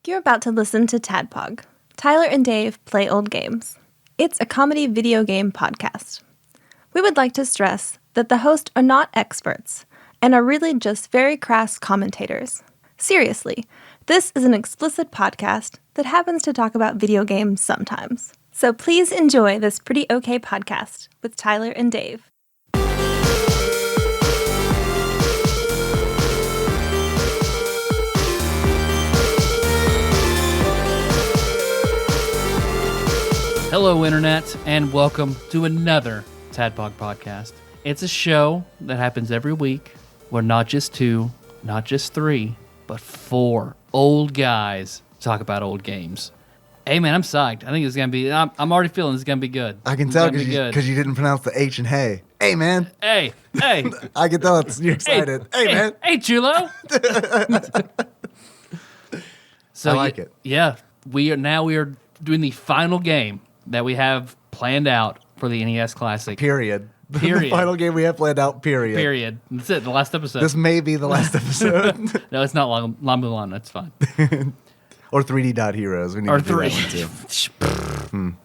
You're about to listen to TADPOG. Tyler and Dave play old games. It's a comedy video game podcast. We would like to stress that the hosts are not experts and are really just very crass commentators. Seriously, this is an explicit podcast that happens to talk about video games sometimes. So please enjoy this pretty okay podcast with Tyler and Dave. Hello, Internet, and welcome to another TADPOG podcast. It's a show that happens every week where not just two, not just three, but four old guys talk about old games. Hey, man, I'm psyched. I think it's going to be, I'm already feeling it's going to be good. I can tell because you didn't pronounce the H and hey. Hey, man. Hey. I can tell you're excited. Hey, man. Hey, Chulo. So I like it. Yeah, we are doing the final game that we have planned out for the NES Classic. Period. The final game we have planned out, period. That's it, the last episode. This may be the last episode. No, it's not long Mulan. That's fine. Or 3D Dot Heroes. We need Or to do that one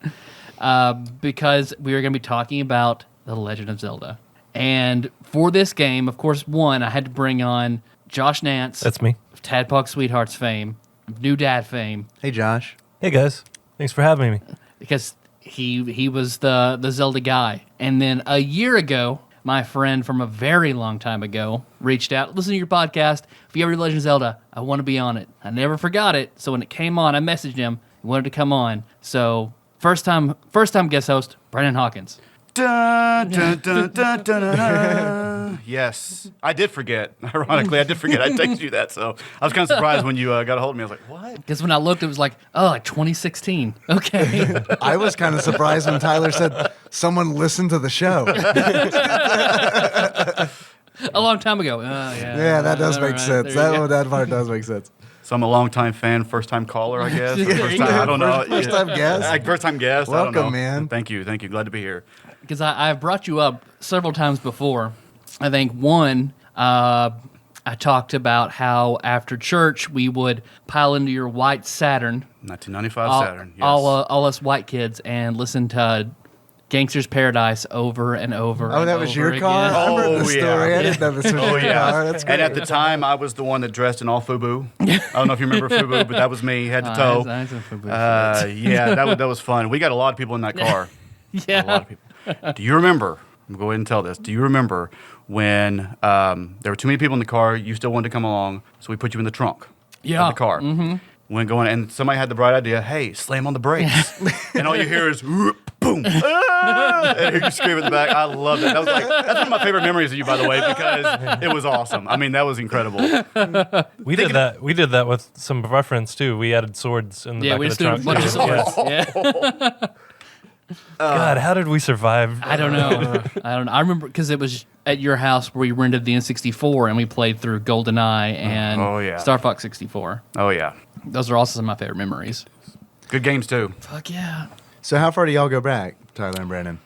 too. Because we are going to be talking about The Legend of Zelda. And for this game, of course, I had to bring on Josh Nance. That's me. Of TADPOG Sweethearts fame, New Dad fame. Hey, Josh. Hey, guys. Thanks for having me. Because he was the Zelda guy. And then a year ago, my friend from a very long time ago reached out, listen to your podcast. If you ever do Legend of Zelda, I want to be on it. I never forgot it. So when it came on, I messaged him. He wanted to come on. So first time guest host, Brandon Hawkins. Dun, dun, dun, dun, dun, dun, dun. Yes, I did forget. Ironically, I did forget. I texted you that, so I was kind of surprised when you got a hold of me. I was like, "What?" Because when I looked, it was like 2016. Okay. I was kind of surprised when Tyler said someone listened to the show. A long time ago. Yeah, that does make sense. That part does make sense. So I'm a longtime fan, first time caller, I guess. Or first time, I don't know. First time guest. First time guest. Welcome, I don't know. man. Thank you. Glad to be here. Because I've brought you up several times before. I think one, I talked about how after church we would pile into your white Saturn. 1995 Saturn. Yes. All us white kids and listen to Gangster's Paradise over and over. Oh, that was your car? I've heard the story. I didn't know this was your car. That's great. And at the time, I was the one that dressed in all FUBU. I don't know if you remember FUBU, but that was me, head to toe. I was in FUBU. Yeah, that was fun. We got a lot of people in that car. Yeah. A lot of people. Do you remember? I'm going to go ahead and tell this. Do you remember when there were too many people in the car, you still wanted to come along, so we put you in the trunk of the car. Mm-hmm. Went going, and somebody had the bright idea, hey, slam on the brakes. And all you hear is, boom. And you scream at the back. I love it. That's one of my favorite memories of you, by the way, because it was awesome. I mean, that was incredible. We did that with some of our friends, too. We added swords in the back of the trunk. Yeah, we just did a bunch of swords. Yeah. God, how did we survive? I don't know. I remember because it was at your house where we rented the N64 and we played through GoldenEye and Star Fox 64. Oh, yeah. Those are also some of my favorite memories. Good games, too. Fuck yeah. So how far do y'all go back, Tyler and Brandon?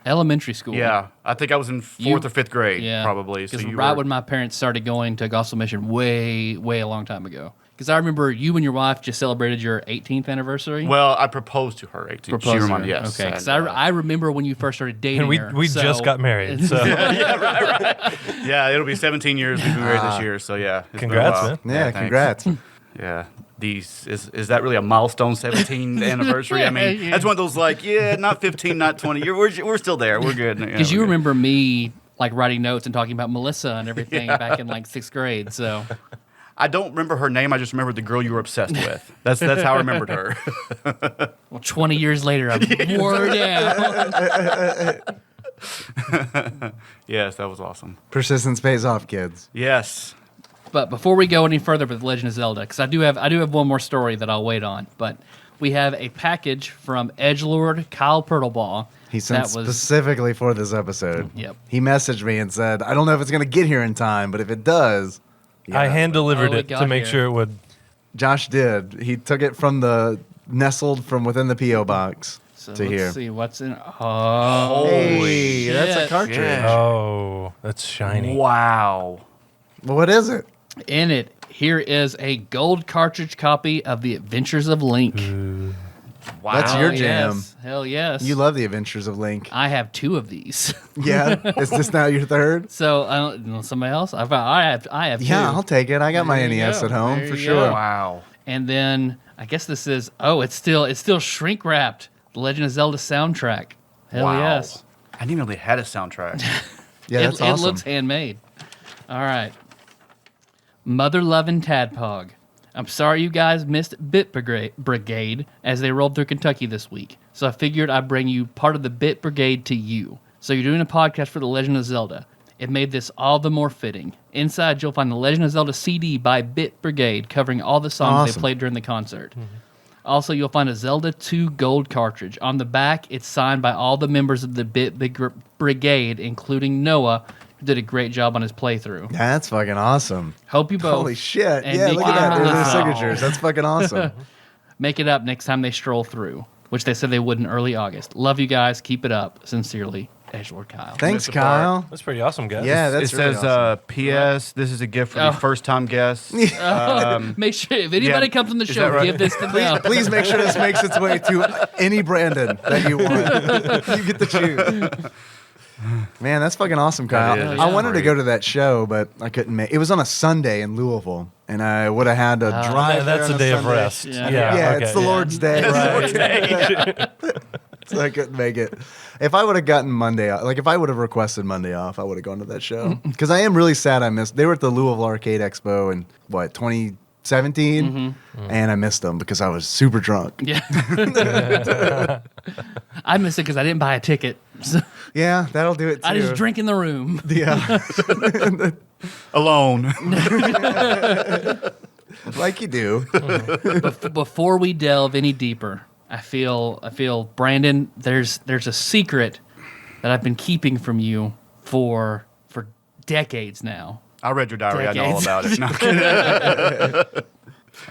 Elementary school. Yeah. I think I was in 4th or 5th grade, probably. Because when my parents started going to Gospel Mission way a long time ago. Because I remember you and your wife just celebrated your 18th anniversary. Well, I proposed to her 18th. She reminded, yes. Okay, because I remember when you first started dating and her. we just got married. So. Yeah, right. Yeah, it'll be 17 years we've been married this year, so yeah. Congrats, man. Yeah, congrats. Yeah. Is that really a milestone 17th anniversary? I mean, that's one of those not 15, not 20. We're still there. We're good. Because you remember me writing notes and talking about Melissa and everything back in 6th grade, so... I don't remember her name. I just remember the girl you were obsessed with. That's how I remembered her. Well, 20 years later, I'm wore down. Yes, that was awesome. Persistence pays off, kids. Yes. But before we go any further with Legend of Zelda, because I do have one more story that I'll wait on, but we have a package from edgelord Kyle Purtleball. He sent specifically for this episode. Yep. He messaged me and said, I don't know if it's going to get here in time, but if it does... Yeah. I hand-delivered it to make sure it would. Josh did. He took it from nestled from within the P.O. box to here. Let's see what's in. Oh, hey, that's a cartridge. Oh, that's shiny. Wow. Well, what is it? In it, here is a gold cartridge copy of The Adventures of Link. Wow. That's your jam. Yes. Hell yes. You love the Adventures of Link. I have 2 of these. Yeah, is this now your third? So, somebody else? I have 2. Yeah, I'll take it. I got my There you NES go. at home There for you sure. go. Wow. And then I guess this is it's still shrink wrapped. The Legend of Zelda soundtrack. Hell Wow. yes. I didn't even know they had a soundtrack. Yeah, that's it awesome. looks handmade. All right. Mother loving Tadpog. I'm sorry you guys missed Bit Brigade as they rolled through Kentucky this week. So I figured I'd bring you part of the Bit Brigade to you. So you're doing a podcast for The Legend of Zelda. It made this all the more fitting. Inside, you'll find the Legend of Zelda CD by Bit Brigade covering all the songs they Awesome. played during the concert. Also, you'll find a Zelda II gold cartridge. On the back, it's signed by all the members of the Bit Brigade, including Noah, who did a great job on his playthrough. That's fucking awesome. Hope you both. Holy shit. And Yeah, Nick, look at that. There's their wow. signatures. That's fucking awesome. Make it up next time they stroll through, which they said they would in early August. Love you guys. Keep it up. Sincerely, Edgelord Kyle. Thanks, Missed the part. Kyle. That's pretty awesome, guys. Yeah, It that's really says, awesome. P.S. This is a gift for Oh. the first-time guest. Make sure if anybody yeah. comes on the Is show, that right? give this to them. Please make sure this makes its way to any Brandon that you want. You get to choose. Man, that's fucking awesome, Kyle. That is I wanted to great. go to that show, but I couldn't make it. Was on a Sunday in Louisville, and I would have had to drive. That's there a on day of Sunday. rest. Yeah. Yeah, okay, it's the Lord's Day. Right. So I couldn't make it. If I would have gotten Monday off, like if I would have requested Monday off, I would have gone to that show. Because I am really sad I missed. They were at the Louisville Arcade Expo in, 2017? And I missed them because I was super drunk. Yeah. I missed it because I didn't buy a ticket. So Yeah, that'll do it too. I just drink in the room. Yeah. Alone. Like you do. Before we delve any deeper, I feel Brandon, there's a secret that I've been keeping from you for decades now. I read your diary. I know all Decades. about it. No, I'm kidding.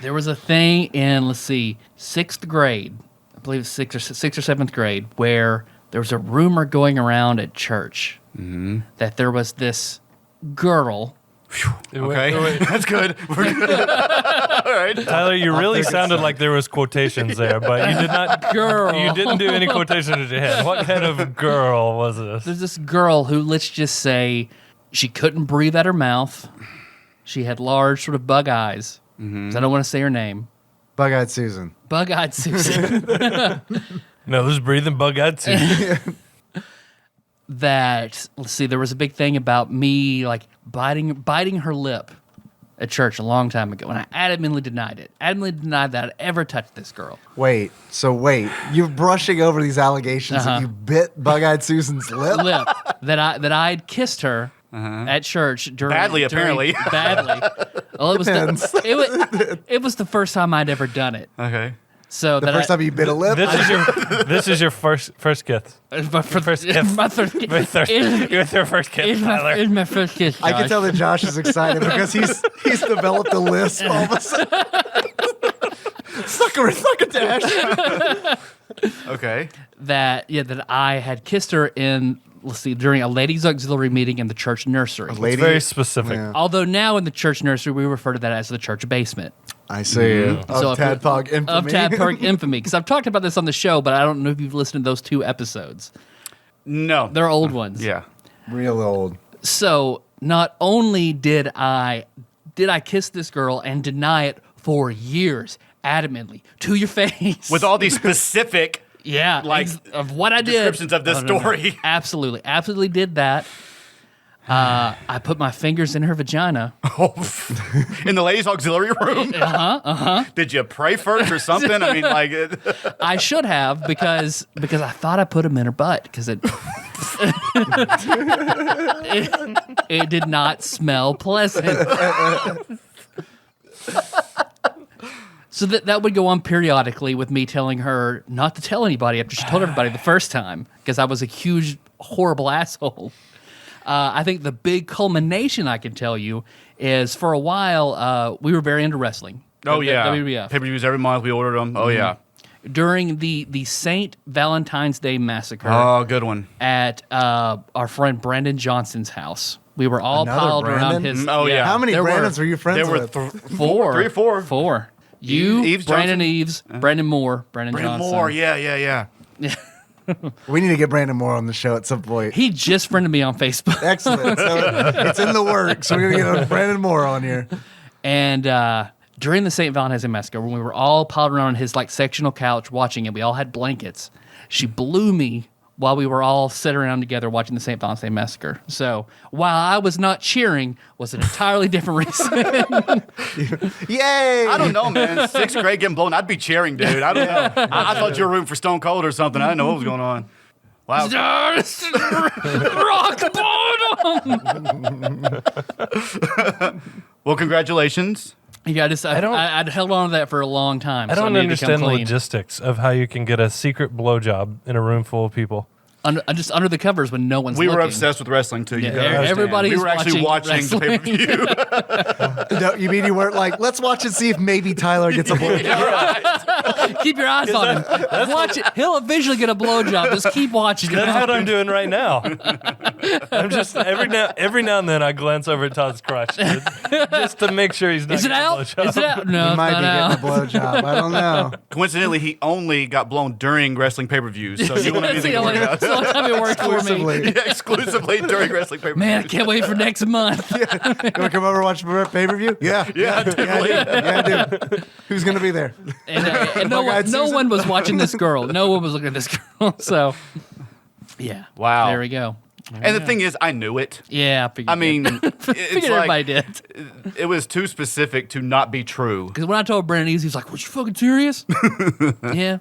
There was a thing in, let's see, 6th grade, I believe it's 6th or 7th grade, where there was a rumor going around at church that there was this girl. Okay, that's good. We're good. All right. Tyler, you really sounded like there was quotations there, but you did not. Girl. You didn't do any quotations in your head. What kind of girl was this? There's this girl who, let's just say, she couldn't breathe out her mouth. She had large sort of bug eyes. 'Cause I don't want to say her name. Bug-eyed Susan. Bug-eyed Susan. No, who's breathing bug-eyed too? That, let's see, there was a big thing about me like biting her lip at church a long time ago, and I adamantly denied it. Adamantly denied that I'd ever touched this girl. Wait, you're brushing over these allegations that you bit Bug-eyed Susan's lip? That I'd kissed her at church Badly, apparently. Badly. Well, it was the first time I'd ever done it. Okay. So The first time you bit a lip? This is your first kiss. first kiss. my first kiss. It's your first kiss, Tyler. It's my first kiss. I can Josh. tell that Josh is excited because he's developed a lisp all of a sudden. Succotash. Okay. that I had kissed her in, let's see, during a ladies' auxiliary meeting in the church nursery. Lady, It's very specific. Yeah. Although now in the church nursery we refer to that as the church basement. I see. Of Tadpog infamy. Of Tadpog infamy. Because I've talked about this on the show, but I don't know if you've listened to those 2 episodes. No. They're old ones. Yeah. Real old. So not only did I kiss this girl and deny it for years, adamantly, to your face. With all these specific yeah, like, of what I did. descriptions of this No. story. Absolutely did that. I put my fingers in her vagina. In the ladies' auxiliary room? Did you pray first or something? I mean, like... I should have because I thought I put them in her butt because it did not smell pleasant. So that would go on periodically with me telling her not to tell anybody after she told everybody the first time because I was a huge, horrible asshole. I think the big culmination I can tell you is for a while we were very into wrestling. Oh, yeah. WWF. Pay-per-views every month. We ordered them. Oh, yeah. During the St. Valentine's Day Massacre Oh, good one. at our friend Brandon Johnson's house, We were all Another piled around Brandon? his. Oh, yeah. How many There Brandons were you friends There were with? 3 or 4. Four. You, Eves Brandon Johnson? Eves, Brandon Moore, Brandon Brandon Johnson. Moore, yeah. We need to get Brandon Moore on the show at some point. He just friended me on Facebook. Excellent. So it's in the works. We're going to get Brandon Moore on here. And during the St. Valentine's Day Massacre, when we were all piled around his like sectional couch watching it, we all had blankets. She blew me while we were all sitting around together watching the St. Valentine's Day Massacre. So while I was not cheering, was an entirely different reason. Yay! I don't know, man. 6th grade getting blown. I'd be cheering, dude. I don't know. I thought you were rooting for Stone Cold or something. I didn't know what was going on. Wow. Rock bottom. Well, congratulations. Yeah, I'd held on to that for a long time. I so don't needed to come understand the clean. logistics of how you can get a secret blowjob in a room full of people. Just under the covers when no one's We were looking. obsessed with wrestling, too. Yeah, You gotta understand. everybody's We were actually watching the wrestling. pay-per-view. No, you mean you weren't like, let's watch and see if maybe Tyler gets a blowjob? Keep your eyes on him. Watch it. He'll eventually get a blowjob. Just keep watching. That's what I'm doing right now. I'm just every now and then I glance over at Todd's crotch just to make sure he's not. Is it getting a out? blowjob. Is it out? No, He it's might not be out. getting a blowjob. I don't know. Coincidentally, he only got blown during wrestling pay-per-views. So you wouldn't That's be the only thinking about time it worked for me. exclusively during wrestling pay-per-views. Man, I can't wait for next month. You want to come over and watch pay-per-view? Yeah, definitely. I do. Who's going to be there? And no, Bug-eyed no Susan? one was watching this girl. No one was looking at this girl. So, yeah. Wow. There we go. And the thing is, I knew it. Yeah, I figured. I mean, it's figured everybody like did. it was too specific to not be true. Because when I told Brandon Eves, he was like, "Was you fucking serious?" Yeah.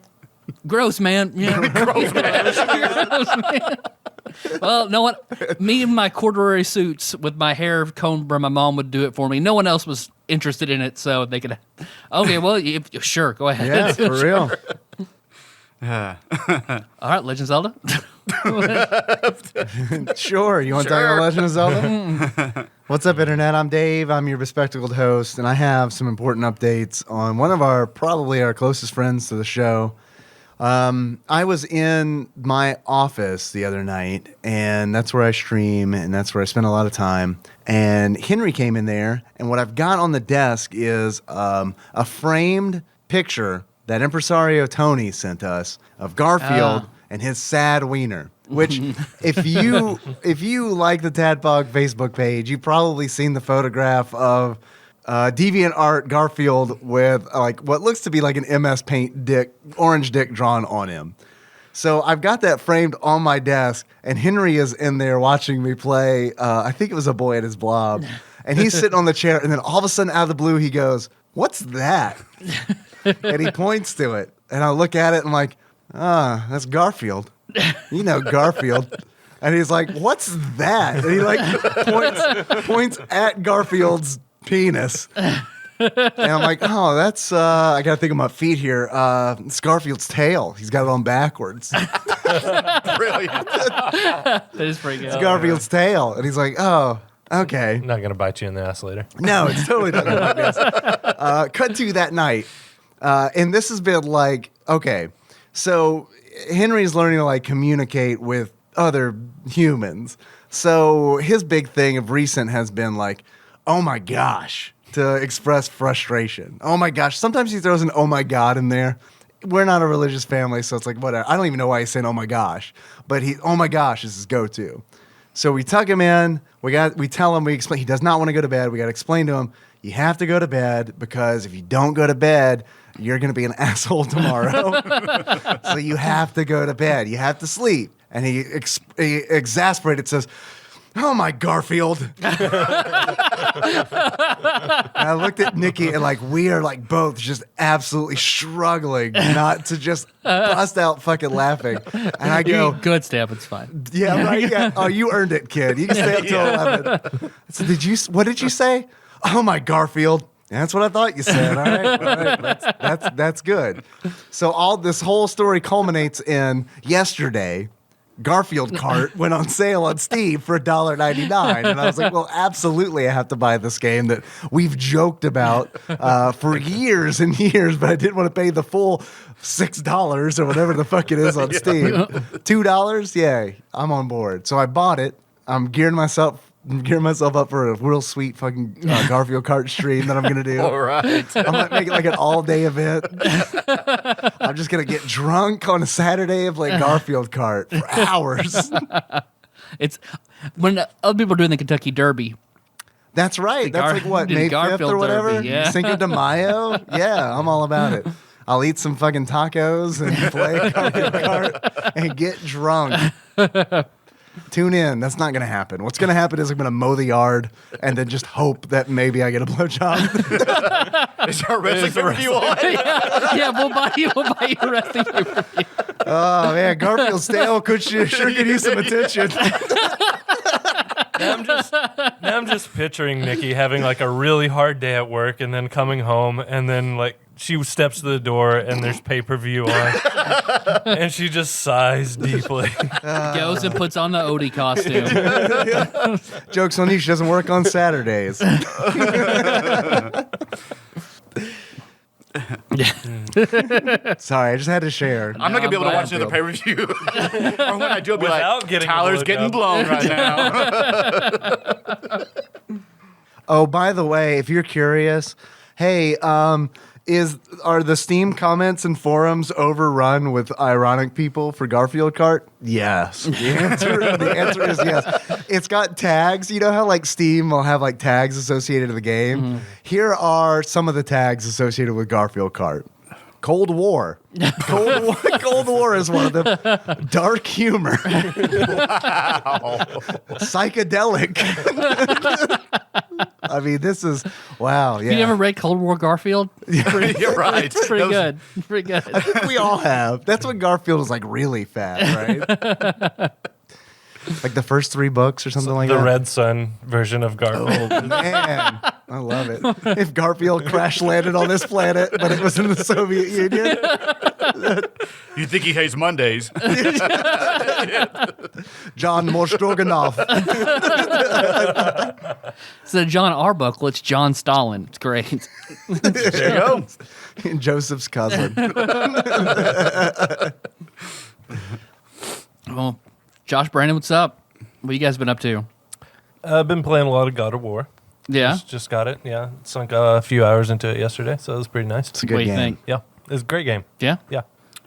Gross, man. Yeah. Gross, man. Well, no one. Me in my corduroy suits with my hair combed where my mom would do it for me. No one else was interested in it, so they could. Okay, well, sure, go ahead. Yeah, for real. All right, Legend of Zelda. Sure. You want to talk about Legend of Zelda? What's up, Internet? I'm Dave. I'm your bespectacled host, and I have some important updates on one of probably our closest friends to the show. I was in my office the other night, and that's where I stream, and that's where I spend a lot of time. And Henry came in there, and what I've got on the desk is a framed picture that Impresario Tony sent us of Garfield and his sad wiener. Which, if you like the TADPOG Facebook page, you've probably seen the photograph of DeviantArt Garfield with like what looks to be like an MS Paint orange dick drawn on him. So I've got that framed on my desk, and Henry is in there watching me play. I think it was A Boy and His Blob, and he's sitting on the chair, and then all of a sudden, out of the blue, he goes, "What's that?" And he points to it, and I look at it, and I'm like, that's Garfield. You know Garfield. And he's like, "What's that?" And he like points at Garfield's penis. And I'm like, "Oh, that's I gotta think of my feet here. It's Garfield's tail. He's got it on backwards. Brilliant. That is pretty good. It's Garfield's tail." And he's like, "Oh, okay." Not gonna bite you in the ass later. No, it's totally not gonna like this. Cut to that night. And this has been like, okay, so Henry's learning to like communicate with other humans. So his big thing of recent has been like, "Oh my gosh," to express frustration. Oh my gosh. Sometimes he throws an "oh my god" in there. We're not a religious family, so it's like, whatever. I don't even know why he's saying "oh my gosh," but "oh my gosh" is his go-to. So we tuck him in. We tell him, we explain. He does not want to go to bed. We got to explain to him, you have to go to bed because if you don't go to bed, you're going to be an asshole tomorrow. So you have to go to bed. You have to sleep. And he exasperated says, "Oh my Garfield." And I looked at Nikki and like we are like both just absolutely struggling not to just bust out fucking laughing. And I go, Good step. It's fine. "Yeah, right. Yeah. Oh, you earned it, kid. You can stay up till 11. So what did you say? "Oh my Garfield." That's what I thought you said. All right. That's good. So this whole story culminates in yesterday. Garfield cart went on sale on Steam for $1.99. And I was like, well, absolutely I have to buy this game that we've joked about for years and years, but I didn't want to pay the full $6 or whatever the fuck it is on Steam. $2? Yay, I'm on board. So I bought it. I'm gearing myself gearing myself up for a real sweet fucking Garfield Kart stream that I'm gonna do. All right. I'm gonna make it like an all-day event. I'm just gonna get drunk on a Saturday and play Garfield Kart for hours. It's when other people are doing the Kentucky Derby. That's right. That's like what, do May the 5th Garfield or whatever? Derby, yeah. Cinco de Mayo? Yeah, I'm all about it. I'll eat some fucking tacos and play Garfield Kart and get drunk. Tune in. That's not going to happen. What's going to happen is I'm going to mow the yard and then just hope that maybe I get a blowjob. Is there a wrestling pay-per-view on? Yeah, we'll buy you a wrestling pay-per-view. Oh, man. Garfield Stale sure could use some attention. Now I'm just picturing Nikki having like a really hard day at work and then coming home and then like she steps to the door and there's pay-per-view on and she just sighs deeply. Goes and puts on the Odie costume. Joke's on you. She doesn't work on Saturdays. Sorry, I just had to share. I'm not going to be able to I'm watch another pay-per-view. Or when I do, I'll be Without like, getting a Tyler's blowjob. getting blown right now. Oh, by the way, if you're curious, hey, are the Steam comments and forums overrun with ironic people for Garfield Kart? Yes. The answer is yes. It's got tags. You know how like Steam will have like tags associated to the game? Mm-hmm. Here are some of the tags associated with Garfield Kart. Cold War. Cold War is one of them. Dark humor. Wow. Psychedelic. I mean, this is, wow, yeah. You ever read Cold War Garfield? You're right. It's pretty good. Pretty good. I think we all have. That's when Garfield was like really fat, right? Like the first 3 books or something like The that. Red Sun version of Garfield. Oh, man. I love it. If Garfield crash landed on this planet, but it was in the Soviet Union. You think he hates Mondays? John Mostroganoff. So John Arbuckle, it's John Stalin. It's great. There you go. Joseph's cousin. Well, Josh Brandon, what's up? What you guys been up to? I've been playing a lot of God of War. Yeah? Just got it. Yeah. Sunk a few hours into it yesterday, so it was pretty nice. It's a good What do you game. think? Yeah. It was a great game. Yeah? Yeah.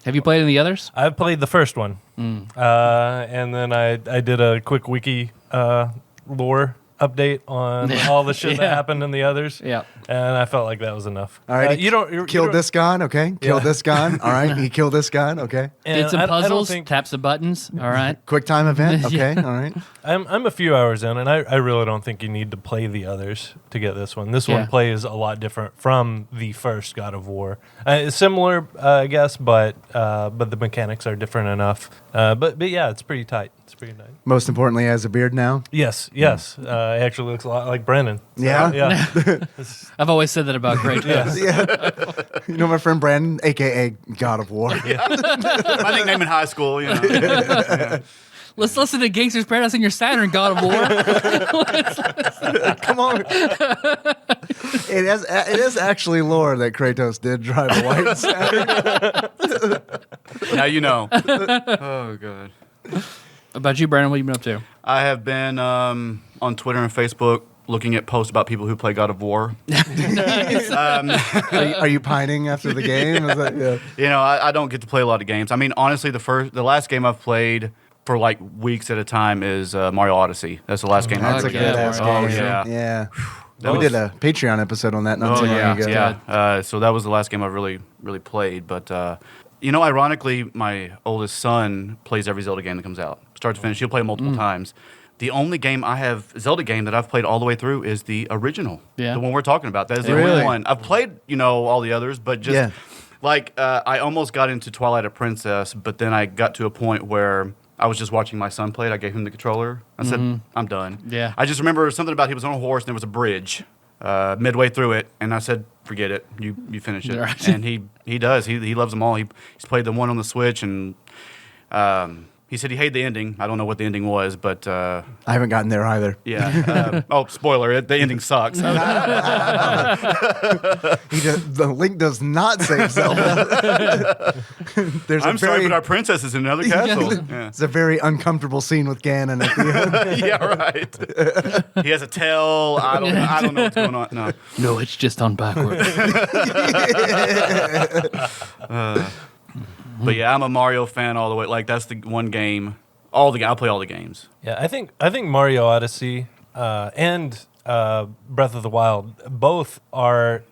Have you played any others? I played the first one. And then I did a quick wiki lore update on all the shit that happened in the others. Yeah. And I felt like that was enough. All right. You killed this gun, okay? Killed this gun. All right. He killed this gun, okay? Did some I don't puzzles, think, tap some buttons. All right. Quick time event, okay? All right. I'm a few hours in, and I really don't think you need to play the others to get this one. This Yeah. one plays a lot different from the first God of War. It's similar, I guess, but the mechanics are different enough. But yeah, it's pretty tight. It's pretty nice. Most importantly, has a beard now. Yes. He actually looks a lot like Brennan. So, Yeah? Yeah. I've always said that about Great Jones. Yeah. You know my friend Brandon, a.k.a. God of War. My nickname in high school, you know. Let's listen to Gangster's Paradise in your Saturn, God of War. Come on. It is actually lore that Kratos did drive a white Saturn. Now you know. Oh, God. About you, Brandon, what have you been up to? I have been on Twitter and Facebook looking at posts about people who play God of War. Are you pining after the game? Is that, yeah. You know, I don't get to play a lot of games. I mean, honestly, the last game I've played for like weeks at a time is Mario Odyssey. That's the last game That's I've a played. good ass Oh, game. yeah. Yeah. That We was- did a Patreon episode on that not Oh too long yeah, ago. yeah. So that was the last game I really played. But you know, ironically, my oldest son plays every Zelda game that comes out, start to finish. He'll play multiple times. The only Zelda game that I've played all the way through is the original, Yeah. the one we're talking about. That is the Really? only one I've played. You know, all the others, but just Yeah. like I almost got into Twilight of Princess, but then I got to a point where I was just watching my son play it. I gave him the controller. I said, I'm done. Yeah. I just remember something about he was on a horse and there was a bridge midway through it. And I said, forget it. You finish it. Right. And he does. He loves them all. He's played the one on the Switch and He said he hated the ending. I don't know what the ending was, but I haven't gotten there either. yeah. Spoiler! The ending sucks. The Link does not save Zelda. I'm sorry, but our princess is in another castle. Yeah. It's a very uncomfortable scene with Ganon at the end. Yeah, right. He has a tail. I don't know what's going on. No, it's just on backwards. But yeah, I'm a Mario fan all the way. Like that's the one game. I'll play all the games. Yeah, I think Mario Odyssey and Breath of the Wild both are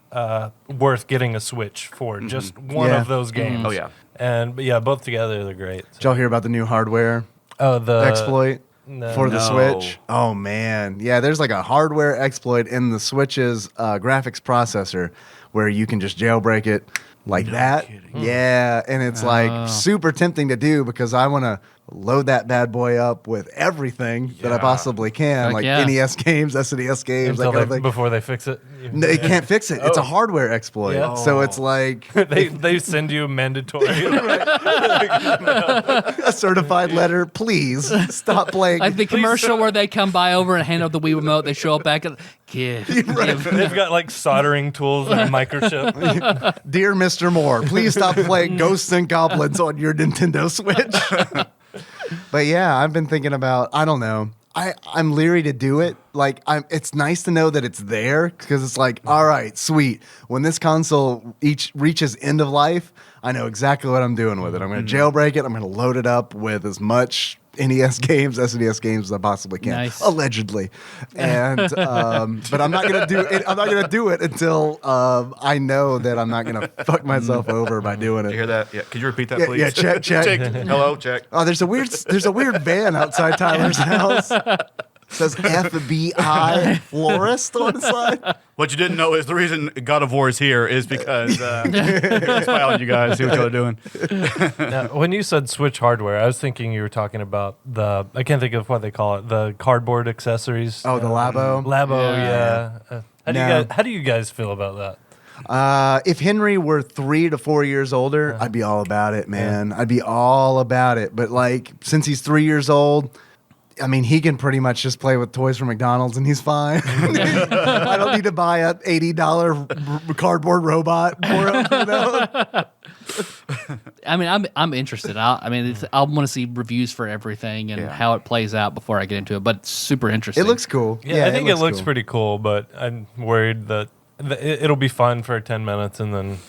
worth getting a Switch for. Just one of those games. Oh yeah. But yeah, both together they're great. Did y'all hear about the new hardware The exploit for the No. Switch? Oh man, yeah. There's like a hardware exploit in the Switch's graphics processor where you can just jailbreak it like that. Yeah, and it's like super tempting to do because I want to load that bad boy up with everything that I possibly can, Heck like yeah. NES games, SNES games, that Until kind of thing. before they fix it. No, it can't fix it. It's a hardware exploit. Yeah. So it's like they send you a mandatory. a certified letter. Please stop playing. Like the commercial where they come by over and hand out the Wii remote, they show up back and kid. They've got like soldering tools and microchip. Dear Mr. Moore, please stop playing Ghosts and Goblins on your Nintendo Switch. But yeah, I've been thinking about, I don't know. I'm leery to do it. Like, it's nice to know that it's there because it's like, all right, sweet. When this console reaches end of life, I know exactly what I'm doing with it. I'm going to jailbreak it. I'm going to load it up with as much NES games, SNES games as I possibly can, Nice. allegedly. And but I'm not going to do it. I'm not going to do it until I know that I'm not going to fuck myself over by doing You it. hear that? Yeah. Could you repeat that, Yeah, please? yeah, check. Hello, check. Oh, there's a weird van outside Tyler's house. It says FBI florist on the side. What you didn't know is the reason God of War is here is because it's on you guys. See what y'all are doing. Now, when you said Switch hardware, I was thinking you were talking about I can't think of what they call it, the cardboard accessories. Oh, the Labo. Labo, Yeah. yeah. No. How do you guys feel about that? If Henry were 3 to 4 years older, I'd be all about it, man. I'd be all about it. But like, since he's 3 years old, I mean, he can pretty much just play with toys from McDonald's and he's fine. I don't need to buy a $80 cardboard robot for him. You know? I mean, I'm interested. I want to see reviews for everything and how it plays out before I get into it. But it's super interesting. It looks cool. Yeah, I think it looks cool. pretty cool, but I'm worried that it'll be fun for 10 minutes and then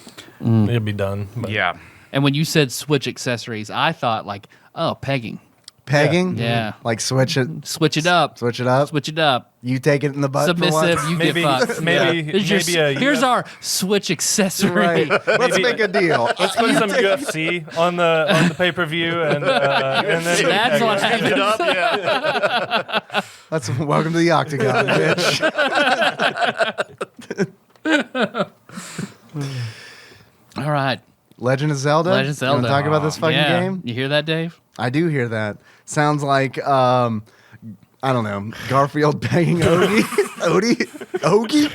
it'll be done. But Yeah. And when you said Switch accessories, I thought like, oh, pegging. Pegging? Yeah. Like switch it. Switch it up. Switch it up. Switch it up. You take it in the butt Submissive, for you Maybe- get fucked. maybe- Here's our Switch accessory. once. Right. Let's make a deal. let's put some UFC on the pay-per-view and then That's what Pick it happens. up, yeah. Let's welcome to the Octagon, bitch. All right. Legend of Zelda. Legend of Zelda. You want to talk about this fucking Yeah. game? You hear that, Dave? I do hear that. Sounds like I don't know, Garfield banging Odie. Odie?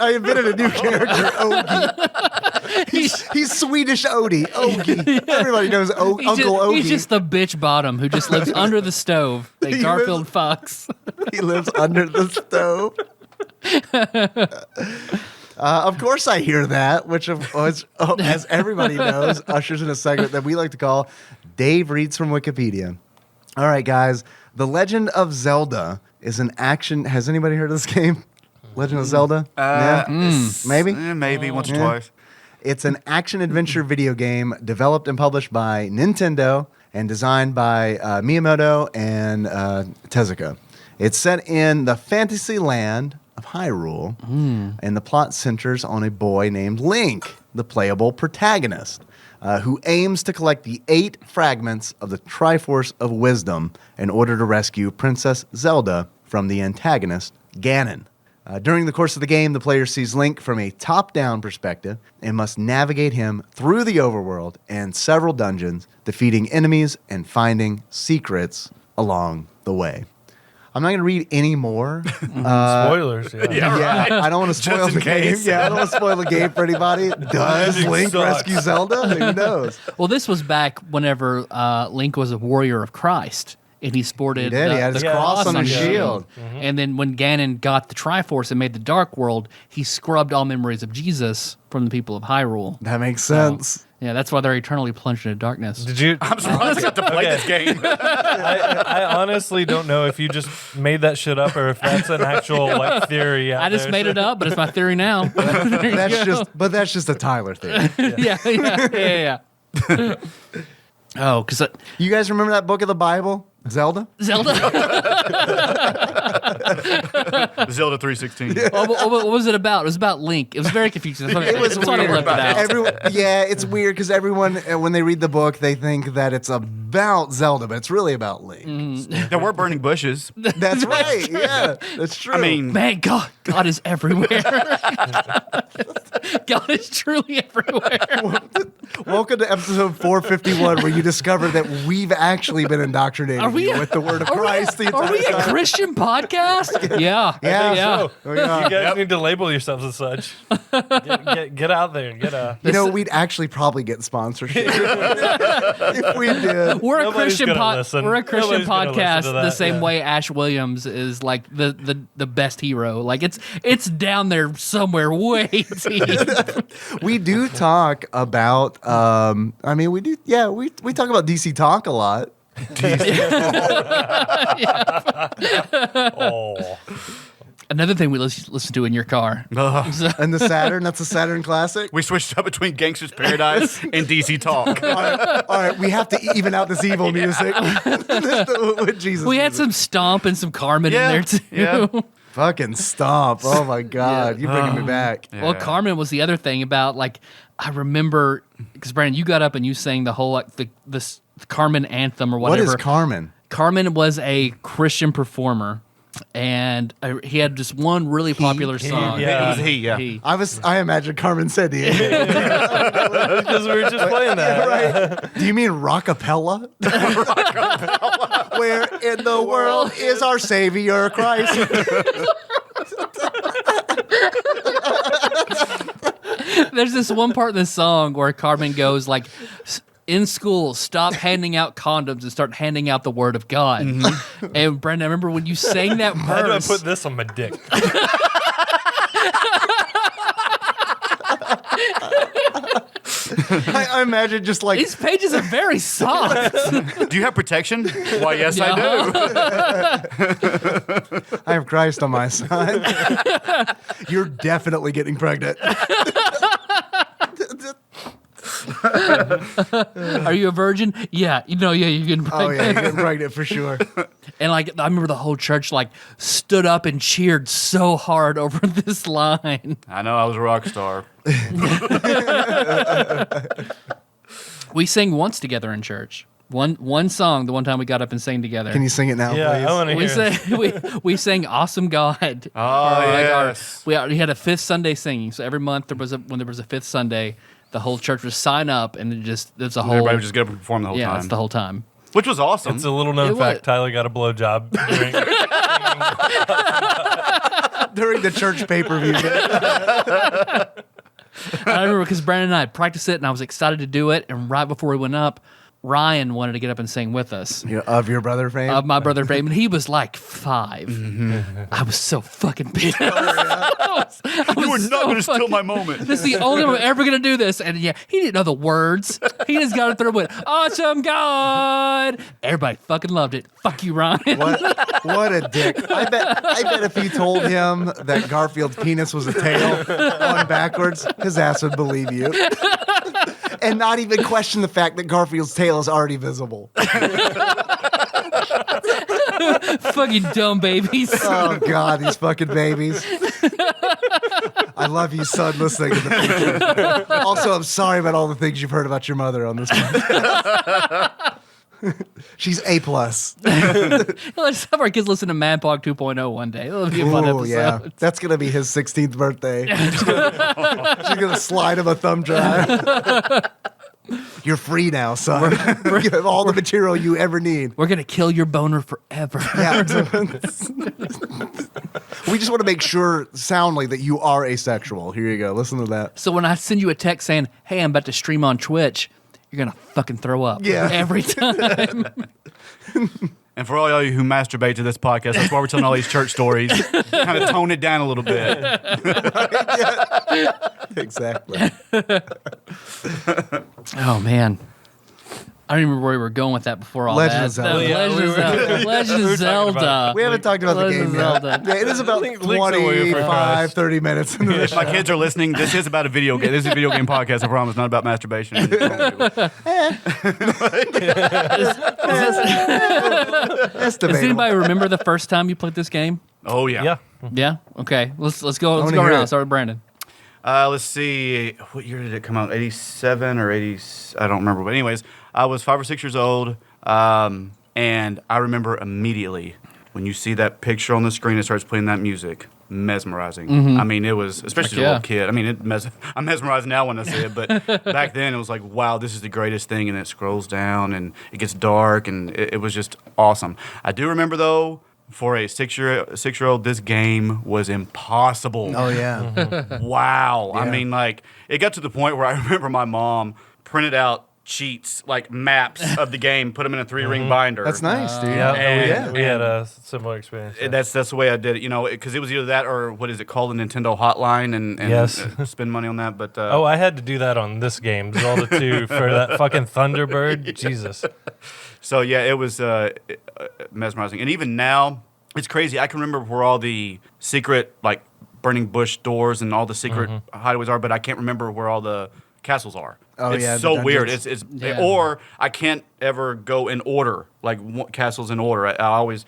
I invented a new character, Ogie. He's Swedish Odie. Ogie. Everybody knows Uncle Ogie. He's just the bitch bottom who just lives under the stove that He Garfield fucks. He lives under the stove. Of course I hear that, which as everybody knows, ushers in a segment that we like to call Dave Reads from Wikipedia. All right, guys. The Legend of Zelda is an action... Has anybody heard of this game? Legend of Zelda? Maybe? Maybe once or Yeah. twice. It's an action-adventure video game developed and published by Nintendo and designed by Miyamoto and Tezuka. It's set in the fantasy land of Hyrule, and the plot centers on a boy named Link, the playable protagonist, who aims to collect the 8 fragments of the Triforce of Wisdom in order to rescue Princess Zelda from the antagonist, Ganon. During the course of the game, the player sees Link from a top-down perspective and must navigate him through the overworld and several dungeons, defeating enemies and finding secrets along the way. I'm not going to read any more. Spoilers. Yeah. Yeah, I don't want to spoil Just in the game. case. Yeah, I don't want to spoil the game for anybody. Does Magic Link sucks. rescue Zelda? Who knows? Well, this was back whenever Link was a warrior of Christ, and he sported He did. He had his cross on his shield. And then when Ganon got the Triforce and made the Dark World, he scrubbed all memories of Jesus from the people of Hyrule. That makes sense. Yeah, that's why they're eternally plunged into darkness. Did you? I'm surprised I got to play this game. I honestly don't know if you just made that shit up or if that's an actual like theory. I just made it up, but it's my theory now. That's just a Tyler thing. yeah. Oh, because You guys remember that book of the Bible, Zelda? Zelda. Zelda 316. What was it about? It was about Link. It was very confusing. It was That's why I weird. left it out. It's weird because everyone, when they read the book, they think that it's about Zelda, but it's really about Link. There were burning bushes. That's right. Yeah, that's true. I mean, Man, God is everywhere. God is truly everywhere. welcome to episode 451, where you discover that we've actually been indoctrinating Are we you with the word of Christ. the Are entire we a time. Christian podcast? Yeah. Yeah. So, We are. you guys need to label yourselves as such. Get out there. Get a. You know, we'd actually probably get sponsorship if we did. We're a Nobody's Christian gonna listen. We're a Christian Nobody's gonna listen podcast to the that, same yeah. way Ash Williams is like the best hero. Like it's down there somewhere way deep. We do talk about. We do. Yeah, we talk about DC Talk a lot. Oh. Another thing we listen to in your car. And the Saturn. That's a Saturn Classic. we switched up between Gangster's Paradise and DC Talk. All right, we have to even out this evil music with Jesus. We had music. some Stomp and some Carmen in there too. Yeah. Fucking Stomp. Oh my God, you're bringing me back. Yeah. Well, Carmen was the other thing about like I remember because Brandon, you got up and you sang the whole like the Carmen anthem or What whatever. is Carmen? Carmen was a Christian performer, and he had just one really popular song. yeah. It was he, yeah. I imagine Carmen said to you. Because we were just playing that. Right. Do you mean rockapella? Where in the world is our Savior Christ? There's this one part in the song where Carmen goes like, in school, stop handing out condoms and start handing out the word of God. And Brandon, I remember when you sang that How do I verse. put this on my dick? I imagine just like These pages are very soft. Do you have protection? Why, yes, I do. I have Christ on my side. You're definitely getting pregnant. Are you a virgin? Yeah. Yeah, you're getting Oh pregnant. yeah, you're getting pregnant for sure. And like I remember the whole church like stood up and cheered so hard over this line. I know I was a rock star. We sang once together in church. One song, the one time we got up and sang together. Can you sing it now, Yeah, I please? want to we hear. sang we sang "Awesome God." Oh, yes. We had a fifth Sunday singing. So every month when there was a fifth Sunday, the whole church would sign up, and there's a whole Everybody would just get up and perform the whole yeah, time. it's the whole time. Which was awesome. It's a little known It fact. was- Tyler got a blowjob During the church pay-per-view. I remember because Brandon and I practiced it, and I was excited to do it. And right before we went up, Ryan wanted to get up and sing with us. Of your brother fame? Of my brother Fame, and he was like 5. I was so fucking pissed. I was you were not so going to steal fucking- my moment. This is the only time I'm ever gonna do this, and yeah, he didn't know the words. He just got it through with "Awesome God." Everybody fucking loved it. Fuck you, Ryan. What a dick. I bet if you told him that Garfield's penis was a tail on backwards, his ass would believe you. And not even question the fact that Garfield's tail is already visible. Fucking dumb babies. Oh, God, these fucking babies. I love you, son, listening in the future. Also, I'm sorry about all the things you've heard about your mother on this podcast. She's A+. Let's have our kids listen to Manpog 2.0 one day. That'll be a fun Oh, episode. yeah. That's going to be his 16th birthday. She's gonna slide him a thumb drive. You're free now, son. You have all the material you ever need. We're gonna kill your boner forever. Yeah. We just want to make sure soundly that you are asexual. Here you go. Listen to that. So when I send you a text saying, "Hey, I'm about to stream on Twitch," you're gonna fucking throw up. Yeah. Every time. And for all y'all who masturbate to this podcast, that's why we're telling all these church stories. Kind of tone it down a little bit. Exactly. Oh man. I don't even remember where we were going with that before all Legend that. of Zelda. Legend of Zelda. Legend of Zelda. We haven't talked about the Legend game of yet. Zelda. Yeah, it is about Link's away from 25, Christ. 30 minutes into the If my kids are listening, this is about a video game. This is a video game podcast, I promise, not about masturbation. That's Does debatable. anybody remember the first time you played this game? Oh, yeah. Yeah. Yeah? Okay. Let's go. Let's wanna go hear around. it. Start with Brandon. Let's see. What year did it come out? 87 or 80? I don't remember. But anyways, I was 5 or 6 years old. And I remember immediately when you see that picture on the screen and starts playing that music, mesmerizing. I mean, it was, especially as a yeah. little kid. I mean, I'm mesmerized now when I see it. But back then it was like, wow, this is the greatest thing. And it scrolls down and it gets dark. And it was just awesome. I do remember, though, for a six-year-old, this game was impossible. Oh, yeah. Wow. I Yeah. mean, like, it got to the point where I remember my mom printed out cheats, like maps of the game, put them in a 3-ring binder. That's nice, dude. Yeah, And- we had a similar experience. Yeah. That's the way I did it, you know, because it was either that or what is it called, the Nintendo Hotline, and Yes. spend money on that. But Oh, I had to do that on this game, Zelda 2, for that fucking Thunderbird. Jesus. so yeah, it was mesmerizing. And even now, it's crazy. I can remember where all the secret, like, burning bush doors and all the secret hideaways are, but I can't remember where all the castles are. Oh, it's yeah, the so weird. dungeons. Yeah. Or I can't ever go in order, like castles in order. I always,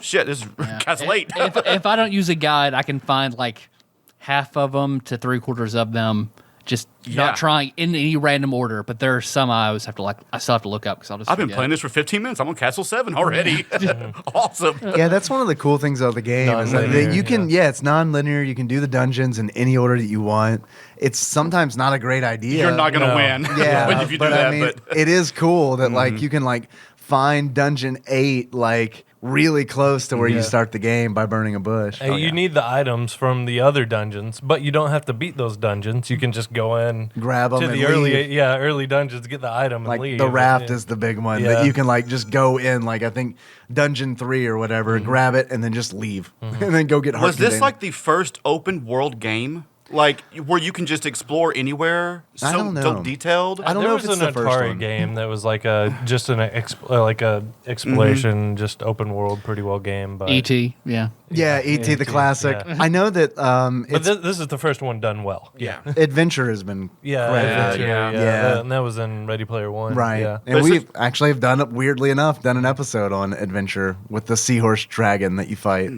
shit, this is Castle 8. if I don't use a guide, I can find like half of them to 3/4 of them. Just Yeah. not trying in any random order, but there are some I always have to I still have to look up because I'll just. I've been forget. playing this for 15 minutes. I'm on Castle 7 already. Awesome. Yeah, that's one of the cool things of the game is that Non-linear, you can, it's non-linear. You can do the dungeons in any order that you want. It's sometimes not a great idea. You're not going to No. win Yeah, if you do but that. I mean, but it is cool that like you can like find dungeon 8 like really close to where you start the game by burning a bush. Hey, you need the items from the other dungeons, but you don't have to beat those dungeons. You can just go in, Grab 'em to and the early, leave. early dungeons, get the item, and Like leave. the raft Yeah. is the big one Yeah. that you can like just go in like I think dungeon 3 or whatever, grab it and then just leave and then go get heart was this container. like the first open world game? Like where you can just explore anywhere? I don't know. So detailed? I don't There know was if it's an the first Atari one. game that was like just an exploration, just open world, pretty well game. But E.T. Yeah. Yeah, E.T. the E.T., classic. yeah. I know that but it's this is the first one done well. Yeah. Adventure has been Yeah, credited. Adventure, yeah. Yeah. and that was in Ready Player One. Right. Yeah. And But we it's actually have done, weirdly enough, done an episode on Adventure with the seahorse dragon that you fight.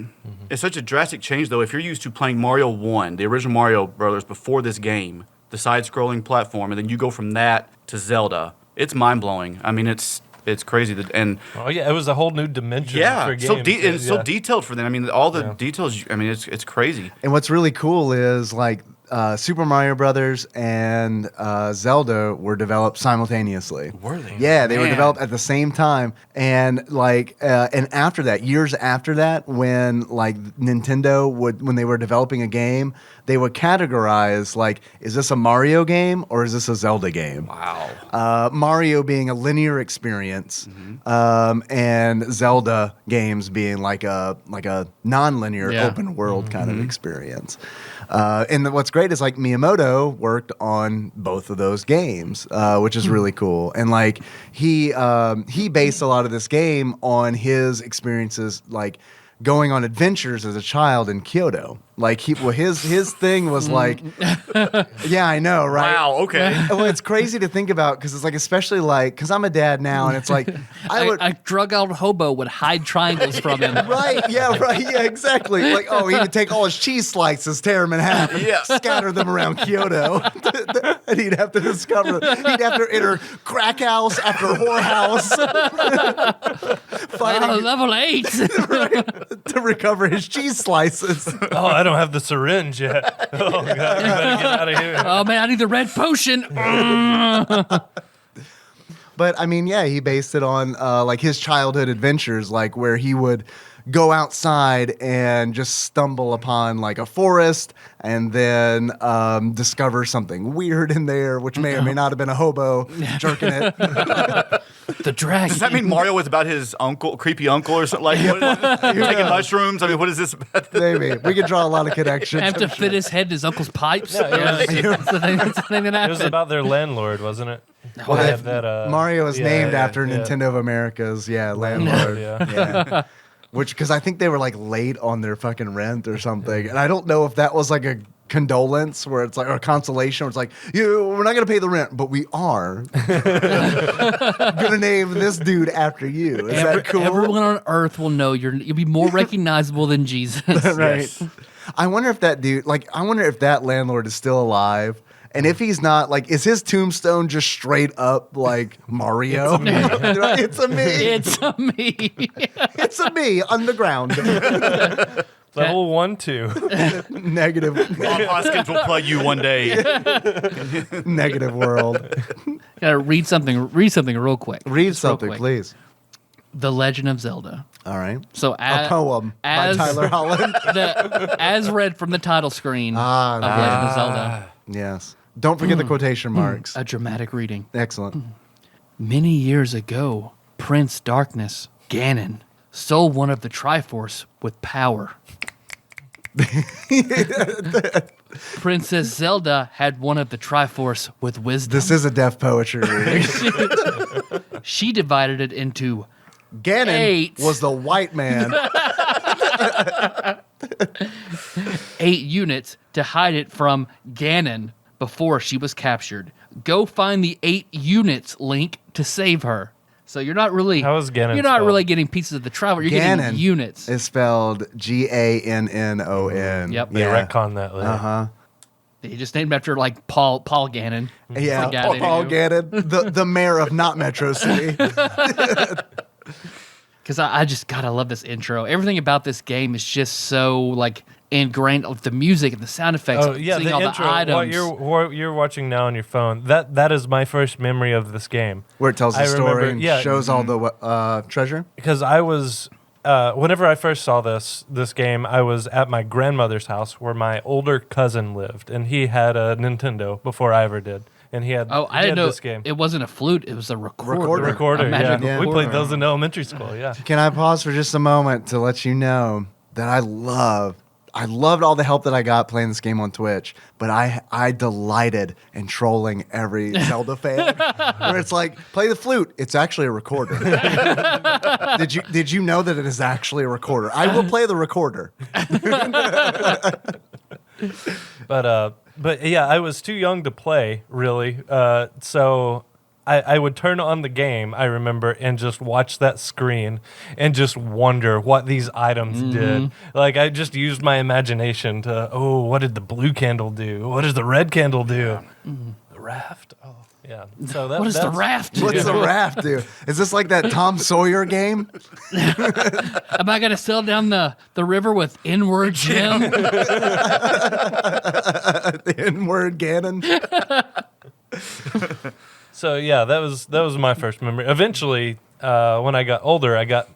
It's such a drastic change, though. If you're used to playing Mario 1, the original Mario Brothers, before this game, the side-scrolling platform, and then you go from that to Zelda, it's mind-blowing. I mean, it's crazy. And Oh yeah, it was a whole new dimension. yeah, for games. so and so Yeah. detailed for them. I mean, all the Yeah. details. I mean, it's crazy. And what's really cool is like Super Mario Brothers and Zelda were developed simultaneously. Were they? Yeah, they were Man. developed at the same time. And like, and after that, years after that, when like Nintendo when they were developing a game, they would categorize like, is this a Mario game or is this a Zelda game? Wow. Mario being a linear experience, and Zelda games being like a non-linear Yeah. open world kind of experience. And what's great is like Miyamoto worked on both of those games, which is really cool. And like he based a lot of this game on his experiences, like going on adventures as a child in Kyoto. Like his thing was like, yeah, I know, right? Wow. Okay. Well, it's crazy to think about because it's like, especially like, because I'm a dad now, and it's like, A drug out hobo would hide triangles from him. right, yeah, exactly. Like, oh, he would take all his cheese slices, tear them in half, and Yeah. scatter them around Kyoto, and he'd have to discover. He'd have to enter crack house after whorehouse, fighting Level 8. to recover his cheese slices. Oh, I don't have the syringe yet. Oh god, you better get out of here. Oh man, I need the red potion. But I mean, yeah, he based it on like his childhood adventures, like where he would go outside and just stumble upon like a forest and then discover something weird in there, which may or may not have been a hobo jerking it. The dragon. Does that mean Mario was about his uncle, creepy uncle, or something like taking mushrooms? I mean, what is this about? Maybe we could draw a lot of connections. have to fit his head in his uncle's pipes? That's the thing that It was happened. about their landlord, wasn't it? Well, They if had that, Mario is named after yeah. Nintendo of America's landlord. Yeah. Which, because I think they were like late on their fucking rent or something, and I don't know if that was like a condolence where it's like, or a consolation where it's like, we're not gonna pay the rent, but we are gonna name this dude after you. Is that cool? Everyone on Earth will know you'll be more recognizable than Jesus. Right. Yes. I wonder if that dude, like, I wonder if that landlord is still alive. And if he's not, like, is his tombstone just straight up like Mario? It's a me. It's a me. It's a me underground. Level 1, 2. Negative. Bob Hoskins will play you one day. Negative world. Gotta read something real quick. Read Just real something, quick. please. The Legend of Zelda. All right. So A poem as by Tyler Holland. as read from the title screen of Legend of Zelda. Yes. Don't forget the quotation marks. A dramatic reading. Excellent. Many years ago, Prince Darkness, Ganon, stole one of the Triforce with power. Princess Zelda had one of the Triforce with wisdom. This is a deaf poetry reading. She divided it into Ganon 8 was the white man. 8 units to hide it from Ganon before she was captured. Go find the 8 units, Link, to save her. So you're not really How is Ganon You're not spelled? really getting pieces of the Triforce. You're Ganon getting units. is spelled Gannon. Yep. They retcon that later. Uh-huh. He just named after like Paul Gannon. Yeah, The guy they Paul knew. Gannon, the mayor of not Metro City. Because I just gotta love this intro. Everything about this game is just so like ingrained with the music and the sound effects. Oh yeah, seeing the all intro. the items. What you're watching now on your phone. That is my first memory of this game. Where it tells the I story remember- and yeah. shows all the treasure. Because I was, whenever I first saw this game, I was at my grandmother's house where my older cousin lived, and he had a Nintendo before I ever did, and he had. Oh, I he didn't had know this game. it wasn't a flute. It was a recorder. Recorder. The recorder, A magic Yeah. We recorder. played those in elementary school. Yeah. Can I pause for just a moment to let you know that I loved all the help that I got playing this game on Twitch, but I delighted in trolling every Zelda fan. Where it's like, play the flute. It's actually a recorder. Did you know that it is actually a recorder? I will play the recorder. But yeah, I was too young to play really. So I would turn on the game, I remember, and just watch that screen and just wonder what these items did. Like I just used my imagination to, what did the blue candle do? What does the red candle do? The raft. Oh yeah. So What does the raft do? What's the raft do? Is this like that Tom Sawyer game? Am I gonna sail down the river with inward Jim? The N-word Ganon? So yeah, that was my first memory. Eventually, when I got older, I got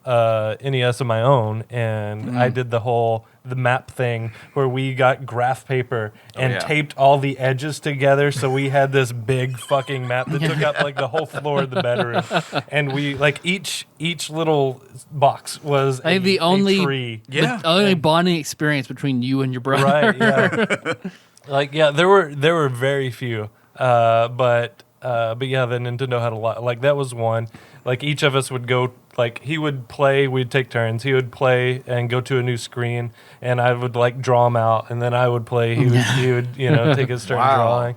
NES of my own, and I did the map thing where we got graph paper and taped all the edges together, so we had this big fucking map that took up like the whole floor of the bedroom, and we like each little box was I think the only tree. the only bonding experience between you and your brother. Right? Yeah. Like yeah, there were very few, but yeah, the Nintendo had a lot. Like that was one. Like each of us would go. Like he would play, we'd take turns. He would play and go to a new screen, and I would like draw him out, and then I would play. He would take his turn drawing.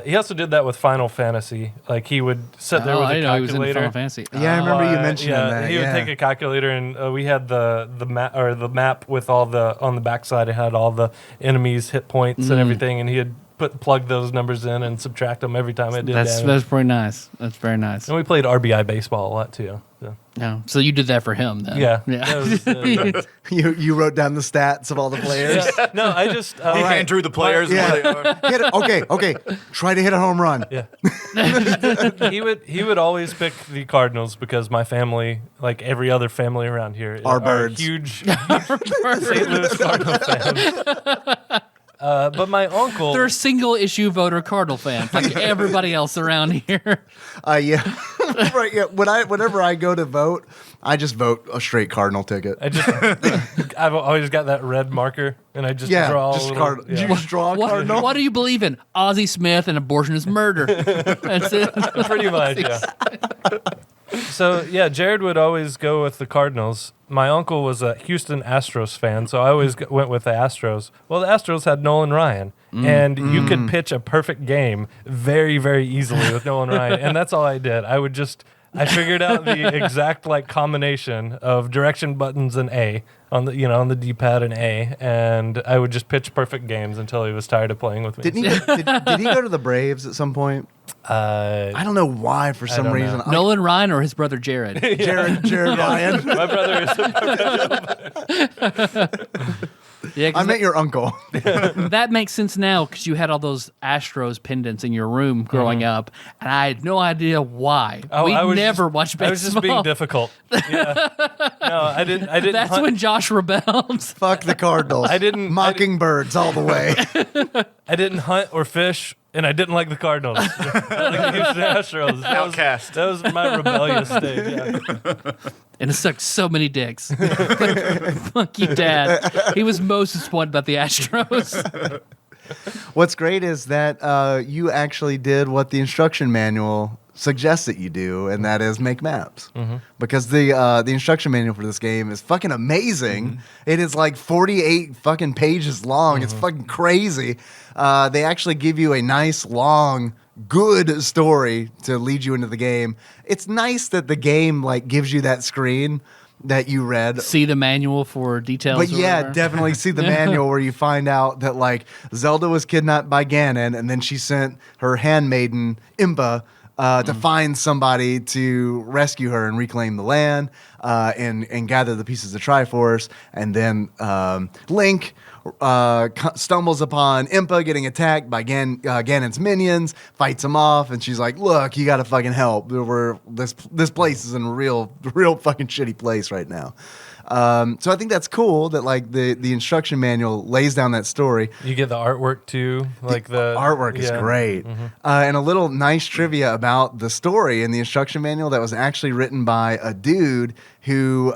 He also did that with Final Fantasy. Like he would sit there with I a didn't know he was in calculator. Final Fantasy. Yeah, I remember you mentioning that. He would take a calculator, and we had the map with all the on the backside. It had all the enemies' hit points and everything, and he'd plug those numbers in and subtract them every time it did damage. That's pretty nice. That's very nice. And we played RBI baseball a lot too. So. No, so you did that for him then? Yeah. Yeah. You wrote down the stats of all the players. Yeah. No, I just He hand drew the players. Yeah. And what they are. Okay. Try to hit a home run. Yeah. he would always pick the Cardinals because my family, like every other family around here, Are birds. huge St. Louis Cardinal fans. But my uncle, They're single issue voter Cardinal fans, like everybody else around here. Yeah. Right. Yeah. Whenever I go to vote, I just vote a straight Cardinal ticket. I've always got that red marker, and I just draw just a little. Cardinal. You just draw a Cardinal. What do you believe in? Ozzie Smith and abortion is murder. That's it. Pretty much, yeah. So, yeah, Jared would always go with the Cardinals. My uncle was a Houston Astros fan, so I always went with the Astros. Well, the Astros had Nolan Ryan, and you could pitch a perfect game very, very easily with Nolan Ryan, and that's all I did. I figured out the exact combination of direction buttons and A on the D-pad and A, and I would just pitch perfect games until he was tired of playing with me. Did he go to the Braves at some point? I don't know why. For some reason, Nolan Ryan or his brother Jared? Jared Ryan. My brother is. Yeah, I meant your uncle. that makes sense now because you had all those Astros pendants in your room growing up, and I had no idea why. We never watched baseball. I was just being difficult. Yeah. No, I didn't. That's when Josh rebelled. Fuck the Cardinals. Mockingbirds all the way. I didn't hunt or fish, and I didn't like the Cardinals. Like the Houston Astros. Outcast. That was my rebellious stage. Yeah. And it sucked so many dicks. Fuck you, Dad. He was most disappointed about the Astros. What's great is that you actually did what the instruction manual suggests that you do, and that is make maps. Because the instruction manual for this game is fucking amazing. It is like 48 fucking pages long. It's fucking crazy. They actually give you a nice long good story to lead you into the game. It's nice that the game gives you that screen that you read. See the manual for details. But yeah, definitely see the manual where you find out that Zelda was kidnapped by Ganon, and then she sent her handmaiden Impa to find somebody to rescue her and reclaim the land and gather the pieces of Triforce. And then Link stumbles upon Impa getting attacked by Ganon's minions, fights him off, and she's like, "Look, you got to fucking help. This place is in a real fucking shitty place right now." So I think that's cool that the instruction manual lays down that story. You get the artwork too, the artwork is great. And a little nice trivia about the story in the instruction manual that was actually written by a dude who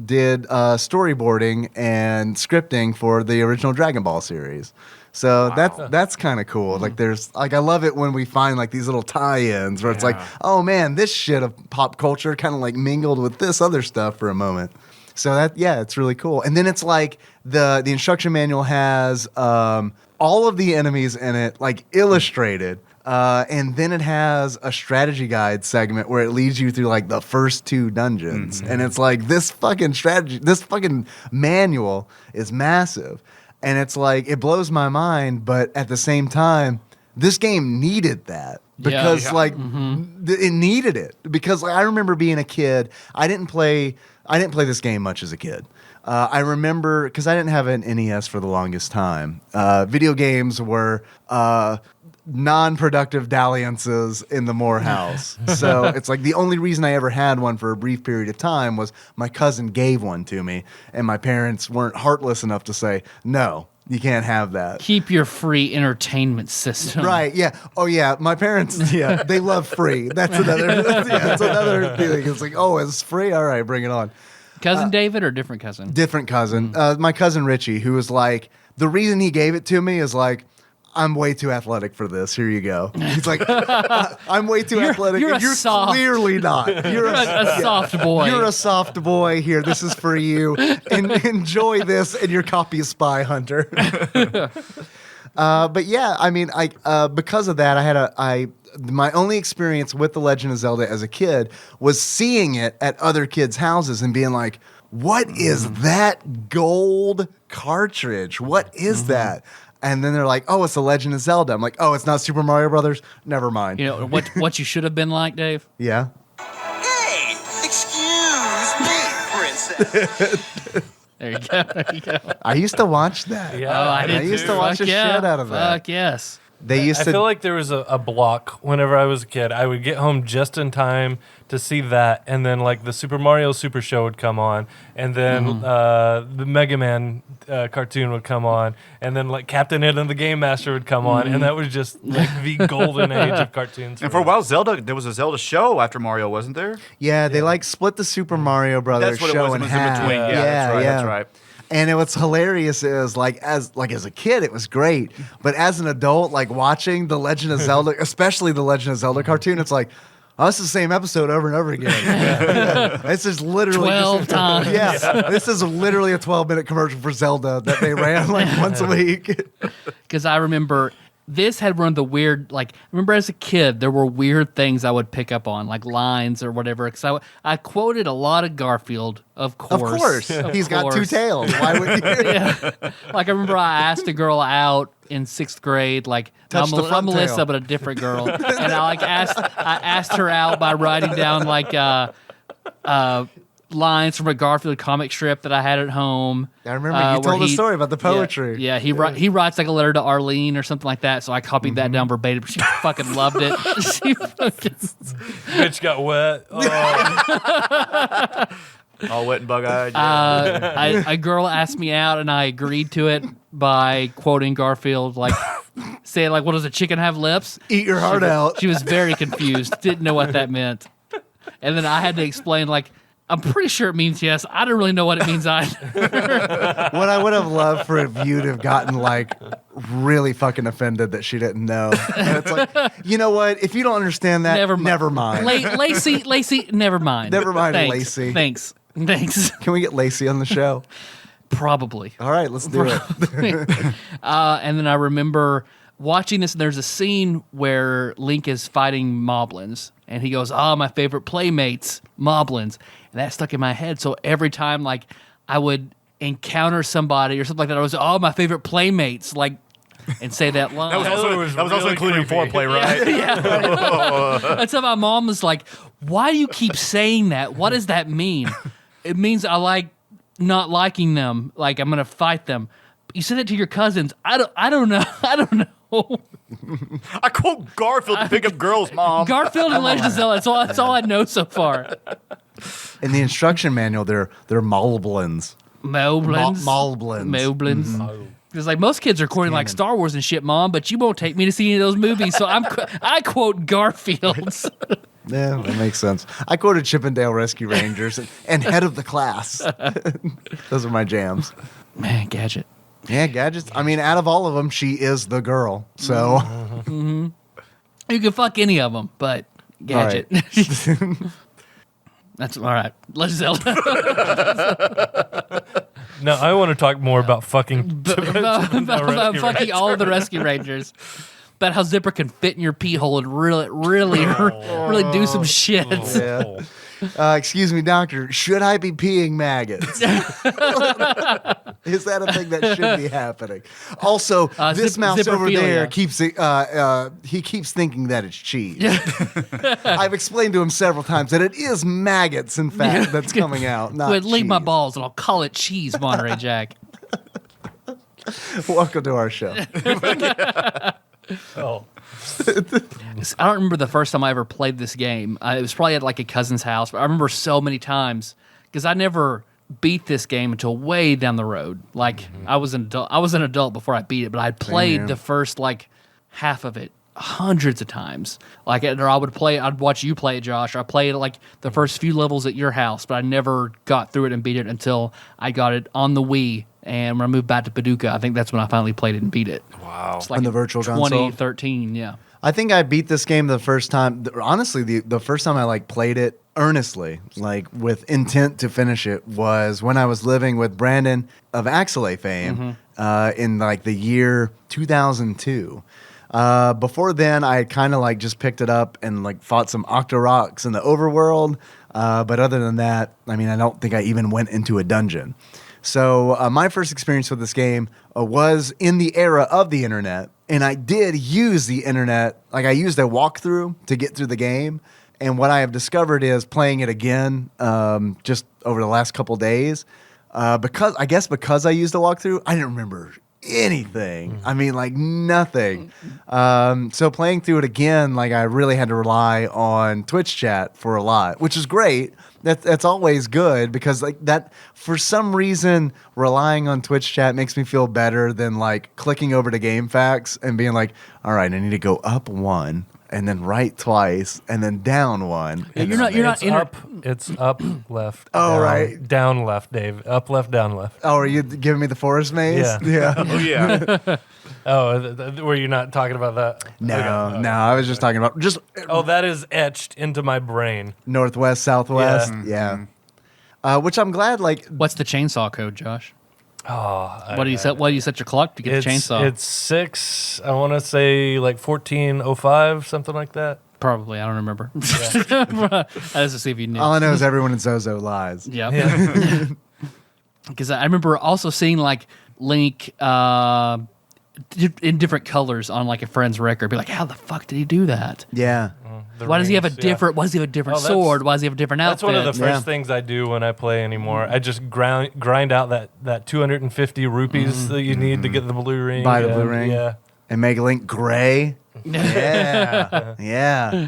did storyboarding and scripting for the original Dragon Ball series. So that's kind of cool. There's I love it when we find these little tie-ins where it's oh man, this shit of pop culture kind of mingled with this other stuff for a moment. So it's really cool. And then it's the instruction manual has all of the enemies in it illustrated. And then it has a strategy guide segment where it leads you through the first 2 dungeons. And it's this fucking manual is massive. And it's it blows my mind, but at the same time, this game needed that. Because it needed it. Because I remember being a kid, I didn't play this game much as a kid. I remember, because I didn't have an NES for the longest time, video games were non-productive dalliances in the Moore house. So it's the only reason I ever had one for a brief period of time was my cousin gave one to me, and my parents weren't heartless enough to say, no, you can't have that. Keep your free entertainment system. Right, yeah. Oh, yeah, my parents, they love free. That's another thing. It's oh, it's free? All right, bring it on. Cousin David or different cousin? Different cousin. My cousin Richie, who was the reason he gave it to me is I'm way too athletic for this. Here you go. He's I'm way too athletic. You're and you're soft. Clearly not. You're a soft boy. You're a soft boy. Here, this is for you. And enjoy this and your copy of Spy Hunter. But yeah, I mean, because of that, I had my only experience with The Legend of Zelda as a kid was seeing it at other kids' houses and being like, what is that gold cartridge? What is that? And then they're like, "Oh, it's the Legend of Zelda." I'm like, "Oh, it's not Super Mario Brothers." Never mind. You know what you should have been like, Dave? Yeah. Hey, excuse me, princess. There you go. There you go. I used to watch that. Yeah, Oh, I did used too. to watch Fuck the yeah. shit out of that. Fuck yes. They used I to. feel like there was a block whenever I was a kid. I would get home just in time to see that, and then like the Super Mario Super Show would come on, and then the Mega Man cartoon would come on, and then like Captain Ed and the Game Master would come on, and that was just like the golden age of cartoons. And for a while, there was a Zelda show after Mario, wasn't there? Yeah, they like split the Super Mario Brothers That's what it show was. It in was half. in between. Yeah, that's right. That's right. And what's hilarious is like as a kid it was great, but as an adult, like watching the Legend of Zelda, especially the Legend of Zelda cartoon, it's like, oh, it's the same episode over and over again. This is literally 12 times. Yeah, this is literally a 12-minute commercial for Zelda that they ran like once a week. Because I remember this had one of the weird, like, remember as a kid, there were weird things I would pick up on, like lines or whatever. Because I quoted a lot of Garfield, of course. Of course, he's got two tails. Why would you? Yeah. Like, I remember I asked a girl out in 6th grade, like, Touch the not front Melissa, tail. but a different girl. And I asked her out by writing down, like, lines from a Garfield comic strip that I had at home. I remember you where told the story about the poetry. Yeah, he writes like a letter to Arlene or something like that. So I copied that down verbatim. She fucking loved it. She fucking, Bitch got wet. Oh. All wet and bug-eyed. a girl asked me out, and I agreed to it by quoting Garfield, like saying, like, "What does a chicken have lips?" Eat your heart out. She was very confused, didn't know what that meant, and then I had to explain, like, I'm pretty sure it means yes. I don't really know what it means either. What I would have loved for you to have gotten like really fucking offended that she didn't know. And it's like, you know what? If you don't understand that, never mind. Lacey, never mind. Never mind, Thanks. Lacey. Thanks. Can we get Lacey on the show? Probably. All right, let's do it. And then I remember watching this, and there's a scene where Link is fighting moblins, and he goes, "Oh, my favorite playmates, moblins." And that stuck in my head. So every time, like, I would encounter somebody or something like that, I was, "Oh, my favorite playmates," like, and say that line. that was also really including creepy. foreplay, right? Yeah. And so my mom was like, "Why do you keep saying that? What does that mean?" It means I like not liking them. Like, I'm going to fight them. You said it to your cousins. I don't know. I don't know. I quote Garfield to pick up girls, Mom. Garfield and Legend of Zelda. That's all I know so far. In the instruction manual, they're moblins. Moblins. Moblins. Moblins. Because like most kids are quoting like Star Wars and shit, Mom, but you won't take me to see any of those movies, so I quote Garfields. Yeah, that makes sense. I quoted Chippendale Rescue Rangers and Head of the Class. Those are my jams. Man, Gadget. Yeah, Gadgets. I mean, out of all of them, she is the girl. So, You can fuck any of them, but Gadget. That's all right. Legend of Zelda. Now I want to talk more about fucking about fucking all of the Rescue Rangers. About how Zipper can fit in your pee hole and really do some shit. yeah. Excuse me, doctor. Should I be peeing maggots? Is that a thing that should be happening? Also, this mouse over there keeps he keeps thinking that it's cheese. I've explained to him several times that it is maggots, in fact, that's coming out. Not But leave my cheese. balls and I'll call it cheese, Monterey Jack. Welcome to our show. Oh. I don't remember the first time I ever played this game. It was probably at like a cousin's house, but I remember so many times because I never beat this game until way down the road. Like I was an adult before I beat it, but I'd played the first like half of it hundreds of times. Like, or I'd watch you play it, Josh. Or I played like the first few levels at your house, but I never got through it and beat it until I got it on the Wii. And when I moved back to Paducah, I think that's when I finally played it and beat it. Wow. It's like On the Virtual Console? 2013, yeah. I think I beat this game the first time. Honestly, the first time I like played it earnestly, like with intent to finish it, was when I was living with Brandon of Axelay fame in like the year 2002. Before then, I had kind of like just picked it up and like fought some Octoroks in the overworld. But other than that, I mean, I don't think I even went into a dungeon. So my first experience with this game was in the era of the internet, and I did use the internet. Like I used a walkthrough to get through the game, and what I have discovered is playing it again just over the last couple days. Because I used a walkthrough, I didn't remember anything. I mean, like nothing. So playing through it again, like I really had to rely on Twitch chat for a lot, which is great. That's always good because like that, for some reason, relying on Twitch chat makes me feel better than like clicking over to GameFAQs and being like, all right, I need to go up one and then right twice and then down one. Yeah, you're not It's up, left. Oh, down, right. Down, left, Dave. Up, left, down, left. Oh, are you giving me the forest maze? Yeah. Oh yeah. Oh, were you not talking about that? No, Okay. no, I was just talking about just Oh, that is etched into my brain. northwest, southwest. Yeah. Yeah. Which I'm glad, like, What's the chainsaw code, Josh? Oh, What do you set? What do you set your clock to get the chainsaw? It's 6. I want to say like 14:05, something like that. Probably. I don't remember. I just to see if you knew. all I know is everyone in Zozo lies. Yeah. Because I remember also seeing like Link in different colors on like a friend's record. Be like, how the fuck did he do that? Yeah. Why does he have a rings, yeah. different? Why does he have a different Oh, that's- sword? Why does he have a different That's outfit? one of the first Yeah. things I do when I play anymore. I just grind out that 250 rupees that you need to get the blue ring. Buy the blue ring. Yeah. And make Link gray. Yeah. Yeah.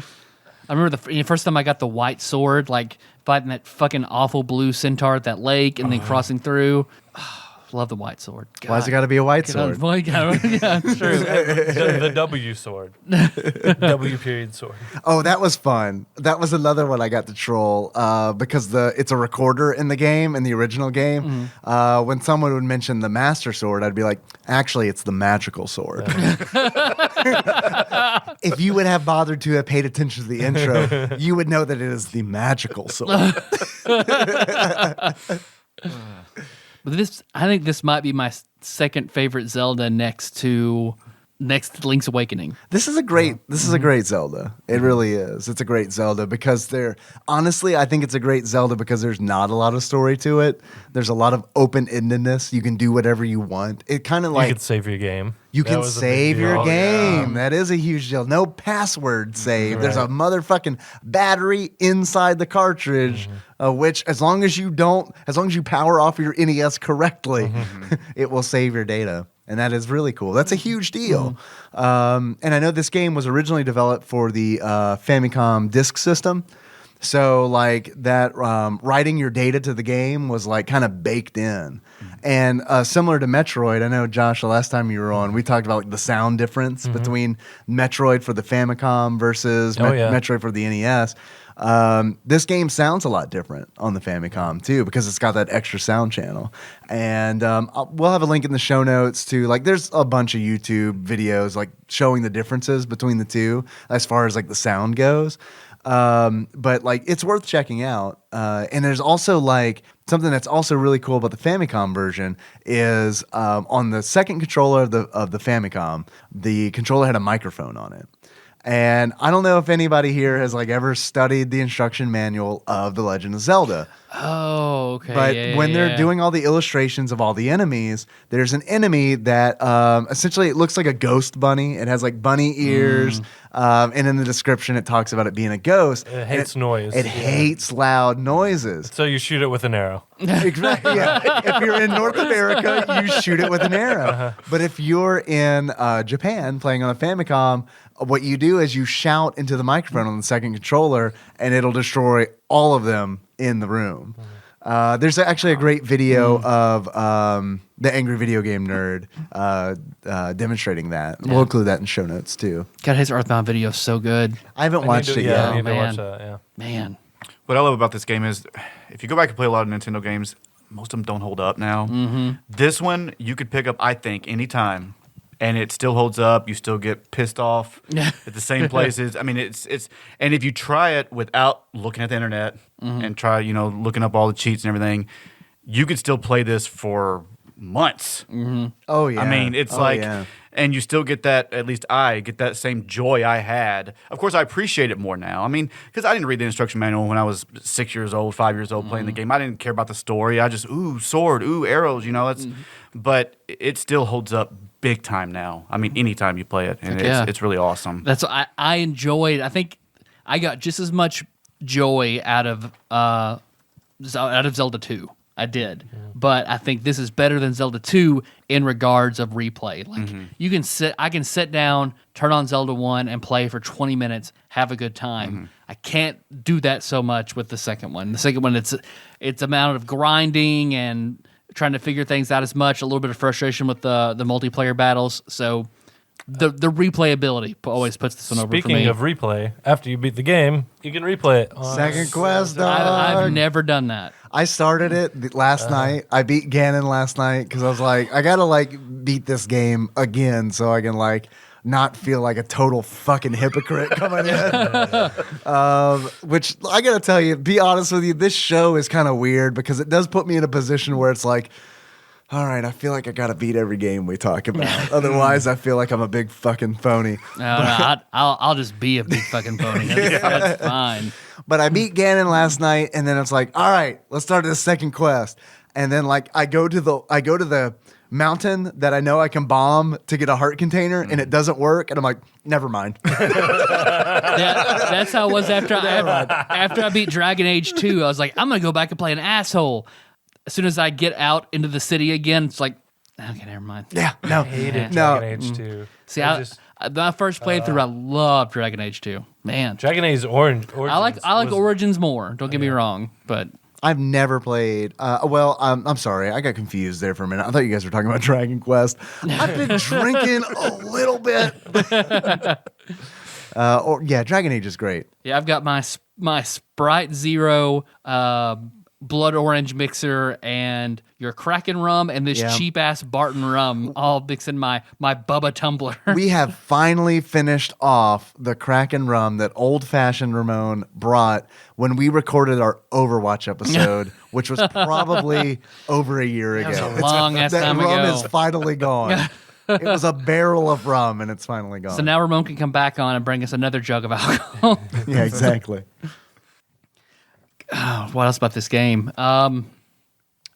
I remember the first time I got the white sword, like fighting that fucking awful blue centaur at that lake, and then crossing through. Love the white sword. Why's it got to be a white sword? Yeah, it's true. The W sword. W period sword. Oh, that was fun. That was another one I got to troll because it's a recorder in the game, in the original game. When someone would mention the Master Sword, I'd be like, actually, it's the magical sword. If you would have bothered to have paid attention to the intro, you would know that it is the magical sword. But I think this might be my second favorite Zelda next Link's Awakening. This is a great Zelda. It really is. It's a great Zelda because honestly, I think it's a great Zelda because there's not a lot of story to it. There's a lot of open-endedness. You can do whatever you want. It kind of like You could save your game. you That can was a big save your deal. game. That is a huge deal. No password save. There's a motherfucking battery inside the cartridge, which as long as you power off your NES correctly, it will save your data. And that is really cool. That's a huge deal. And I know this game was originally developed for the Famicom disk system. So like that writing your data to the game was like kind of baked in. And similar to Metroid, I know, Josh, the last time you were on, we talked about like the sound difference between Metroid for the Famicom versus Metroid for the NES. This game sounds a lot different on the Famicom too because it's got that extra sound channel. And we'll have a link in the show notes to like there's a bunch of YouTube videos like showing the differences between the two as far as like the sound goes. But like it's worth checking out. And there's also like something that's also really cool about the Famicom version is on the second controller of the Famicom, the controller had a microphone on it. And I don't know if anybody here has like ever studied the instruction manual of The Legend of Zelda. Oh, okay. But when they're doing all the illustrations of all the enemies, there's an enemy that essentially it looks like a ghost bunny. It has like bunny ears. And in the description, it talks about it being a ghost. It hates noise. It hates loud noises. So you shoot it with an arrow. Exactly. Yeah. If you're in North America, you shoot it with an arrow. But if you're in Japan playing on a Famicom, what you do is you shout into the microphone on the second controller, and it'll destroy all of them in the room. There's actually a great video of the Angry Video Game Nerd demonstrating that. We'll include that in show notes too. God, his Earthbound video is so good. I haven't watched it yet. I need to man. watch that, yeah. Man. What I love about this game is if you go back and play a lot of Nintendo games, most of them don't hold up now. This one you could pick up, I think, anytime. And it still holds up. You still get pissed off at the same places. I mean, it's and if you try it without looking at the internet and try, looking up all the cheats and everything, you could still play this for months. Oh yeah. I mean, it's yeah. and you still get that, at least I get that same joy I had. Of course, I appreciate it more now. I mean, because I didn't read the instruction manual when I was 6 years old, 5 years old playing the game. I didn't care about the story. I just, ooh, sword, ooh, arrows, but it still holds up big time now. I mean, anytime you play it, and it's really awesome. That's I enjoyed. I think I got just as much joy out of Zelda 2. I did, but I think this is better than Zelda 2 in regards of replay. Like I can sit down, turn on Zelda 1, and play for 20 minutes, have a good time. I can't do that so much with the second one. The second one, it's amount of grinding and trying to figure things out as much. A little bit of frustration with the multiplayer battles. So the replayability always puts this one over for me. Speaking of replay, after you beat the game, you can replay it. Second quest, dog. I've never done that. I started it last night. I beat Ganon last night because I was like, I gotta beat this game again so I can not feel like a total fucking hypocrite coming in. Which I gotta tell you, be honest with you, this show is kind of weird because it does put me in a position where it's like, all right, I feel like I gotta beat every game we talk about. Otherwise, I feel like I'm a big fucking phony. No, I'll just be a big fucking pony. That's fine. But I beat Ganon last night, and then it's like, all right, let's start the second quest. And then I go to the mountain that I know I can bomb to get a heart container, and it doesn't work. And I'm like, never mind. That's how it was after I beat Dragon Age 2. I was like, I'm gonna go back and play an asshole. As soon as I get out into the city again, it's like, okay, never mind. Yeah, no, I hated no. Dragon Age 2. See, my first playthrough, I loved Dragon Age 2. Man, Dragon Age Origins. I like Origins more. Don't get me wrong, but I've never played. I'm sorry, I got confused there for a minute. I thought you guys were talking about Dragon Quest. I've been drinking a little bit. Dragon Age is great. yeah, I've got my Sprite Zero, Blood Orange mixer, and your Kraken rum, and this cheap ass Barton rum, all mixed in my Bubba tumbler. We have finally finished off the Kraken rum that old fashioned Ramon brought when we recorded our Overwatch episode, which was probably over a year ago. That was a long ass time rum ago. is finally gone. It was a barrel of rum, and it's finally gone. So now Ramon can come back on and bring us another jug of alcohol. Yeah, exactly. What else about this game?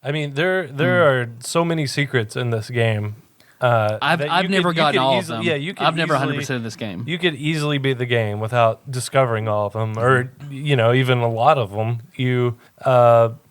I mean, there are so many secrets in this game. I've never gotten all of them. Yeah, you could I've never easily- 100% of this game. You could easily beat the game without discovering all of them, or even a lot of them.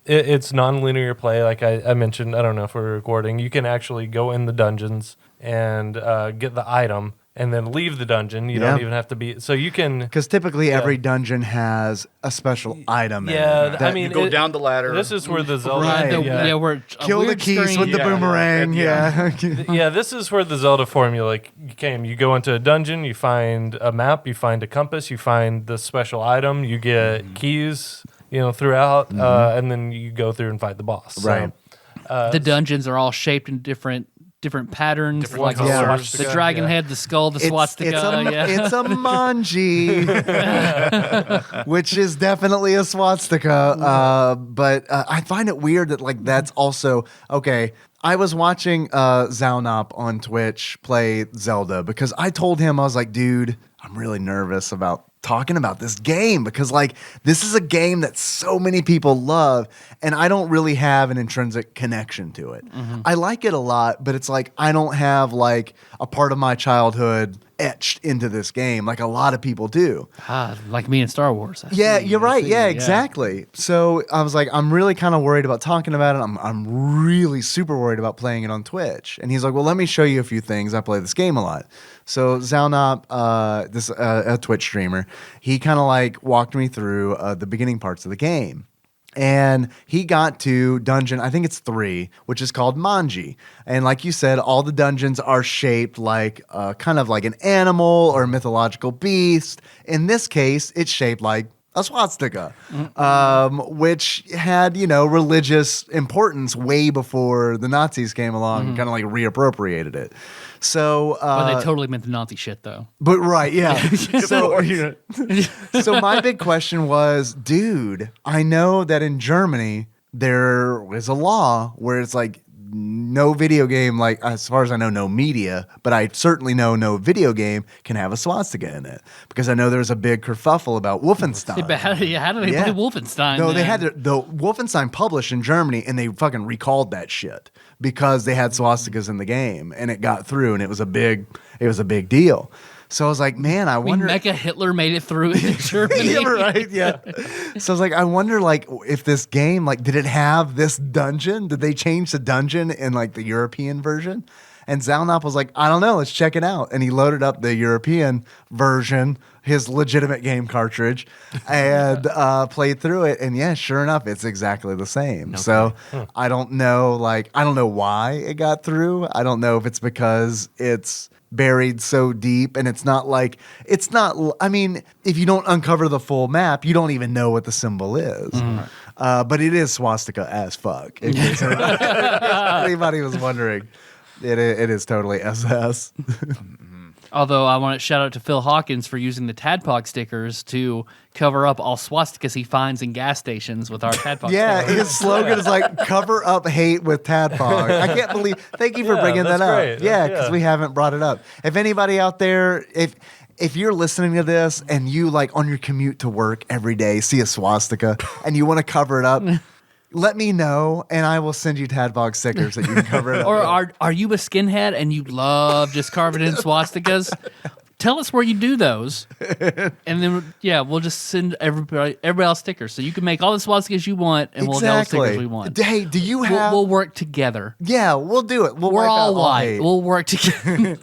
It's non-linear play, like I mentioned. I don't know if we're recording. You can actually go in the dungeons and get the item, and then leave the dungeon. You don't even have to be. So you can, Because typically every dungeon has a special item in it. I mean, you go down the ladder. This is where the Zelda. Right. Where a Kill the weird keys screen- with the Yeah, boomerang. yeah. Yeah. This is where the Zelda formula came. You go into a dungeon, you find a map, you find a compass, you find the special item, you get keys, throughout, and then you go through and fight the boss. Right. the dungeons are all shaped in different patterns, Different like colors. the dragon head, the skull, the swastika. It's a manji, which is definitely a swastika. But I find it weird that that's also okay. I was watching Zaunop on Twitch play Zelda because I told him, I was like, dude, I'm really nervous about talking about this game because this is a game that so many people love and I don't really have an intrinsic connection to it. Mm-hmm. I like it a lot, but it's I don't have a part of my childhood etched into this game like a lot of people do. Like me in Star Wars. Yeah, you're right. Yeah, exactly. So I was I'm really kind of worried about talking about it. I'm really super worried about playing it on Twitch. And he's like, well, let me show you a few things. I play this game a lot. So Zaunop, a Twitch streamer, he kind of walked me through the beginning parts of the game. And he got to dungeon, I think it's 3, which is called Manji. And like you said, all the dungeons are shaped kind of like an animal or a mythological beast. In this case, it's shaped like a swastika, which had, religious importance way before the Nazis came along and kind of reappropriated it. So, but they totally meant the Nazi shit, though. But right, yeah. So my big question was, dude, I know that in Germany there is a law where it's no video game, like as far as I know, no media, but I certainly know no video game can have a swastika in it because I know there's a big kerfuffle about Wolfenstein. How do they play Wolfenstein? No, they then? had the Wolfenstein published in Germany, and they fucking recalled that shit because they had swastikas in the game, and it got through, and it was a big deal. So I was like, man, I wonder. Mecha Hitler made it through into Germany. Yeah, right, yeah. So I was like, I wonder, like, if this game, like, did it have this dungeon? Did they change the dungeon in, like, the European version? And Zalnop was like, I don't know, let's check it out. And he loaded up the European version, his legitimate game cartridge, and played through it. And yeah, sure enough, it's exactly the same. Okay. So I don't know, I don't know why it got through. I don't know if it's because it's buried so deep, and I mean, if you don't uncover the full map, you don't even know what the symbol is. But it is swastika as fuck. In case anybody was wondering, it is totally SS. Although I want to shout out to Phil Hawkins for using the TADPOG stickers to cover up all swastikas he finds in gas stations with our TADPOG Yeah, stickers. his slogan is like, cover up hate with TADPOG. I can't believe, thank you for bringing that up. Great. Yeah, because we haven't brought it up. If anybody out there, if you're listening to this and you like on your commute to work every day see a swastika and you want to cover it up, let me know, and I will send you TADPOG stickers that you can cover it up. Or are you a skinhead and you love just carving in swastikas? Tell us where you do those, and then we'll just send everybody else stickers, so you can make all the swastikas you want, and we'll get all the stickers we want. Hey, do you have? We'll work together. Yeah, we'll do it. We're all white. We'll work together.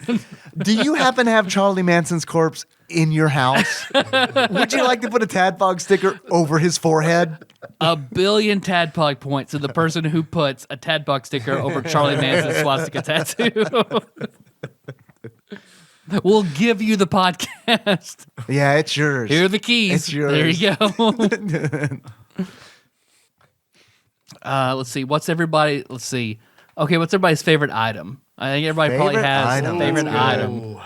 Do you happen to have Charlie Manson's corpse in your house? Would you like to put a TADPOG sticker over his forehead? 1 billion TADPOG points to the person who puts a TADPOG sticker over Charlie Manson's swastika tattoo. We'll give you the podcast. Yeah, it's yours. Here are the keys. It's yours. There you go. Let's see. What's everybody's favorite item? I think everybody probably has a favorite item.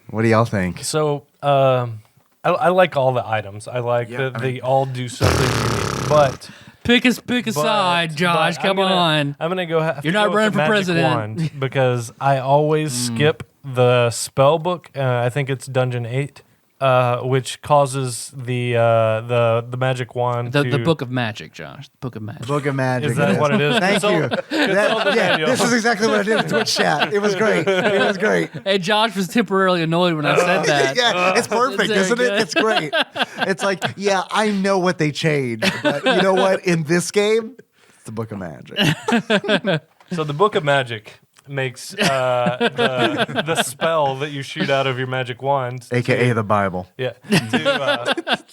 What do y'all think? So I like all the items. I like that they all do something unique. But pick a side, Josh. Come on. I'm gonna go. You're not running for president wand because I always skip the spell book. I think it's Dungeon 8. Which causes the magic wand the Book of Magic, Josh. The Book of Magic. Book of Magic. Is that what it is? Thank you. This is exactly what I did in Twitch chat. It was great. It was great. Hey, Josh was temporarily annoyed when I said that. Yeah, it's perfect, isn't it? It's great. It's like, yeah, I know what they changed, but you know what? In this game, it's the Book of Magic. So the Book of Magic makes the spell that you shoot out of your magic wand, AKA the Bible. Yeah,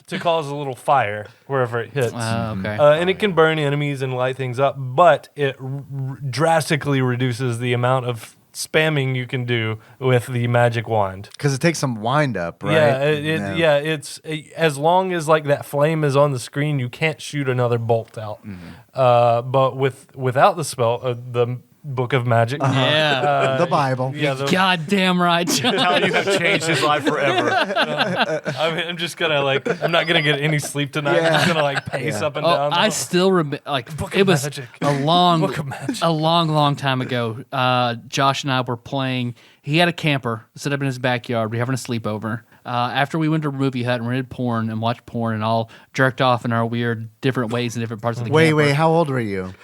to cause a little fire wherever it hits. Okay. And it can burn enemies and light things up, but it drastically reduces the amount of spamming you can do with the magic wand. Because it takes some wind up, right? Yeah, it's as long as like that flame is on the screen, you can't shoot another bolt out. But without the spell, the Book of Magic. The Bible. Yeah, God damn right, John. How you have changed his life forever. I'm just gonna I'm not gonna get any sleep tonight. I'm just gonna pace up and down. I still remember, it was Magic. a long, Book of Magic. a long time ago. Josh and I were playing. He had a camper set up in his backyard. We were having a sleepover. After we went to a movie hut and rented porn and watched porn and all jerked off in our weird different ways in different parts of the camper. Wait, how old were you?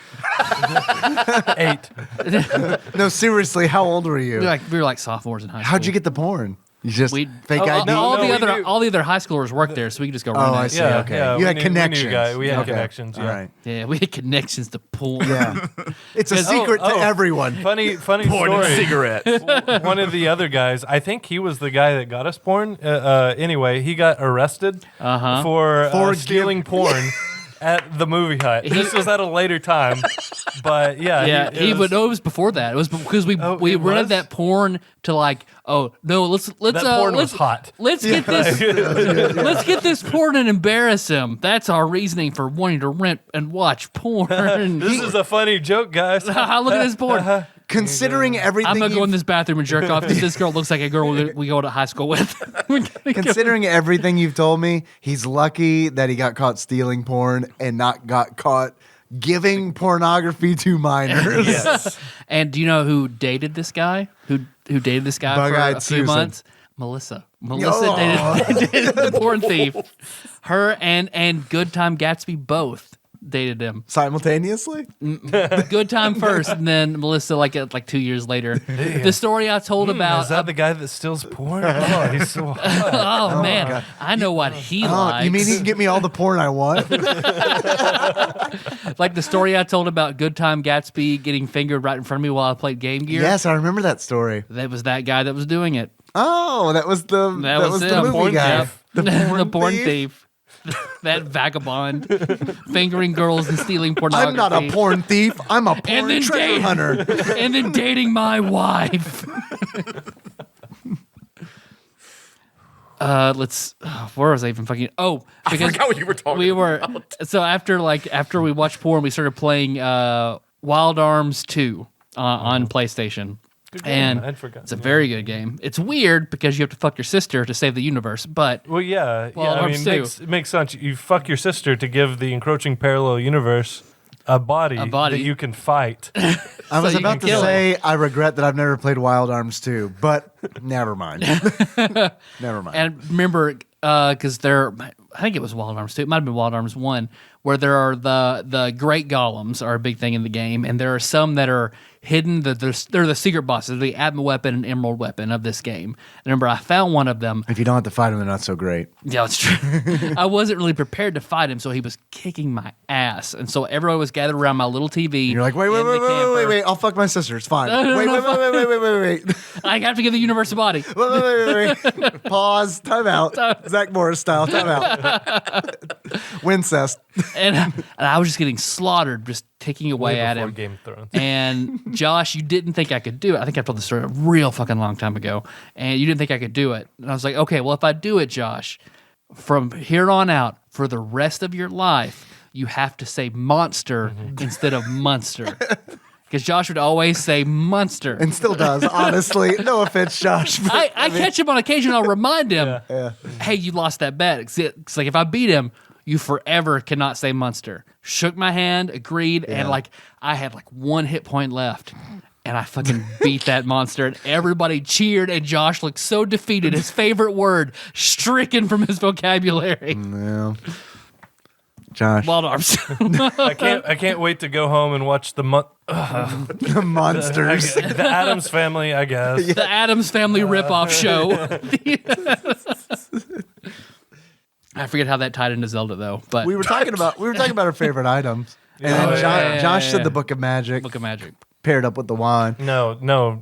8. No, seriously, how old were you? We were like sophomores in high school. How'd you get the porn? You just We fake ID? all we the other high schoolers worked there, so we could just go run Oh, I it. see. Yeah, Okay. yeah, You we had knew- connections. We had Okay. connections. Yeah. All right. Yeah, we had connections to porn. Yeah. It's a secret to everyone. Funny Porn story. and cigarettes. One of the other guys, I think he was the guy that got us porn. Anyway, he got arrested for stealing porn at the movie hut. This was at a later time, but Yeah, it was before that. It was because we it rented was? that porn to let's that porn was hot. Let's get this let's get this porn and embarrass him. That's our reasoning for wanting to rent and watch porn. This is a funny joke, guys. Look at this porn. Considering everything I'm gonna go in you've- this bathroom and jerk off because this girl looks like a girl we go to high school with. Considering everything you've told me, he's lucky that he got caught stealing porn and not got caught giving pornography to minors. Yes. And do you know who dated this guy? Who dated this guy for Bug-eyed a few Susan. months? Melissa. Melissa Oh. dated the porn thief. Her and Good Time Gatsby both dated him. Simultaneously? Good Time first, and then Melissa like 2 years later. The story I told about. Is that the guy that steals porn? Oh, he's so hot. Oh, man, I know what he likes. You mean he can get me all the porn I want? Like the story I told about Good Time Gatsby getting fingered right in front of me while I played Game Gear? Yes, I remember that story. That was that guy that was doing it. Oh, that was the him. movie Porn guy. thief. The porn thief. That vagabond. Fingering girls and stealing pornography. I'm not a porn thief. I'm a porn then treasure hunter. And then dating my wife. Where was I even fucking? Oh, because I forgot what you were talking about. So after we watched porn, we started playing Wild Arms 2 on PlayStation. Good game. And I'd forgotten. it's a very good game. It's weird because you have to fuck your sister to save the universe, but Well, yeah. Well, I Arms mean, too. it makes sense. You fuck your sister to give the encroaching parallel universe a body that you can fight. I was you about can to kill say I regret that I've never played Wild Arms 2, but never mind. Never mind. and remember because I think it was Wild Arms 2. It might have been Wild Arms 1, where there are the great golems are a big thing in the game, and there are some that are hidden. They're the secret bosses, the Atma weapon and Emerald weapon of this game. And remember, I found one of them. If you don't have to fight them, they're not so great. Yeah, it's true. I wasn't really prepared to fight him, so he was kicking my ass. And so everyone was gathered around my little TV. And you're like, wait, I'll fuck my sister. It's fine. Wait. I have to give the universe a body. Wait. Pause. Time out. Zach Morris style. Time out. Wincest. And I was just getting slaughtered, just ticking away at Before him. Game of Thrones. And Josh, you didn't think I could do it. I think I told the story a real fucking long time ago. And you didn't think I could do it. And I was like, okay, well, if I do it, Josh, from here on out, for the rest of your life, you have to say monster instead of monster. Because Josh would always say monster. And still does, honestly. No offense, Josh. I catch him on occasion. I'll remind him, hey, you lost that bet. It's like if I beat him, you forever cannot say monster. Shook my hand, agreed, and I had 1 hit point left. And I fucking beat that monster, and everybody cheered, and Josh looked so defeated. His favorite word stricken from his vocabulary. Yeah. Josh. Wild Arms. I can't wait to go home and watch the Monsters. the Addams Family, I guess. The Addams Family ripoff show. I forget how that tied into Zelda though, but we were talking about our favorite items. And then Josh said the Book of Magic. Book of Magic. Paired up with the wand. No,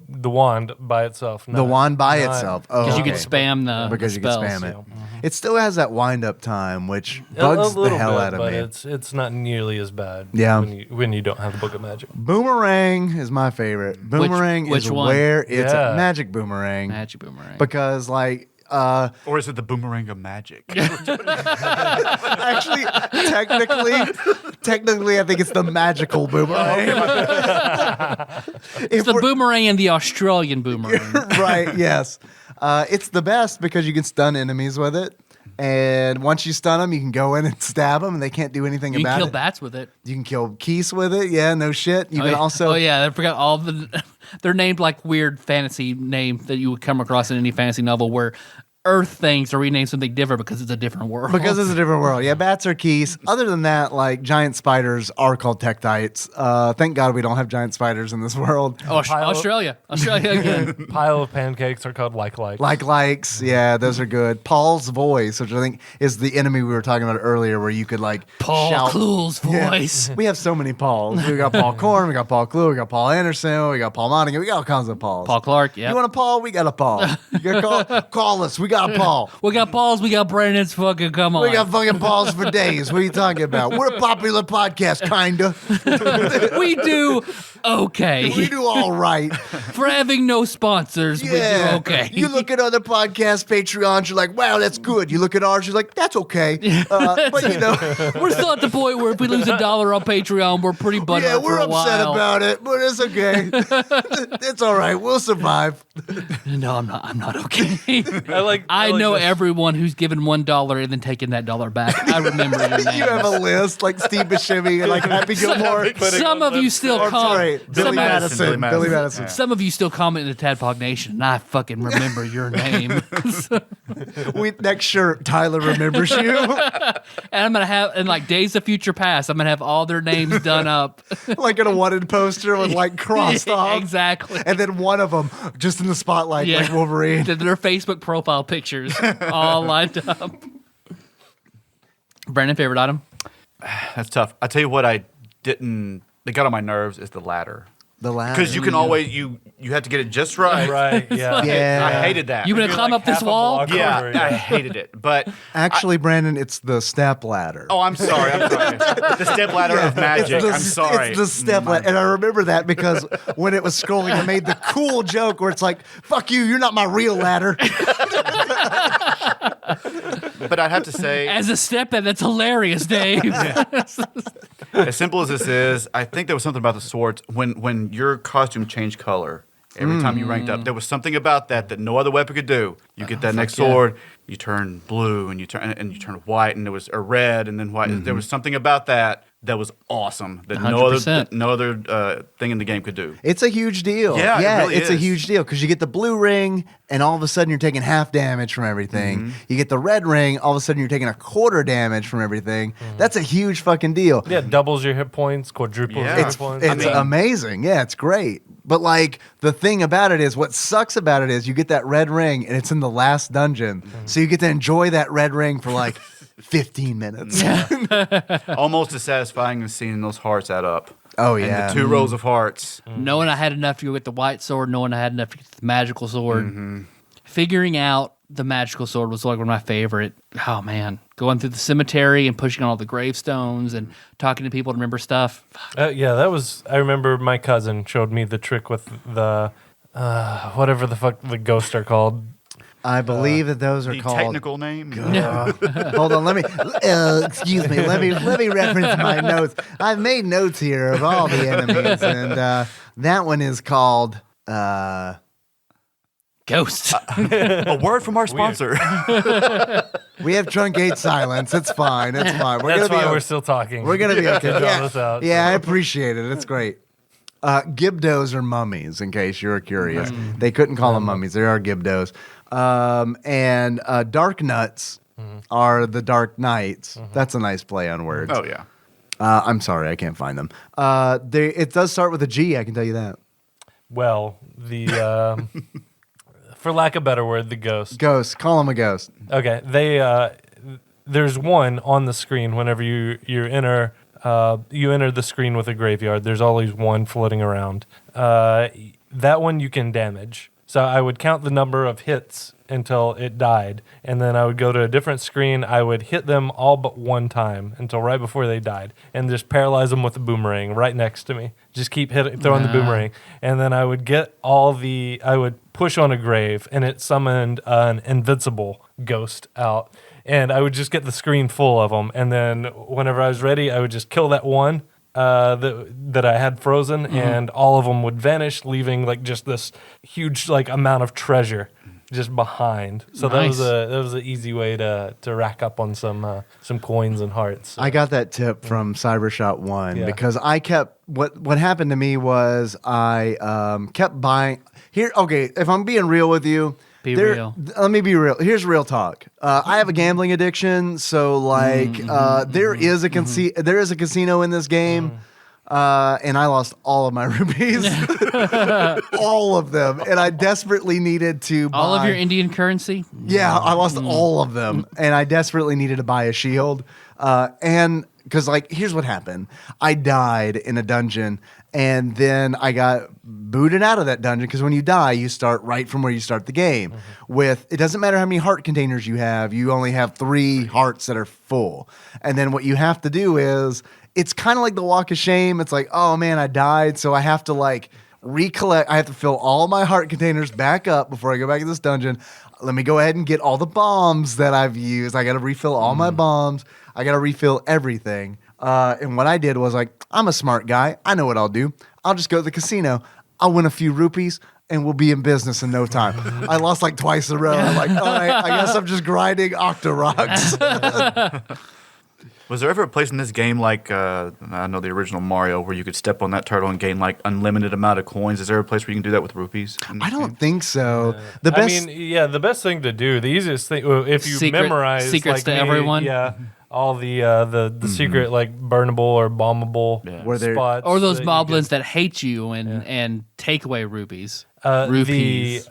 the wand by itself. The wand by itself. Oh, Because you okay. can spam the Because you can spells. spam it. It still has that wind up time, which A bugs the little hell bit, out of but me. it's not nearly as bad. Yeah. when you don't have the Book of Magic. Boomerang is my favorite. Boomerang which is one? where it's Yeah. a magic boomerang. Magic Boomerang. Because Or is it the boomerang of magic? actually technically I think it's the magical boomerang. It's the boomerang and the Australian boomerang. Right, yes. It's the best because you can stun enemies with it. And once you stun them, you can go in and stab them, and they can't do anything You about can kill it. bats with it. You can kill Keese with it. Yeah, no shit. You can also. Oh yeah, I forgot all the. They're named like weird fantasy name that you would come across in any fantasy novel where Earth things are renamed something different because it's a different world. Because it's a different world. Yeah, bats are Keese. Other than that, giant spiders are called tektites. Thank God we don't have giant spiders in this world. Australia again. Pile of pancakes are called like. Likes, yeah, those are good. Paul's voice, which I think is the enemy we were talking about earlier, where you could Paul shout. Kluhl's Yeah. voice. We have so many Pauls. We got Paul Korn, we got Paul Kluhl, we got Paul Anderson, we got Paul Monaghan, we got all kinds of Pauls. Paul Clark. Yeah. You want a Paul? We got a Paul. You got call us. We got a Paul. We got Pauls. We got Brandon's. Fucking come on. We got fucking Pauls for days. What are you talking about? We're a popular podcast, kinda. We do okay. We do all right. For having no sponsors, we do okay. You look at other podcasts, Patreons, you're like, wow, that's good. You look at ours, you're like, that's okay. But We're still at the point where if we lose $1 on Patreon, we're pretty butthurt yeah, we're for a upset while. about it, but it's okay. It's all right. We'll survive. No, I'm not okay. I like I know everyone who's given $1 and then taken that dollar back. I remember your names. You have a list like Steve Buscemi and like Happy Gilmore. Some of you still comment. Billy Madison. Billy Madison. Some of you still comment in the Tadpog Nation, and I fucking remember your name. Next shirt, Tyler remembers you. And I'm gonna have, in like Days of Future Past, I'm gonna have all their names done up, Like in a wanted poster with like crossed off. Exactly. And then one of them just in the spotlight, like Wolverine. Their Facebook profile pictures all lined up. Brandon, favorite item? That's tough. I tell you what, I didn't. They got on my nerves is the ladder. The ladder. Because you can always you have to get it just right. Right. Yeah. Yeah. I hated that. You gonna climb up this half a wall? block Yeah, over, I hated it. But Actually, Brandon, it's the step ladder. oh, I'm sorry. The step ladder of magic. I'm sorry. It's the step ladder. And I remember that because when it was scrolling, I made the cool joke where it's like, fuck you, you're not my real ladder. But I'd have to say, As a stepdad, that's hilarious, Dave. as simple as this is, I think there was something about the swords when your costume changed color. Every time you ranked up, there was something about that no other weapon could do. You get that next sword, you turn blue, and you turn white, and there was a red, and then white. There was something about that was awesome that 100%. no other thing in the game could do. It's a huge deal. Yeah, it really it's a is. huge deal because you get the blue ring, and all of a sudden you're taking half damage from everything. You get the red ring, all of a sudden you're taking a quarter damage from everything. That's a huge fucking deal. Yeah, doubles your hit points, quadruples Yeah. your It's, hit points. it's amazing. Yeah, it's great. But like the thing about it is, what sucks about it is you get that red ring and it's in the last dungeon, so you get to enjoy that red ring for like 15 minutes. Almost as satisfying as seeing those hearts add up. Oh And yeah, the 2 rows of hearts. Knowing I had enough to go get the white sword, knowing I had enough to get the magical sword. Figuring out the magical sword was like one of my favorite. Oh man, going through the cemetery and pushing on all the gravestones and talking to people to remember stuff. Yeah, that was. I remember my cousin showed me the trick with the whatever the fuck the ghosts are called. I believe that those are The called. technical name? Hold on, let me. Excuse me. Let me reference my notes. I've made notes here of all the enemies, and that one is called. Ghost. A word from our sponsor. We have truncate silence. It's fine. It's fine. That's gonna why be we're still talking. We're gonna be okay. Draw Yeah, this out, yeah, so. I appreciate it. It's great. Gibdos are mummies, in case you're curious. They couldn't call them mummies. They are Gibdos. And dark nuts are the dark knights. That's a nice play on words. Oh, yeah. I'm sorry, I can't find them. It does start with a G, I can tell you that. Well, the for lack of a better word, the ghost. Ghost. Call them a ghost. Okay, they there's one on the screen whenever you enter the screen with a graveyard. There's always one floating around. That one you can damage. So I would count the number of hits until it died, and then I would go to a different screen. I would hit them all but one time until right before they died, and just paralyze them with a boomerang right next to me. Just keep throwing the boomerang, and then I would get I would push on a grave, and it summoned an invincible ghost out, and I would just get the screen full of them, and then whenever I was ready, I would just kill that one that I had frozen, and all of them would vanish, leaving like just this huge like amount of treasure just behind. So Nice. that was an easy way to rack up on some coins and hearts. I got that tip from Cybershot 1 Yeah. because I kept what happened to me was I kept buying here. Okay, if I'm being real with you, Be real. Let me be real. Here's real talk. I have a gambling addiction, so like there is a casino in this game. And I lost all of my rupees, all of them, and I desperately needed to buy All of your Indian currency? Yeah, I lost all of them, and I desperately needed to buy a shield. And because, like, here's what happened: I died in a dungeon, and then I got booted out of that dungeon. Because when you die, you start right from where you start the game. With it doesn't matter how many heart containers you have; you only have 3 hearts that are full. And then what you have to do is, it's kind of like the walk of shame. It's like, oh man, I died, so I have to like recollect. I have to fill all my heart containers back up before I go back to this dungeon. Let me go ahead and get all the bombs that I've used. I got to refill all my bombs. I got to refill everything. And what I did was like, I'm a smart guy. I know what I'll do. I'll just go to the casino. I'll win a few rupees, and we'll be in business in no time. I lost like twice in a row. I'm like, all right, I guess I'm just grinding Octoroks. Was there ever a place in this game like I know the original Mario where you could step on that turtle and gain like unlimited amount of coins? Is there a place where you can do that with rupees? I don't think so. The best. The best thing to do, the easiest thing, if you memorize secrets like to me, everyone. Yeah, all the secret like burnable or bombable Where they're- spots, Or those that you moblins that hate you and take away rupees. get. Rupees.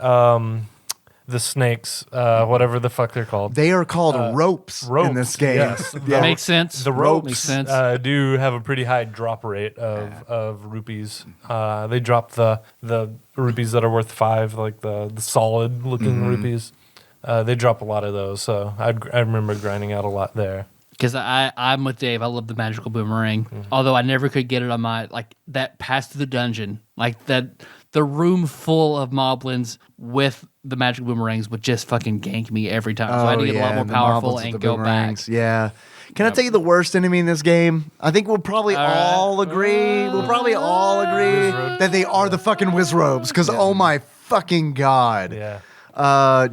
The snakes, whatever the fuck they're called. They are called ropes in this game. Yes. Yeah. Makes sense. The ropes Makes sense. do have a pretty high drop rate of rupees. They drop the rupees that are worth 5, like the solid looking rupees. They drop a lot of those, so I remember grinding out a lot there. Because I'm with Dave. I love the magical boomerang. Although I never could get it on my, like, that pass to the dungeon. Like, the room full of moblins with the magical boomerangs would just fucking gank me every time. So I had to get a lot more the powerful marbles with and the go back. boomerangs. Yeah. Can I tell you the worst enemy in this game? I think we'll probably all agree. We'll probably all agree that they are the fucking Wizrobes. Because oh my fucking god. Yeah.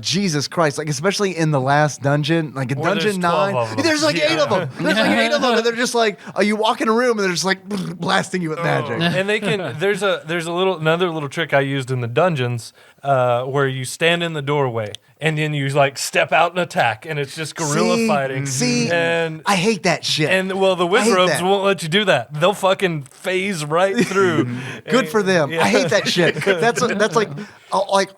Jesus Christ, like especially in the last dungeon, like in Where dungeon there's 12 9, of them. there's like 8 of them. There's like 8 of them, and they're just like, you walk in a room and they're just like blasting you with magic. And they can. There's another little trick I used in the dungeons where you stand in the doorway and then you like step out and attack, and it's just guerrilla fighting. See, and I hate that shit. And well, the I hate Wizrobes that. won't let you do that. They'll fucking phase right through. Good for them. Yeah. I hate that shit. That's like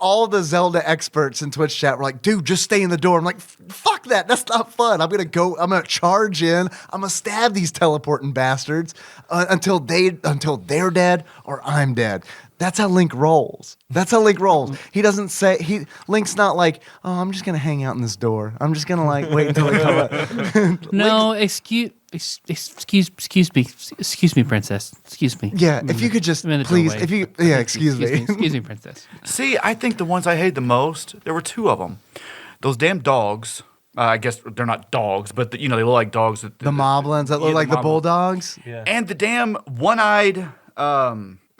all the Zelda experts in Twitch chat were like, dude, just stay in the door. I'm like, fuck that. That's not fun. I'm gonna charge in. I'm gonna stab these teleporting bastards until they're dead or I'm dead. That's how Link rolls. He doesn't say Link's not like, oh, I'm just gonna hang out in this door. I'm just gonna like wait until they come up. No, excuse me, princess. Excuse me. Yeah, if you could just I'm in the please, doorway. excuse me. Excuse me, princess. See, I think the ones I hate the most, there were 2 of them. Those damn dogs. I guess they're not dogs, but they look like dogs. The moblins that look like the bulldogs. Yeah. And the damn one-eyed.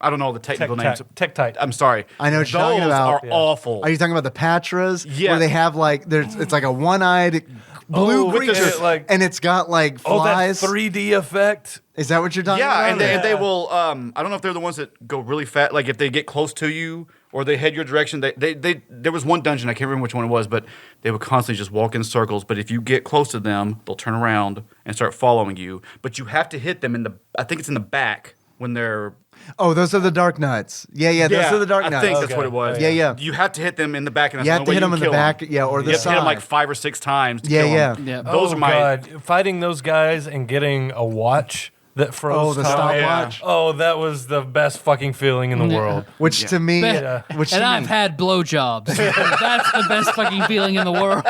I don't know the technical names. Tektite. I'm sorry. I know what you're talking Those about. are awful. Are you talking about the Patras? Yeah. Where they have like it's like a one-eyed blue with the, creature, like- and it's got like flies. that 3D effect. Is that what you're talking Yeah, about? and they will. I don't know if they're the ones that go really fast. Like if they get close to you or they head your direction. They there was one dungeon, I can't remember which one it was, but they would constantly just walk in circles. But if you get close to them, they'll turn around and start following you. But you have to hit them I think it's in the back when they're. Oh, those are the Dark Nuts. Yeah, those are the Dark Nuts. I think that's what it was. Yeah. You have to hit them in the back, and that's You the have only to way hit them can in the kill back, 'em. yeah, or the You have to hit them like side. 5 or 6 times. To Yeah, kill 'em. Yeah. Those are my. God. Fighting those guys and getting a watch that froze the time. stopwatch? Oh, that was the best fucking feeling in the world. Which to me, which And to I've me, had blowjobs. That's the best fucking feeling in the world.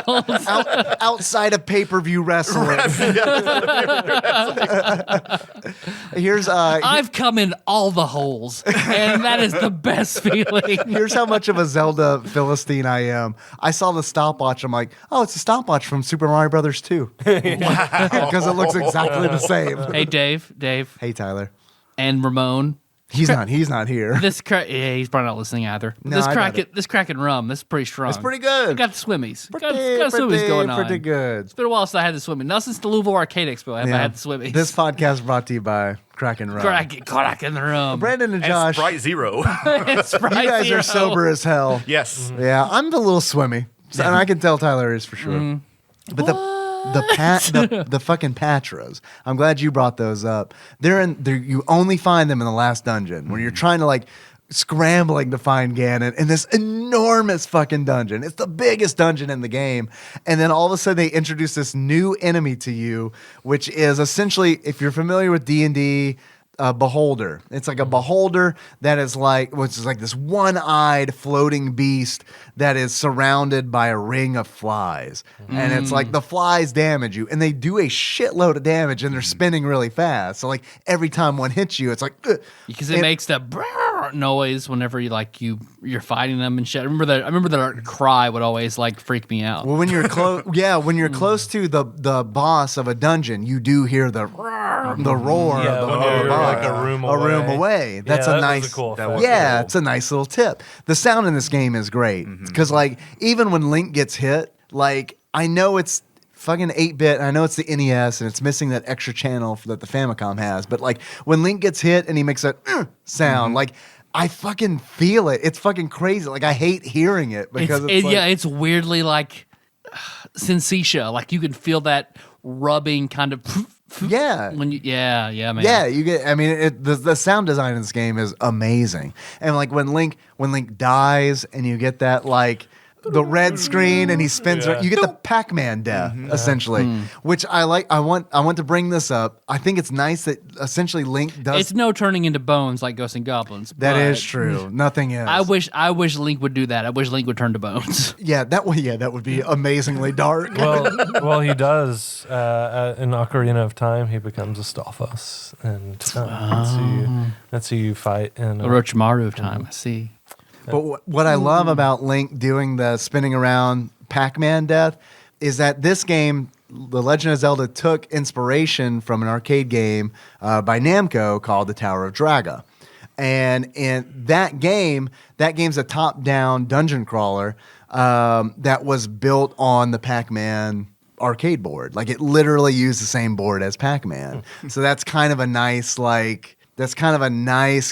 outside of pay-per-view wrestling. Here's I've come in all the holes, and that is the best feeling. Here's how much of a Zelda Philistine I am. I saw the stopwatch. I'm like, oh, it's a stopwatch from Super Mario Brothers 2. Because it looks exactly the same. Hey, Dave, Hey, Tyler. and Ramon. He's not here. He's probably not listening either. No, this I doubt Kraken, this Kraken rum, this is pretty strong. It's pretty good. Got the swimmies. Got swimmies going on. Pretty good. It's been a while since I had the swimming. Not since the Louisville Arcade Expo have I had the swimmies. This podcast brought to you by Kraken Rum. Kraken rum. Brandon and And Josh, Sprite Zero. Sprite you guys Zero. are sober as hell. Yes. Yeah, I'm a little swimmy, and I can tell Tyler is for sure. But the fucking Patras. I'm glad you brought those up. You only find them in the last dungeon when you're trying to like scrambling to find Ganon in this enormous fucking dungeon. It's the biggest dungeon in the game. And then all of a sudden they introduce this new enemy to you, which is essentially, if you're familiar with D&D, beholder. It's like a beholder that is which is like this one-eyed floating beast that is surrounded by a ring of flies. And it's like the flies damage you, and they do a shitload of damage, and they're spinning really fast. So like every time one hits you, it's like because it makes the brrr noise whenever you're fighting them and shit. I remember that cry would always like freak me out. Well, when you're close, when you're close to the boss of a dungeon, you do hear the the roar Yeah, of the when robot. you're like a room away. That's Yeah, a that was nice, a cool that effect. was yeah, cool. it's a nice little tip. The sound in this game is great because, like, even when Link gets hit, like, I know it's fucking 8-bit. I know it's the NES and it's missing that extra channel that the Famicom has. But like when Link gets hit and he makes that sound, like I fucking feel it. It's fucking crazy. Like I hate hearing it because it's weirdly like synesthesia. Like you can feel that rubbing kind of. yeah. When you, man. Yeah, you get. I mean, the sound design in this game is amazing, and like when Link dies, and you get that like the red screen, and he spins. Yeah. You get the Pac-Man death essentially, which I like. I want to bring this up. I think it's nice that essentially Link does. It's no turning into bones like Ghosts and Goblins. That but is true. Nothing is. I wish Link would do that. I wish Link would turn to bones. Yeah, that would be amazingly dark. Well, he does. In Ocarina of Time, he becomes a Stalfos, and that's who you fight. And Orochimaru of time. I see. But what I love about Link doing the spinning around Pac-Man death is that this game, The Legend of Zelda, took inspiration from an arcade game by Namco called The Tower of Draga. And in that game's a top-down dungeon crawler that was built on the Pac-Man arcade board. Like it literally used the same board as Pac-Man. So that's kind of a nice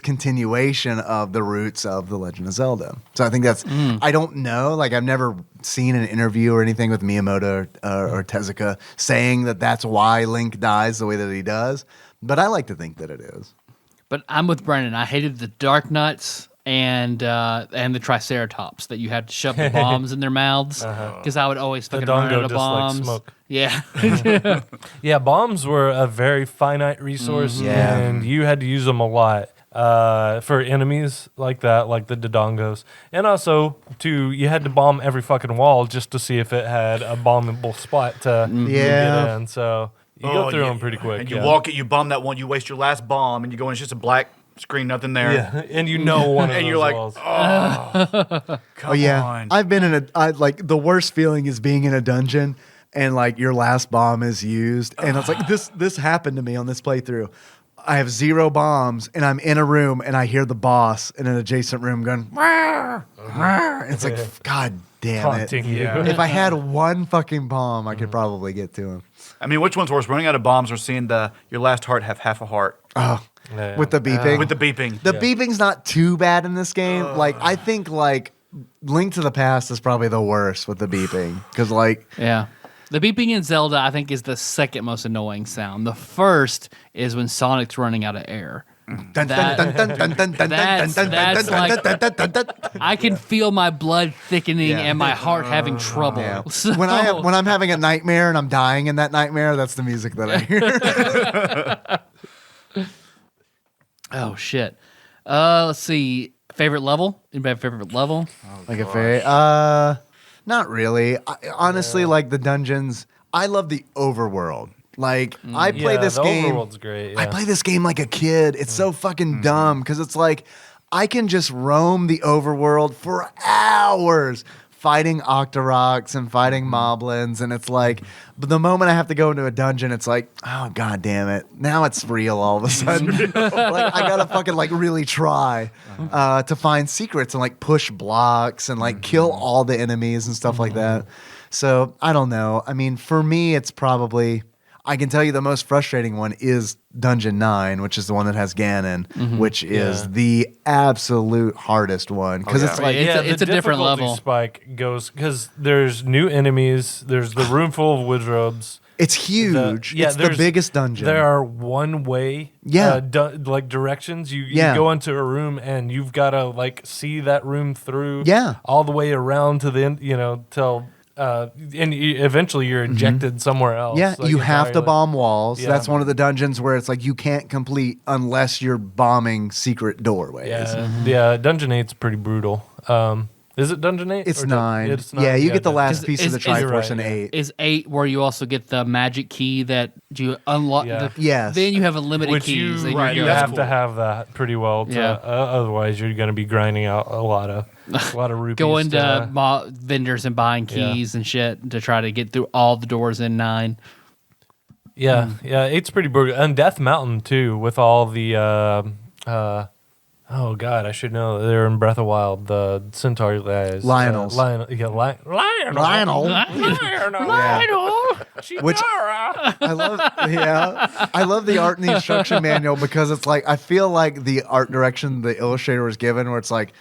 continuation of the roots of The Legend of Zelda. So I think that's, I don't know, like I've never seen an interview or anything with Miyamoto or Tezuka saying that that's why Link dies the way that he does, but I like to think that it is. But I'm with Brennan. I hated the Dark Nuts and the Triceratops that you had to shove the bombs in their mouths because I would always fucking run out of bombs. Smoke. Yeah. Yeah, bombs were a very finite resource, and you had to use them a lot for enemies like that, like the Dodongos. And also, you had to bomb every fucking wall just to see if it had a bombable spot to get in. So you go through them pretty quick. And you bomb that one, you waste your last bomb, and you go in, it's just a black screen, nothing there. Yeah, and you know one of And those you're like, walls. Come on. I've been in like the worst feeling is being in a dungeon and like your last bomb is used. And it's like, this happened to me on this playthrough. I have 0 bombs and I'm in a room and I hear the boss in an adjacent room going, "Rawr, rawr." It's like, God damn it. Taunting you. If I had one fucking bomb, I could probably get to him. I mean, which one's worse, running out of bombs or seeing your last heart have half a heart? Yeah. With the beeping. With the beeping. The beeping's not too bad in this game. Like, I think, like, Link to the Past is probably the worst with the beeping. Because, like... Yeah. The beeping in Zelda, I think, is the second most annoying sound. The first is when Sonic's running out of air. I can feel my blood thickening and my heart having trouble. Yeah. So- When I'm having a nightmare and I'm dying in that nightmare, that's the music that I hear. Oh shit. Let's see. Favorite level? Anybody have a favorite level? Like a fairy? Not really. Honestly, like the dungeons, I love the overworld. Like I play this the game. Overworld's great. I Yeah. play this game like a kid. It's so fucking dumb because it's like I can just roam the overworld for hours fighting Octoroks and fighting Moblins, and it's like, but the moment I have to go into a dungeon, it's like, oh god damn it, now it's real all of a sudden. Like I gotta fucking like really try to find secrets and like push blocks and like kill all the enemies and stuff like that. So I don't know. I mean, for me, it's probably. I can tell you the most frustrating one is Dungeon 9, which is the one that has Ganon, which is the absolute hardest one. Because it's like, it's a different difficulty level. spike goes because there's new enemies. There's the room full of wizards. it's huge. It's the there's- biggest dungeon. There are one-way, like directions. You go into a room and you've got to like see that room through, all the way around to the end. Till. Eventually you're ejected somewhere else. Yeah, like, you have to entirely. bomb walls. Yeah. That's one of the dungeons where it's like you can't complete unless you're bombing secret doorways. Yeah, Dungeon 8's pretty brutal. Is it Dungeon 8? It's or 9. It's 9. Yeah, you get the Is- last piece of the is- Triforce right, in yeah. 8. Is 8 where you also get the magic key that you unlock? Yeah. Yes. Then you have unlimited Which keys. you, and right, you go- have cool. to have that pretty well. Otherwise, you're going to be grinding out a lot of rupees. going to vendors and buying keys and shit to try to get through all the doors in 9. Yeah, yeah, 8's pretty brutal. And Death Mountain too, with all the oh god, I should know. They're in Breath of Wild, the Centaur guys. Lionels. Lionel. Lionel. Which Chitara. I love the art and the instruction manual because it's like I feel like the art direction the illustrator was given where it's like,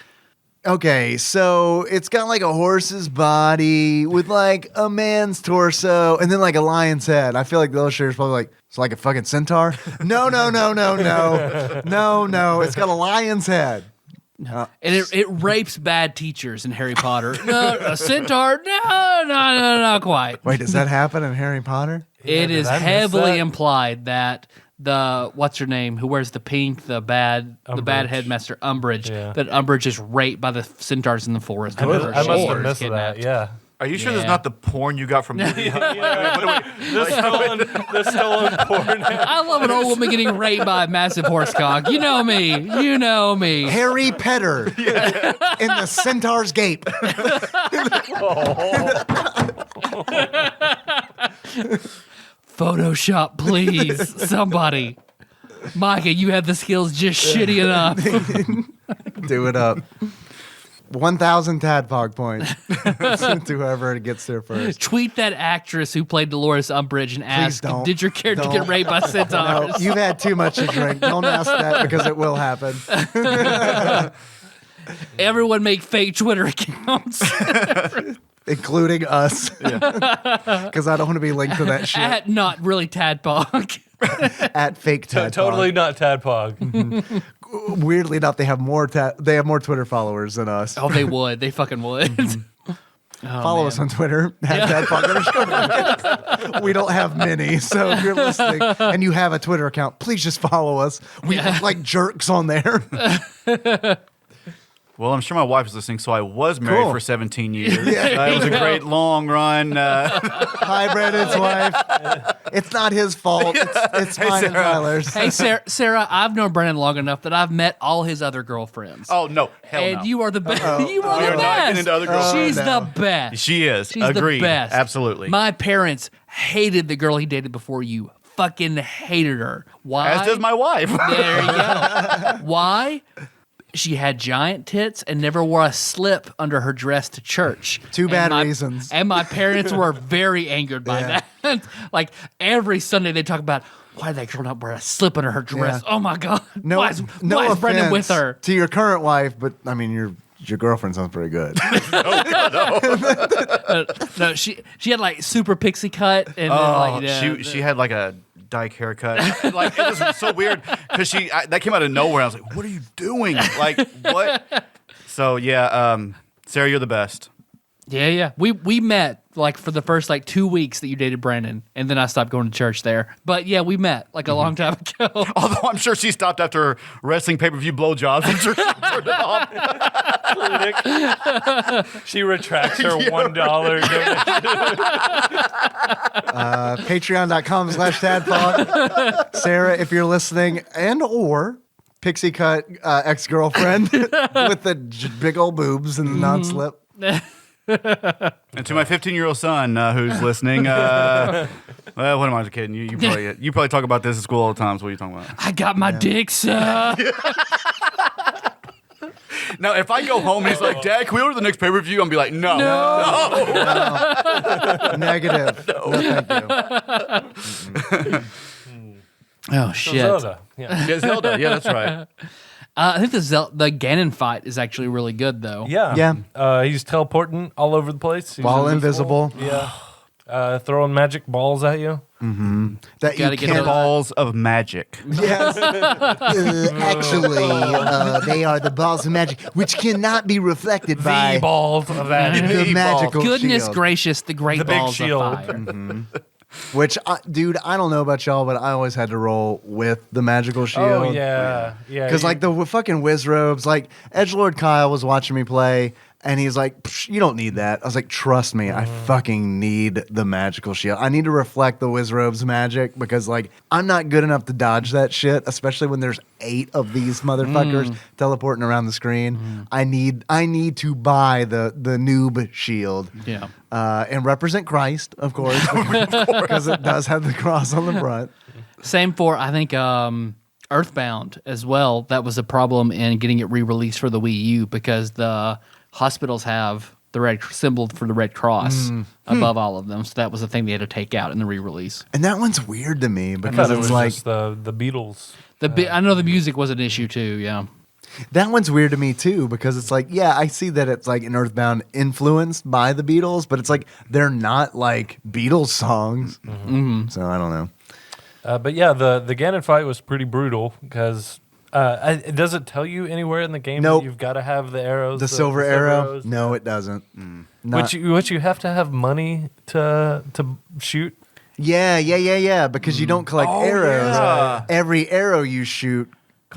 okay, so it's got like a horse's body with like a man's torso and then like a lion's head. I feel like the illustrator's probably like, it's like a fucking centaur. No. It's got a lion's head. And it rapes bad teachers in Harry Potter. No, a centaur? No, not quite. Wait, does that happen in Harry Potter? It did is I miss heavily that? implied that the what's her name who wears the pink, the bad Umbridge. headmaster Umbridge, Yeah. that Umbridge is raped by the centaurs in the forest. I must have Or missed kidnapped. that. Yeah. Are you sure Yeah. there's not the porn you got from movie? The stolen porn. I love an old woman getting raped by a massive horse cock. You know me. Harry Petter in the Centaur's Gape. Photoshop, please. Somebody. Micah, you have the skills just shitty enough. Do it up. 1,000 Tadpog points to whoever gets there first. Tweet that actress who played Dolores Umbridge and ask, don't. did your character Don't. get raped by No, centaurs? you've had too much to drink. Don't ask that because it will happen. Everyone make fake Twitter accounts. Including us. Because I don't want to be linked to that shit. At not really Tadpog. At fake Tadpog. Totally not Tadpog. Weirdly enough, they have more Twitter followers than us. Oh, they would. They fucking would. Follow us on Twitter. @Tadpog_. We don't have many, so if you're listening and you have a Twitter account, please just follow us. We look like jerks on there. Well, I'm sure my wife is listening, so I was married Cool. for 17 years. It was a great long run. Hi, Brandon's wife. It's not his fault. It's mine and Tyler's. Hey, Sarah, I've known Brennan long enough that I've met all his other girlfriends. Oh, no. Hell and no. you are the best. You are We the are not getting best. into other girls. She's no. the best. She is. She's Agreed. the best. Absolutely. My parents hated the girl he dated before you. Fucking hated her. Why? As does my wife. There you go. Why? She had giant tits and never wore a slip under her dress to church. Two bad And reasons. And my parents were very angered by Yeah. that. Like every Sunday they talk about, why did that girl not wear a slip under her dress? Yeah. Oh my God. No, why is offense Brendan with her? to your current wife, but I mean your girlfriend sounds pretty good. No, she had like super pixie cut and then like She had like a dyke haircut. Like it was so weird because that came out of nowhere. I was like, "What are you doing? Like what?" So yeah, Sarah, you're the best. Yeah. We met like for the first like 2 weeks that you dated Brandon, and then I stopped going to church there. But yeah, we met like a long time ago. Although I'm sure she stopped after her wrestling pay-per-view blowjobs. I'm sure she turned it off. She retracts her $1 donation. Patreon.com/Tadpog. Sarah, if you're listening, and or Pixie Cut ex-girlfriend with the big old boobs and the non-slip. And to my 15-year-old son who's listening, well, what am I kidding? You probably talk about this at school all the time. So what are you talking about? I got my dick sucked. Now, if I go home and he's like, "Dad, can we order the next pay-per-view?" I'm be like, "No." Negative. No, thank you. Oh shit. Zelda. Yeah. Yeah, Zelda. Yeah, that's right. I think the Ganon fight is actually really good though. Yeah. He's teleporting all over the place. He's While invisible. Yeah. Throwing magic balls at you. That Gotta you get can't. those- Balls of magic. Yes. Actually, they are the balls of magic, which cannot be reflected by The balls of that. the magical Goodness shield. gracious, the great The big balls shield. of fire. Which, dude, I don't know about y'all, but I always had to roll with the magical shield. Oh, yeah. Yeah. Because, like, the fucking whiz robes, like, Edgelord Kyle was watching me play, And he's like, you don't need that. I was like, trust me, I fucking need the magical shield. I need to reflect the Wizrobe's magic because, like, I'm not good enough to dodge that shit, especially when there's 8 of these motherfuckers teleporting around the screen. I need to buy the noob shield. Yeah. And represent Christ, of course, because it does have the cross on the front. Same for, I think, Earthbound as well. That was a problem in getting it re-released for the Wii U because the hospitals have the red symbol for the Red Cross above all of them. So that was the thing they had to take out in the re-release. And that one's weird to me I because thought it it's was like just the Beatles. I know the music was an issue too, yeah. that one's weird to me too because it's like, yeah, I see that it's like an Earthbound influenced by the Beatles, but it's like they're not like Beatles songs. So I don't know. But yeah, the Ganon fight was pretty brutal because does it tell you anywhere in the game Nope. that you've got to have the arrows? The silver arrow? arrows? No, it doesn't. Not- Which you have to have money to shoot. Yeah, because you don't collect arrows. yeah. Every arrow you shoot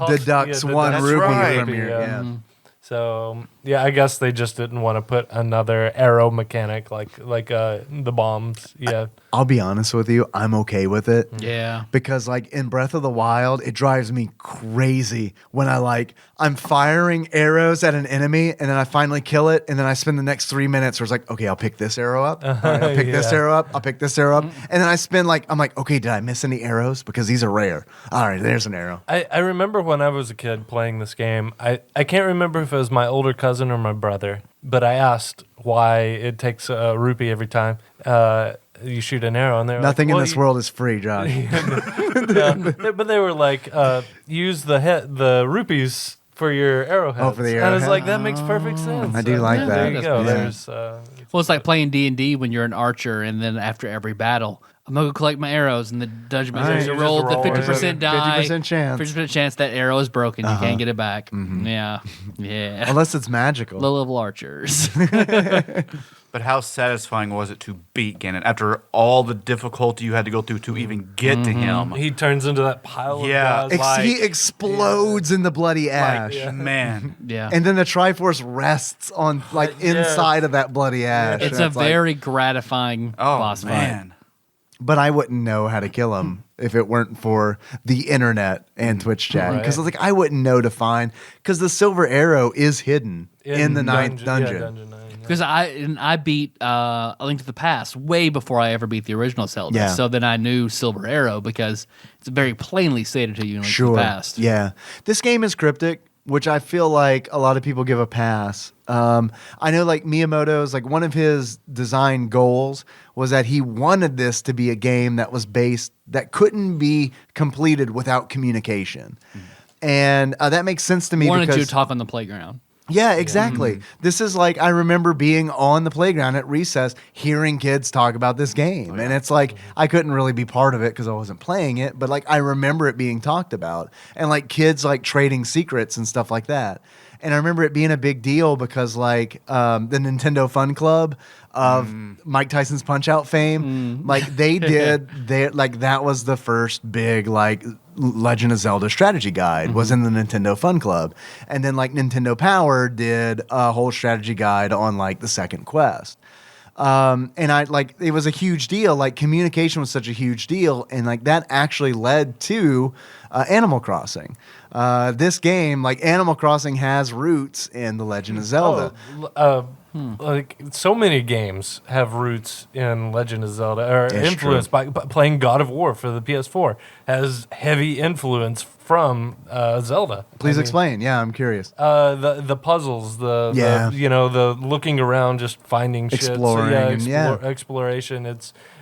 deducts one that's rupee right. from your. Yeah. So yeah, I guess they just didn't want to put another arrow mechanic like the bombs. Yeah, I'll be honest with you, I'm okay with it. Yeah. Because like in Breath of the Wild, it drives me crazy when I'm firing arrows at an enemy and then I finally kill it and then I spend the next 3 minutes where it's like, okay, I'll pick this arrow up. All right, I'll pick this arrow up. I'll pick this arrow up. And then I spend I'm like, okay, did I miss any arrows? Because these are rare. All right, there's an arrow. I remember when I was a kid playing this game. I can't remember if it was my older cousin or my brother, but I asked why it takes a rupee every time you shoot an arrow. And they're Nothing like, in this world is free, Josh. but they were like, use the rupees for your arrowheads. Oh, for the And I was arrowhead? like, that makes perfect sense. I do like that. There you go. Yeah. There's Well, it's like playing D&D when you're an archer, and then after every battle, I'm going to go collect my arrows, and the dungeon master Right. says, You just roll the roll. 50% die. 50% chance. 50% chance that arrow is broken. You can't get it back. Yeah. Yeah. Unless it's magical. Low-level archers. But how satisfying was it to beat Ganon after all the difficulty you had to go through to even get to him? he turns into that pile Yeah. of guys. He explodes in the bloody ash. Man. Yeah. And then the Triforce rests on inside of that bloody ash. It's And a very gratifying Oh, boss fight. man. But I wouldn't know how to kill him if it weren't for the internet and Twitch chat. Because Right. I wouldn't know to find. Because the silver arrow is hidden in the ninth dungeon. Yeah, dungeon 9. Because I beat A Link to the Past way before I ever beat the original Zelda. Yeah. So then I knew Silver Arrow because it's very plainly stated to you in Link to the Past. Yeah. This game is cryptic, which I feel like a lot of people give a pass. I know Miyamoto's one of his design goals was that he wanted this to be a game that was that couldn't be completed without communication. And that makes sense to me Wanted because you to talk on the playground. yeah, exactly. This is I remember being on the playground at recess, hearing kids talk about this game. And it's I couldn't really be part of it because I wasn't playing it, but I remember it being talked about. And kids trading secrets and stuff like that. And I remember it being a big deal because the Nintendo Fun Club of Mike Tyson's Punch-Out fame, they did that was the first big Legend of Zelda strategy guide was in the Nintendo Fun Club. And then Nintendo Power did a whole strategy guide on the second quest. And it was a huge deal. Communication was such a huge deal. And that actually led to Animal Crossing. This game, Animal Crossing has roots in the Legend of Zelda. So many games have roots in Legend of Zelda, or It's influenced by playing God of War for the PS4 has heavy influence from Zelda. Please explain. Yeah, I'm curious. The puzzles, the the looking around, just finding shit. Exploring, Exploration.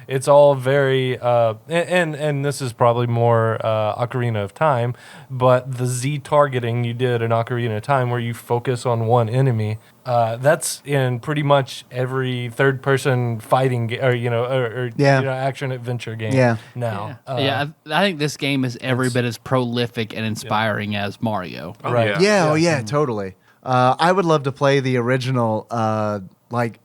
It's all very and this is probably more Ocarina of Time, but the Z targeting you did in Ocarina of Time, where you focus on one enemy, that's in pretty much every third-person fighting or action adventure game now. I think this game is every bit as prolific and inspiring as Mario. Oh, Right. yeah. Totally. I would love to play the original.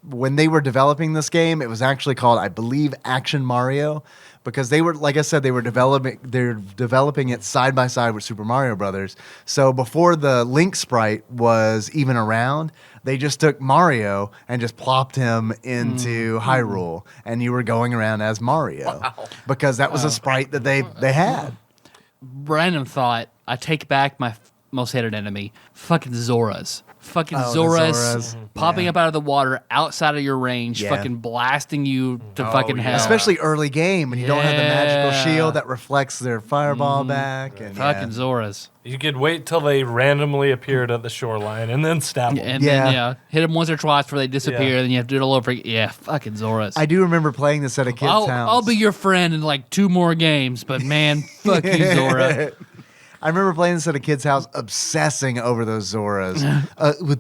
When they were developing this game, it was actually called, I believe, Action Mario. because they were, like I said, they're developing it side by side with Super Mario Brothers. So before the Link sprite was even around, they just took Mario and just plopped him into Hyrule, and you were going around as Mario because that was a sprite that they had. Random thought. I take back my most hated enemy. Fucking Zoras. Fucking Oh, the Zoras Zoras. popping up out of the water outside of your range, Yeah. fucking blasting you to fucking yeah. hell. Especially early game, and you don't have the magical Yeah. shield that reflects their fireball back. And fucking Zoras. You could wait till they randomly appeared at the shoreline and then stab them. And Yeah. then, hit them once or twice before they disappear, Yeah. then you have to do it all over again. Yeah, fucking Zoras. I do remember playing this at a kid's house. I'll be your friend in like 2 more games, but man, fuck you, Zora. I remember playing this at a kid's house, obsessing over those Zoras.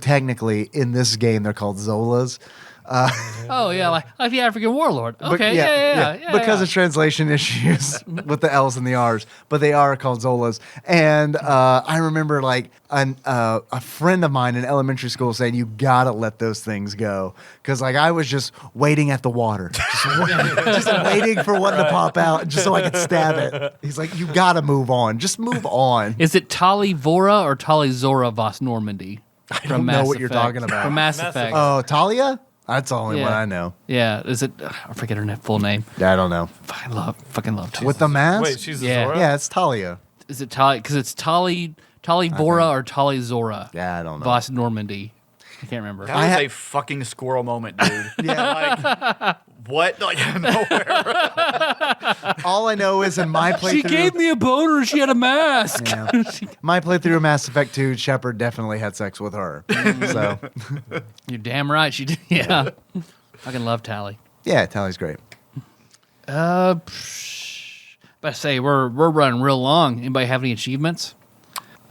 Technically, in this game, they're called Zolas. Oh yeah, like the African warlord. But Okay, yeah. Because of translation issues with the L's and the R's, but they are called Zolas. And I remember like a friend of mine in elementary school saying, "You gotta let those things go," because like I was just waiting at the water, just waiting for one to pop out, just so I could stab it. He's like, "You gotta move on, just move on." Is it Tali Vora or Tali Zora Vos Normandy? I don't know what you're talking about. From Mass Effect. Oh, Talia? That's the only Yeah. one I know. Yeah, is it? I forget her full name. I don't know. Fucking love Talia. With the mask? Wait, she's Yeah. a Zora? Yeah, it's Talia. Is it Tali? Because it's Tali Vora or Tali Zora. Yeah, I don't know. Vos Normandy. I can't remember. That was ha- a fucking squirrel moment, dude. Yeah. Like, what? Like, nowhere. All I know is in my playthrough. She gave me a boner. She had a mask. Yeah. My playthrough of Mass Effect 2, Shepard definitely had sex with her. So, You're damn right. She did. Yeah. Fucking love Tali. yeah, Tally's great. But I say we're running real long. Anybody have any achievements?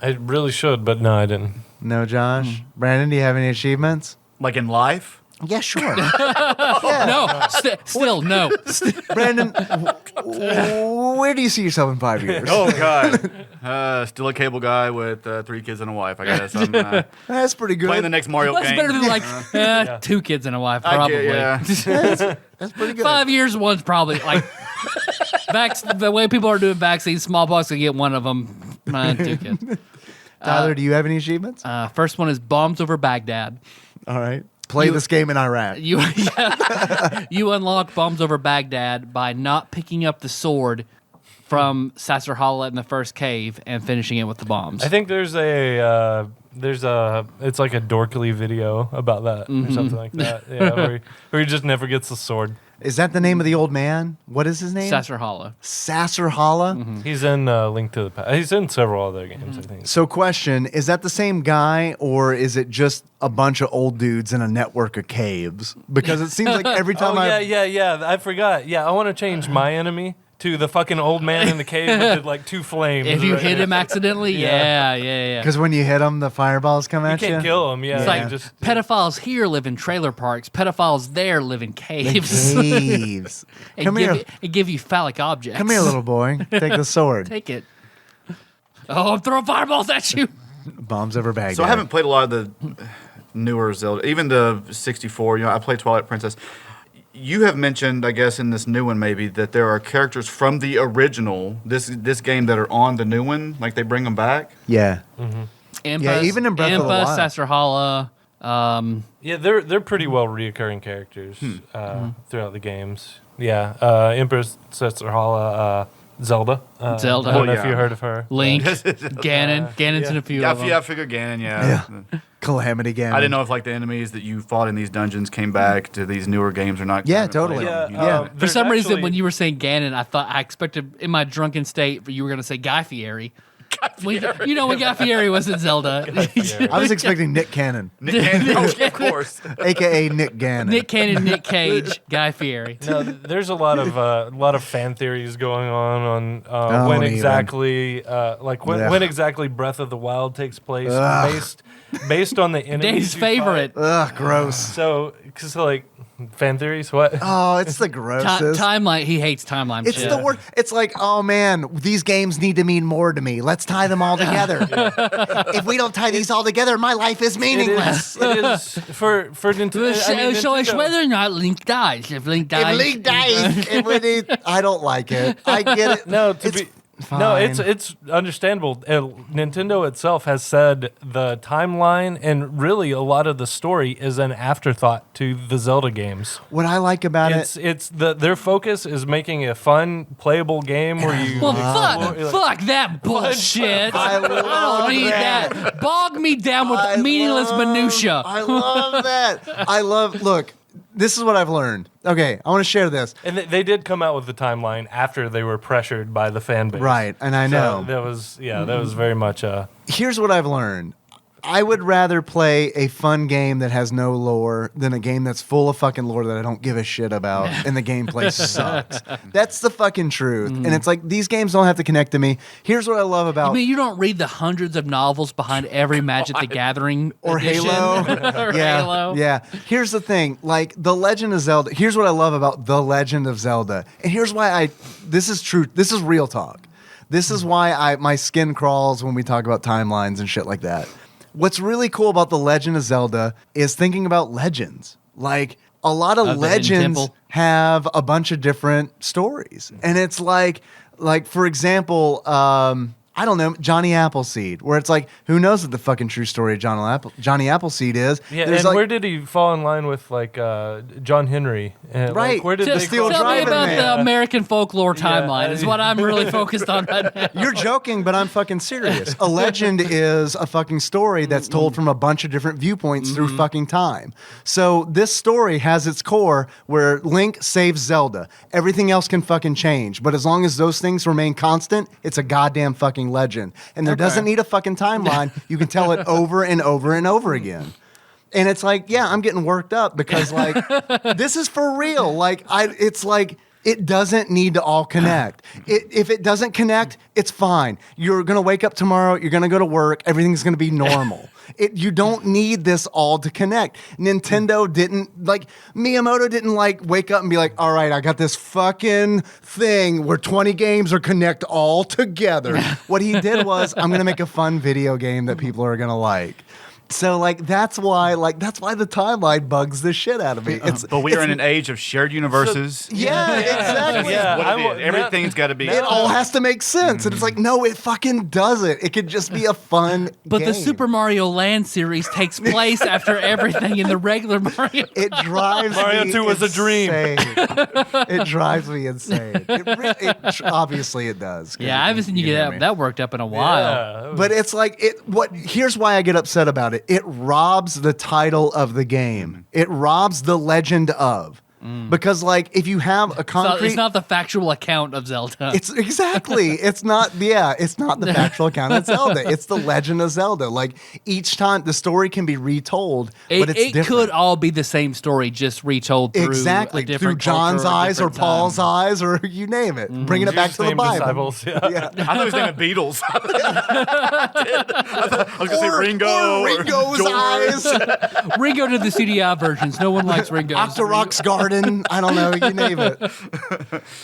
I really should, but no, I didn't. No, Josh? Brandon, do you have any achievements? Like in life? Yeah, sure. No. Still no. Brandon, where do you see yourself in 5 years? Oh, God. Still a cable guy with 3 kids and a wife, I guess. I'm That's pretty good. playing the next Mario That's game. better than like 2 kids and a wife. I Probably. get- yeah. That's pretty good. 5 years, one's probably like. The way people are doing vaccines, smallpox, I get one of them. 2 kids. Tyler, do you have any achievements? First one is bombs over Baghdad. All right. Play this game in Iraq. You unlock bombs over Baghdad by not picking up the sword from Sasserhala in the first cave and finishing it with the bombs. I think there's it's like a Dorkly video about that or something like that. Yeah, where he just never gets the sword. Is that the name of the old man? What is his name? Sasserhala. Sasserhala? He's in Link to the Past. He's in several other games, I think. So, question, is that the same guy, or is it just a bunch of old dudes in a network of caves? Because it seems like every time yeah. I forgot. Yeah, I want to change my enemy to the fucking old man in the cave with the, like 2 flames. If you right? hit him accidentally, yeah. Because when you hit him, the fireballs come you at you. can't kill him. Yeah, It's you like just pedophiles here live in trailer parks. Pedophiles there live in The caves. caves. Come here. And give you phallic objects. Come here, little boy. Take the sword. Take it. Oh, I'm throwing fireballs at you. Bombs over Baghdad. So I haven't played a lot of the newer Zelda, even the 64. I played Twilight Princess. You have mentioned, I guess, in this new one maybe that there are characters from the original this game that are on the new one, like they bring them back. Yeah. Impa, Yeah, even in Breath of the Wild. Sasserhala. yeah, they're pretty well reoccurring characters throughout the games. Yeah, Empress Setsarhala, Zelda. Zelda. I don't know Oh, if yeah. you heard of her. Link, Ganon. Ganon's in a few Yeah, of them. yeah, I figured Ganon. Yeah. Calamity Ganon. I didn't know if like the enemies that you fought in these dungeons came back to these newer games or not. Yeah, I haven't totally. played them, Yeah, you know? Yeah. For there's some reason, actually- when you were saying Ganon, I expected in my drunken state you were going to say Guy Fieri. When Guy Fieri was in Zelda. I was expecting Nick Cannon, Nick Cannon, oh, of course. a.k.a. Nick Gannon. Nick Cannon, Nick Cage, Guy Fieri. No, there's a lot of fan theories going on Don't when even. exactly when exactly Breath of the Wild takes place based on the enemies Dave's you favorite. Ugh, gross. fight. So, because like Fan theories? What? Oh, it's the grossest. Timeline. He hates timeline. It's shit. the word. It's like, oh man, these games need to mean more to me. Let's tie them all together. If we don't tie these all together, my life is meaningless. It is for Nintendo. So it's Nintendo. whether or not Link dies. If Link dies, If Link dies, I don't like it. I get it. No, It's no, fine. it's understandable. Nintendo itself has said the timeline and really a lot of the story is an afterthought to the Zelda games. What I like about Their focus is making a fun, playable game where you. Well, explore- fuck that bullshit. I I don't need that. that. Bog me down with meaningless minutia. I love that. Look, this is what I've learned. Okay, I want to share this. And they did come out with the timeline after they were pressured by the fan base. Right, and I know. So that was very much a. Here's what I've learned. I would rather play a fun game that has no lore than a game that's full of fucking lore that I don't give a shit about and the gameplay sucks. That's the fucking truth. And it's like, these games don't have to connect to me. Here's what I love about... I mean, you don't read the hundreds of novels behind every Magic the Gathering or edition? Halo. Or yeah, Halo. yeah. Here's the thing. Like, The Legend of Zelda... Here's what I love about The Legend of Zelda. And here's why this is true. This is real talk. This is why my skin crawls when we talk about timelines and shit like that. What's really cool about The Legend of Zelda is thinking about legends. Like, a lot of the Hidden legends Temple. have a bunch of different stories. And it's like for example, I don't know, Johnny Appleseed, where it's like, who knows what the fucking true story of Johnny Appleseed is? Yeah, There's and like, where did he fall in line with John Henry? Right. Like, where did To they steal Tell me Driving about Man. the American folklore timeline is what I'm really focused on right now. You're joking, but I'm fucking serious. A legend is a fucking story that's told from a bunch of different viewpoints through fucking time. So this story has its core where Link saves Zelda. Everything else can fucking change. But as long as those things remain constant, it's a goddamn fucking legend. And there doesn't need a fucking timeline. You can tell it over and over and over again. And it's like, yeah, I'm getting worked up because like this is for real. Like it's like it doesn't need to all connect. If it doesn't connect, it's fine. You're gonna wake up tomorrow. You're gonna go to work. Everything's gonna be normal. You don't need this all to connect. Nintendo didn't like Miyamoto didn't like wake up and be like, all right, I got this fucking thing where 20 games are connect all together. What he did was, I'm gonna make a fun video game that people are gonna like. So like that's why the timeline bugs the shit out of me. But we are in an age of shared universes. Yeah, exactly. Yeah. What it I is. Everything's got to be. It all has to make sense. And it's like, no, it fucking doesn't. It could just be a fun But game. the Super Mario Land series takes place after everything in the regular Mario. It drives Mario me 2 was a dream. insane. It drives me insane. Obviously it does. 'cause Yeah, I haven't seen you hear get me. that worked up in a while. Yeah, But it's like here's why I get upset about it. It robs the title of the game. It robs the legend of. Because like if you have a So concrete it's not the factual account of Zelda. It's exactly. It's not the factual account of Zelda. It's the Legend of Zelda. Like each time the story can be retold, but it's it different. could all be the same story, just retold through Exactly a different through John's culture, a eyes or different Paul's time. eyes or you name it. Bringing it back to the Same Bible. disciples, yeah. I thought he was naming Beatles. I was going to say Ringo. Or Ringo's George. eyes. Ringo did the CDI versions. No one likes Ringo. Octorok's Garden. I don't know. You name it.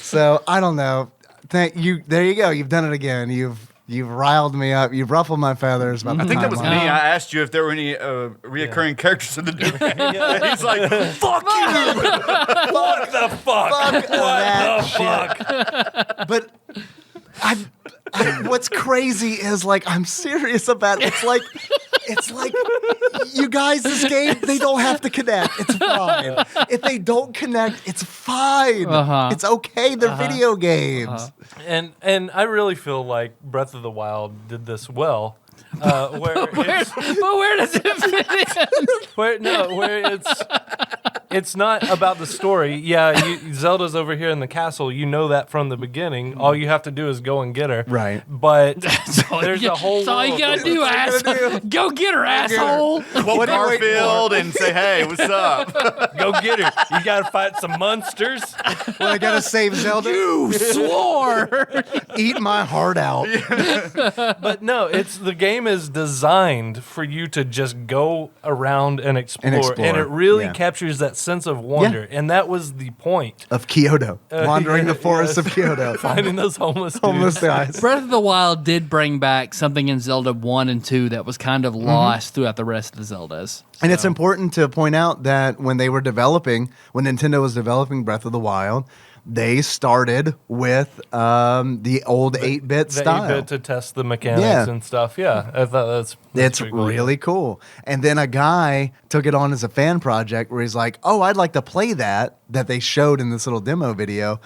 So I don't know. Thank you. There you go. You've done it again. You've riled me up. You've ruffled my feathers about the I think that was me. timeline. I asked you if there were any reoccurring characters in the new game. He's like, fuck you. What the fuck? Fuck that Fuck. shit. But what's crazy is like I'm serious about it. It's like you guys, this game, they don't have to connect. It's fine. If they don't connect, it's fine. It's okay. They're video games. And I really feel like Breath of the Wild did this well. Where does it fit in? where it's not about the story. Yeah, Zelda's over here in the castle. You know that from the beginning. All you have to do is go and get her. Right. But there's a whole. That's all you world gotta of- do, asshole. Go get her, asshole. Quote Garfield and say, hey, what's up? Go get her. You gotta fight some monsters. Well, I gotta save Zelda. You swore. Eat my heart out. But no, the game is designed for you to just go around and explore. And it really yeah. captures that that sense of wonder, and that was the point. Of Kyoto, wandering yeah, the forests yes. of Kyoto, Finding those homeless homeless dudes. guys. Breath of the Wild did bring back something in Zelda 1 and 2 that was kind of lost throughout the rest of the Zeldas. And it's important to point out that when Nintendo was developing Breath of the Wild, they started with the old 8-bit The style. 8-bit to test the mechanics Yeah. and stuff. Yeah, I thought that's It's pretty cool. really cool. And then a guy took it on as a fan project where he's like, oh, I'd like to play that they showed in this little demo video.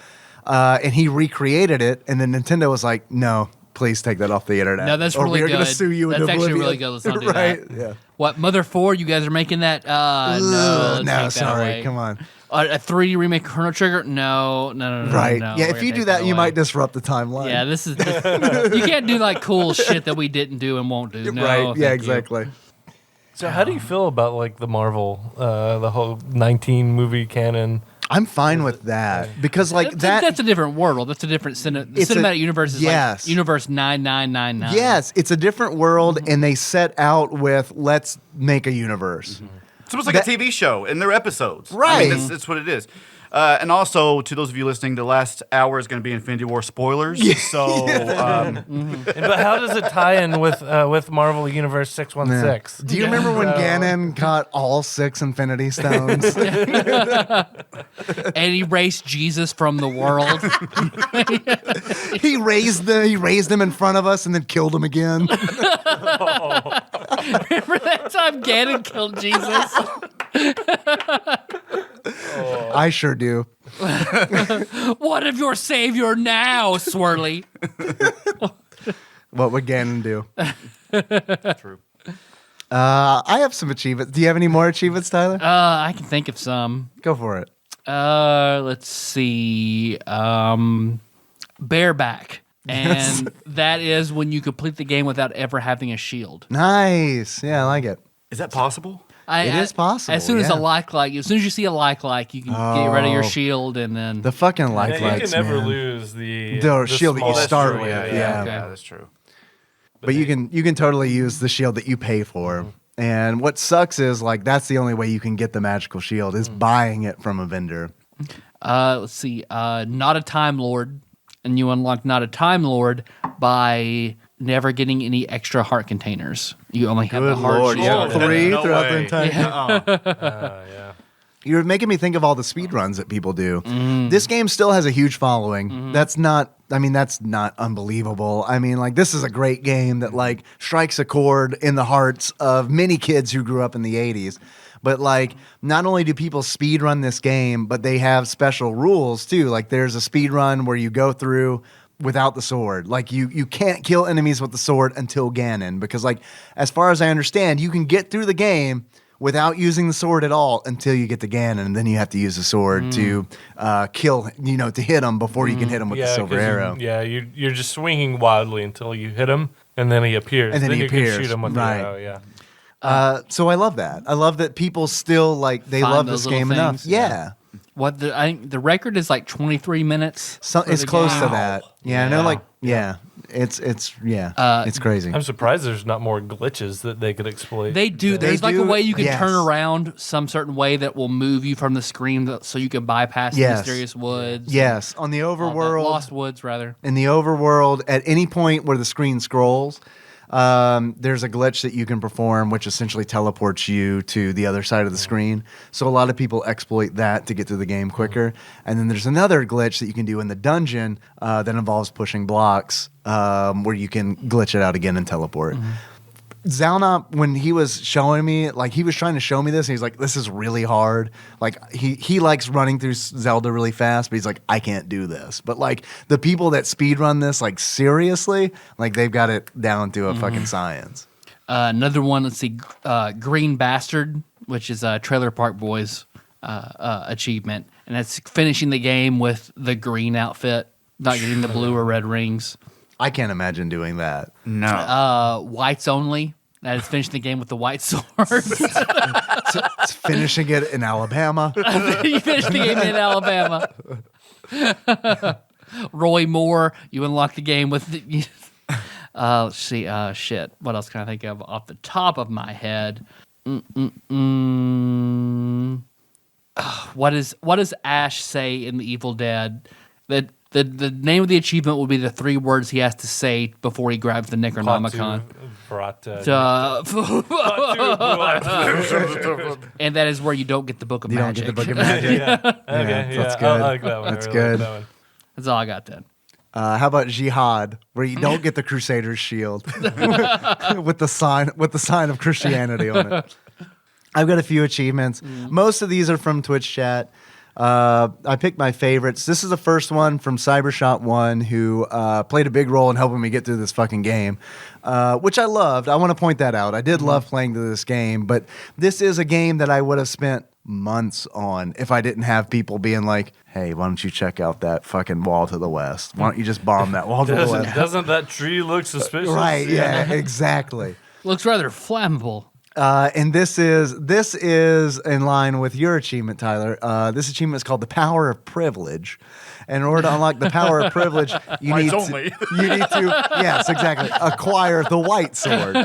And he recreated it. And then Nintendo was like, no, please take that off the internet. No, that's or really we're good. going to sue you That's into actually oblivion. really good. Let's not do right? that. Yeah. What, Mother 4, you guys are making that? No, let's no, take that sorry. away. Come on. A 3D remake of Chrono Trigger? No. Right. No, yeah, we're if you gonna do take that, you away. might disrupt the timeline. Yeah, this is. You can't do like cool shit that we didn't do and won't do. No, right. Yeah, thank you. exactly. So how do you feel about like the Marvel, the whole 19 movie canon? I'm fine with that because like That's a different world. That's a different the It's a- cinematic universe is yes. like universe 9999. Yes, it's a different world, and they set out with let's make a universe. It's almost like a TV show in their episodes. I Right. mean, that's what it is. And also, to those of you listening, the last hour is going to be Infinity War spoilers. So, But how does it tie in with Marvel Universe 616? Do you remember when Ganon got all 6 Infinity Stones? And erased Jesus from the world. he raised him in front of us and then killed him again. Remember that time Ganon killed Jesus? I sure do. What of your savior now, Swirly? What would Ganon do? true. I have some achievements. Do you have any more achievements, Tyler? I can think of some. Go for it. Let's see. Bareback. And that is when you complete the game without ever having a shield. Nice. Yeah, I like it. Is that possible? It is possible, As soon as yeah. as soon as you see a like, you can get rid of your shield and then. The fucking Yeah, like you can lights, never man. lose the shield that you small- start That's true, with, Yeah. Okay. Yeah, that's true. But you can totally use the shield that you pay for. And what sucks is like that's the only way you can get the magical shield is buying it from a vendor. Let's see. Not a Time Lord, and you unlock Not a Time Lord by never getting any extra heart containers. You only have the heart Lord, shield. yeah, Oh, 3 no throughout the way. entire Yeah. You're making me think of all the speed runs that people do. This game still has a huge following. That's not unbelievable. I mean, like this is a great game that like strikes a chord in the hearts of many kids who grew up in the 80s. But like not only do people speed run this game, but they have special rules too. Like there's a speed run where you go through without the sword. Like you can't kill enemies with the sword until Ganon because like as far as I understand, you can get through the game without using the sword at all until you get to Ganon, and then you have to use the sword to kill, to hit him before you can hit him with the silver 'cause arrow. you're just swinging wildly until you hit him, and then he appears. And then he you appears, can shoot him with right. the arrow. Yeah. So I love that. I love that people still like they Find love those this little game enough. things, Yeah. I think the record is like 23 minutes. So, for it's the close game. to that. Yeah, I know. Like, it's crazy. I'm surprised there's not more glitches that they could exploit. They do. There's like a do, way you can yes. turn around some certain way that will move you from the screen so you can bypass the Yes. mysterious woods. Yes, on the all that. overworld, Lost Woods, rather. in the overworld, at any point where the screen scrolls, there's a glitch that you can perform, which essentially teleports you to the other side of the screen. So a lot of people exploit that to get through the game quicker. And then there's another glitch that you can do in the dungeon that involves pushing blocks, where you can glitch it out again and teleport. Zalnop, when he was showing me, like he was trying to show me this, and he's like, "This is really hard." Like he likes running through Zelda really fast, but he's like, "I can't do this." But like the people that speed run this, like seriously, like they've got it down to a fucking science. Another one, let's see, Green Bastard, which is Trailer Park Boys achievement. And that's finishing the game with the green outfit, not getting the blue or red rings. I can't imagine doing that. No. Whites only. That is finishing the game with the white swords. It's finishing it in Alabama. You finish the game in Alabama. Roy Moore, you unlock the game with the, let's see, shit. What else can I think of off the top of my head? what does Ash say in The Evil Dead? That the name of the achievement will be the 3 words he has to say before he grabs the Necronomicon. And that is where you don't get the Book of Magic. You don't get the Book of Magic. Okay, that's good. I like that one. That's I really good. like that one. That's all I got then. How about Jihad, where you don't get the Crusader's shield with the sign of Christianity on it? I've got a few achievements. Most of these are from Twitch chat. I picked my favorites. This is the first one from Cybershot1, who played a big role in helping me get through this fucking game, which I loved. I want to point that out. I did love playing through this game, but this is a game that I would have spent months on if I didn't have people being like, hey, why don't you check out that fucking wall to the west? Why don't you just bomb that wall to the west? Doesn't that tree look suspicious? Right, yeah, exactly. Looks rather flammable. And this is in line with your achievement, Tyler. This achievement is called the Power of Privilege. And in order to unlock the Power of Privilege, you need to yes, exactly, acquire the white sword.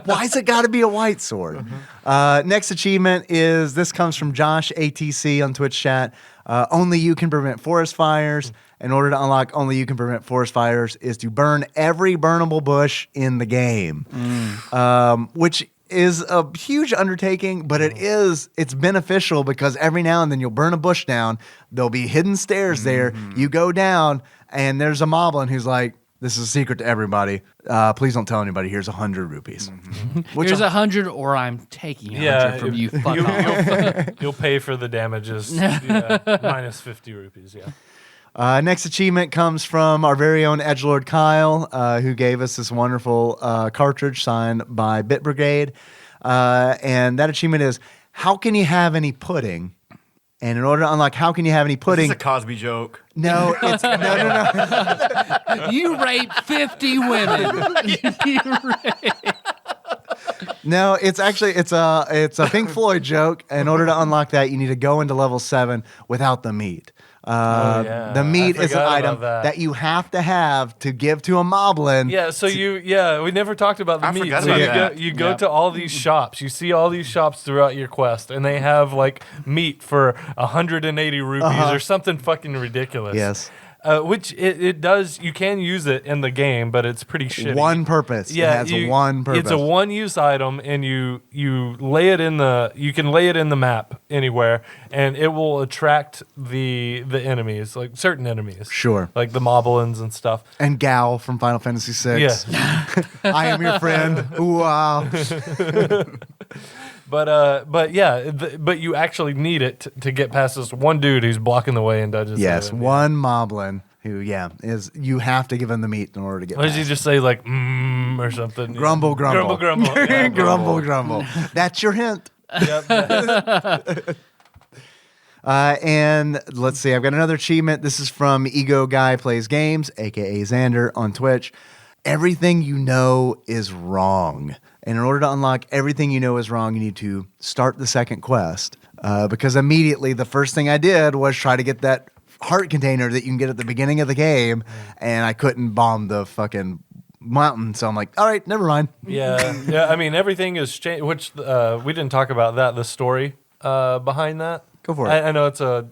Why's it got to be a white sword? Next achievement is, this comes from Josh ATC on Twitch chat. Only you can prevent forest fires. In order to unlock Only You Can Prevent Forest Fires is to burn every burnable bush in the game, which is a huge undertaking, but it's beneficial because every now and then you'll burn a bush down. There'll be hidden stairs there. You go down and there's a moblin who's like, this is a secret to everybody. Please don't tell anybody. Here's 100 rupees. Here's 100 or I'm taking 100 from you. Fuck off. You'll pay for the damages. Minus 50 rupees, Next achievement comes from our very own edgelord Kyle, who gave us this wonderful cartridge signed by Bit Brigade. And that achievement is, how can you have any pudding? And in order to unlock how can you have any pudding... This is a Cosby joke. No, it's... No. You raped 50 women. No, it's actually it's a Pink Floyd joke. In order to unlock that, you need to go into level 7 without the meat. The meat is an item that you have to give to a moblin. Yeah, so we never talked about the meat. forgot So about that. you go to all these shops. You see all these shops throughout your quest, and they have like meat for 180 rupees or something fucking ridiculous. Yes. Which it does. You can use it in the game, but it's pretty shitty. One purpose. Yeah, it has one purpose. It's a one-use item, and you lay it in the. You can lay it in the map anywhere, and it will attract the enemies, like certain enemies. Sure. Like the moblins and stuff. And Gal from Final Fantasy VI. Yeah. I am your friend. Wow. But you actually need it to get past this one dude who's blocking the way and dodges. Yes, everything. one moblin who, is you have to give him the meat in order to get. What does he past. just say, like or something? Grumble, grumble, grumble, grumble, yeah, grumble, grumble. That's your hint. Yep. And let's see, I've got another achievement. This is from Ego Guy Plays Games, aka Xander on Twitch. Everything you know is wrong. And in order to unlock everything you know is wrong, you need to start the second quest. Because immediately the first thing I did was try to get that heart container that you can get at the beginning of the game, and I couldn't bomb the fucking mountain. So I'm like, all right, never mind. Yeah. I mean, everything is changed. Which we didn't talk about that. The story behind that. Go for it. I know it's an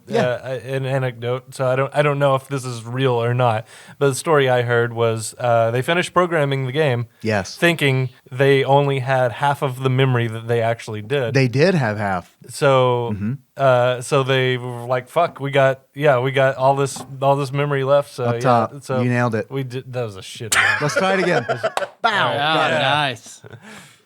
anecdote, so I don't know if this is real or not. But the story I heard was they finished programming the game, Yes. thinking they only had half of the memory that they actually did. They did have half. So so they were like, "Fuck, we got all this memory left." So Up top. so You nailed it. We did. That was a shit. Let's try it again. Bow. Nice.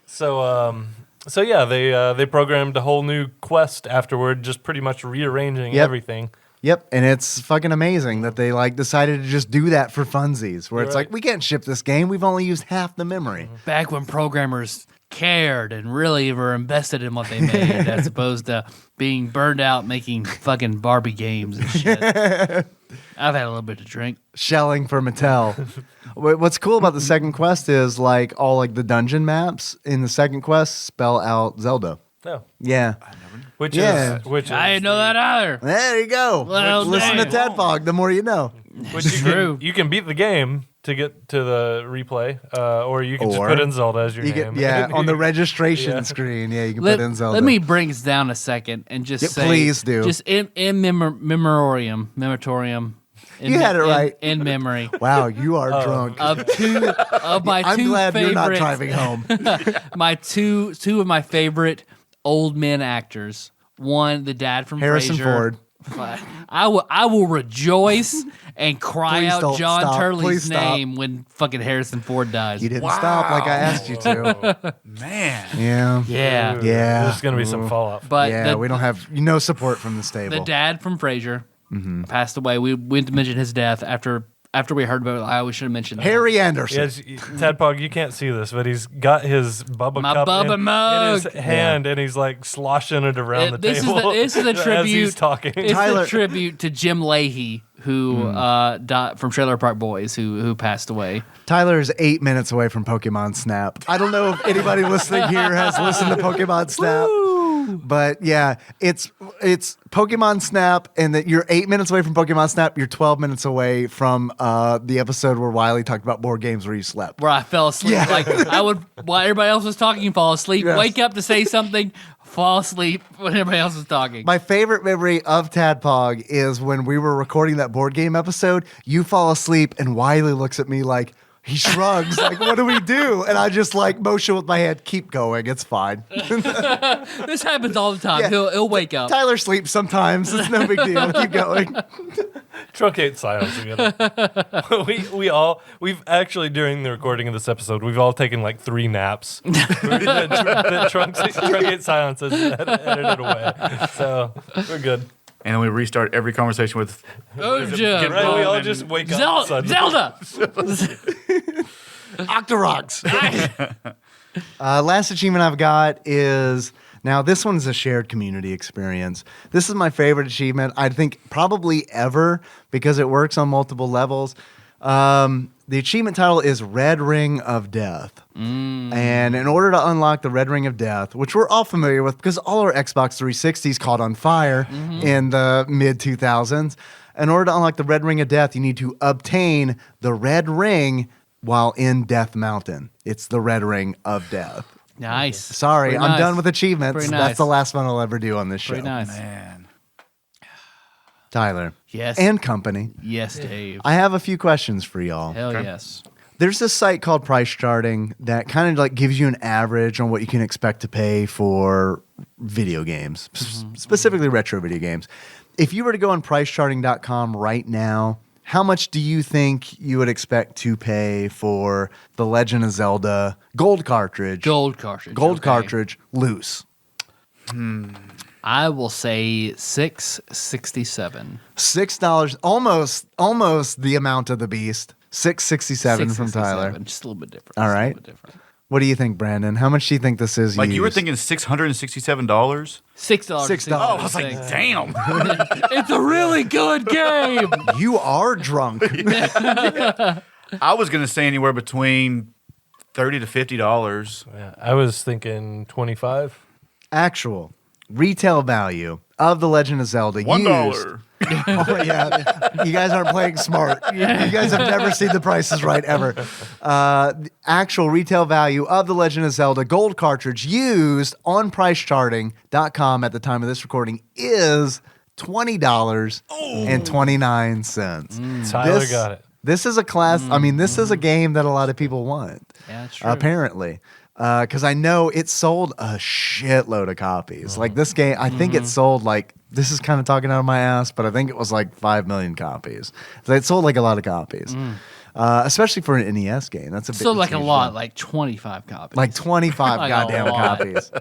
So they programmed a whole new quest afterward, just pretty much rearranging everything. Yep, and it's fucking amazing that they decided to just do that for funsies, where it's Right. like, we can't ship this game. We've only used half the memory. Back when programmers cared and really were invested in what they made, as opposed to being burned out making fucking Barbie games and shit. I've had a little bit to drink. Shelling for Mattel. What's cool about the second quest is all the dungeon maps in the second quest spell out Zelda. No, Yeah. which Yeah. is I didn't know that either. There you go. Well, Listen to damn. TADPOG, the more you know. which True. you can beat the game to get to the replay, or you can just put in Zelda as your name. On the registration screen. Yeah, you can put in Zelda. Let me bring us down a second and just say, please do. Just in memoriam. You had it right. In memory. Wow, you are drunk. Of my I'm two glad favorite, you're not driving home. my two of my favorite old men actors. One, the dad from Harrison Frasier. Ford. I will rejoice and cry Please out don't John stop. Turley's Please stop. name when fucking Harrison Ford dies. You didn't stop like I asked you to. Man. Yeah. Yeah. Yeah. There's gonna be some fallout. But we don't have no support from this table. the dad from Frasier passed away. We went to mention his death after we heard about it. I always should have mentioned that. Harry Anderson. Yes, Tadpog, you can't see this, but he's got his Bubba My cup Bubba in mug. his hand, and he's like sloshing it around the This table. is a as tribute. he's talking. It's Tyler- a tribute to Jim Leahy, who died from Trailer Park Boys, who passed away. Tyler is 8 minutes away from Pokemon Snap. I don't know if anybody listening here has listened to Pokemon Snap. But yeah, it's Pokemon Snap, and that you're 8 minutes away from Pokemon Snap. You're 12 minutes away from the episode where Wiley talked about board games where you slept. Where I fell asleep. Yeah. Like I would, while everybody else was talking, fall asleep, Yes. wake up to say something, fall asleep when everybody else was talking. My favorite memory of Tadpog is when we were recording that board game episode. You fall asleep, and Wiley looks at me like. He shrugs, like, what do we do? And I just like motion with my head, keep going, it's fine. This happens all the time. Yeah. He'll wake up. Tyler sleeps sometimes, it's no big deal, keep going. Truncate silence again. We've actually, during the recording of this episode, we've all taken like 3 naps. Truncate silence is edited away. So we're good. And then we restart every conversation with Oh, Jim. Right? We all just wake up. suddenly. Zelda! Octoroks. Last achievement I've got is, now this one's a shared community experience. This is my favorite achievement, I think probably ever, because it works on multiple levels. The achievement title is Red Ring of Death. And in order to unlock the Red Ring of Death, which we're all familiar with because all our Xbox 360s caught on fire in the mid-2000s, in order to unlock the Red Ring of Death, you need to obtain the Red Ring while in Death Mountain. It's the Red Ring of Death. Nice. Sorry, Pretty I'm nice. done with achievements. Pretty That's nice. the last one I'll ever do on this show. Pretty nice. man. Tyler. Yes. And company. Yes, Dave. I have a few questions for y'all. Hell yes. There's this site called Price Charting that kind of like gives you an average on what you can expect to pay for video games, specifically retro video games. If you were to go on pricecharting.com right now, how much do you think you would expect to pay for the Legend of Zelda gold cartridge? Gold cartridge. Gold okay. cartridge loose. I will say $6.67. $6, almost the amount of the beast. $6.67 from Tyler. Just a little bit different. All Just a right. little bit different. What do you think, Brandon? How much do you think this is? Like you were used? thinking $667? $6. $6. Oh, I was like, damn. It's a really good game. You are drunk. I was going to say anywhere between $30 to $50. Yeah, I was thinking 25. Actual retail value of the Legend of Zelda used. $1. Oh, yeah. You guys aren't playing smart. You guys have never seen the prices right ever. The actual retail value of the Legend of Zelda gold cartridge used on pricecharting.com at the time of this recording is $20.29. Tyler got it. This is a class. I mean, this is a game that a lot of people want. Yeah, that's true. Apparently. Because I know it sold a shitload of copies. Like this game, I think it sold like, this is kind of talking out of my ass, but I think it was like 5 million copies. So it sold like a lot of copies, especially for an NES game. That's a big, So like a huge lot, number. like 25 copies. Like 25 Like a goddamn lot. copies.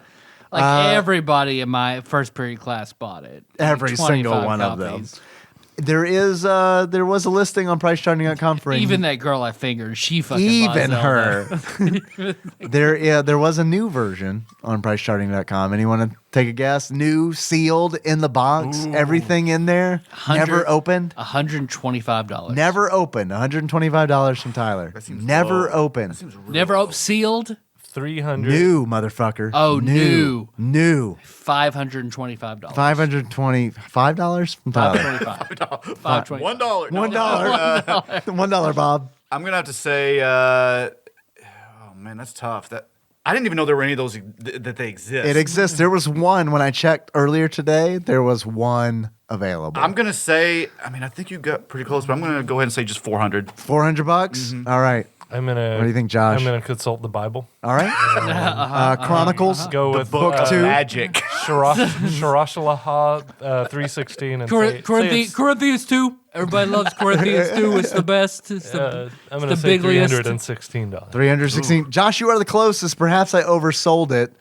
Like everybody in my first period class bought it. Every Like single 25 one of them. copies. There was a listing on pricecharting.com for Even that girl I fingered, she fucking bought even Zelda. her. There was a new version on pricecharting.com. Anyone to take a guess? New, sealed, in the box, everything in there, never opened. $125. Never opened. $125 from Tyler. seems Never low. opened. Never sealed. 300. New, motherfucker. Oh, new. New. $525. $525 from Tyler. $525. $525. $1. $1. $1, Bob. I'm gonna have to say, oh man, that's tough. I didn't even know there were any of those that they exist. It exists. There was one when I checked earlier today. There was one available. I'm gonna say, I mean, I think you got pretty close, but I'm gonna go ahead and say just $400. $400. All right. What do you think, Josh? I'm gonna consult the Bible. All right. Chronicles. Go with book 2. Magic. Shirashalaha 3:16 and Corinthians 2. Everybody loves Corinthians 2. It's the best. It's the, I'm gonna it's the say bigliest. $316. 316. Josh, you are the closest. Perhaps I oversold it.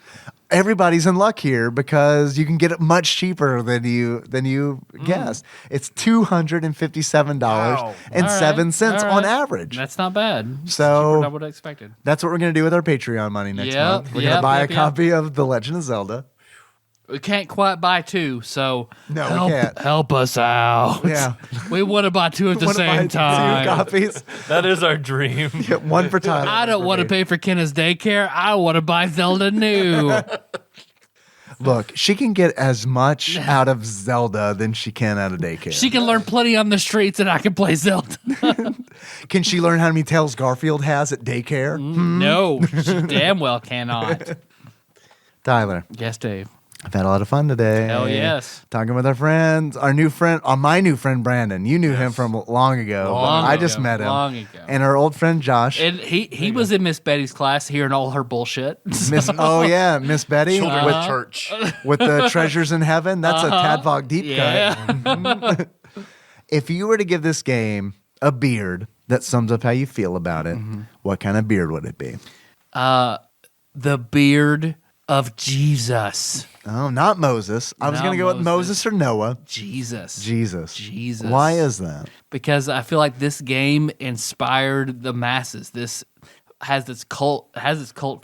Everybody's in luck here because you can get it much cheaper than you guessed. It's $257.07 on average. That's not bad. So Cheaper than I would have expected. that's what we're gonna do with our Patreon money next Yep, month. We're gonna buy a copy of The Legend of Zelda. We can't quite buy 2, so No, we can't. help us out. Yeah. We want to buy 2 at the Wanna buy same time. 2 copies. That is our dream. Get one for time. I don't want to pay for Kenna's daycare. I want to buy Zelda new. Look, she can get as much out of Zelda than she can out of daycare. She can learn plenty on the streets, and I can play Zelda. Can she learn how many tails Garfield has at daycare? No, she damn well cannot. Tyler, Yes, Dave. I've had a lot of fun today. Hell yes. Talking with our friends. Our new friend, my new friend Brandon. You knew him from long ago. I just met him. Long ago. And our old friend Josh. And he was in Miss Betty's class hearing all her bullshit. Miss Betty Children with church. with the treasures in heaven. That's a TADPOG deep cut. If you were to give this game a beard that sums up how you feel about it, what kind of beard would it be? The beard of Jesus. Oh, not Moses. I was Not going to go with Moses. Moses or Noah. Jesus. Jesus. Why is that? Because I feel like this game inspired the masses. This has its cult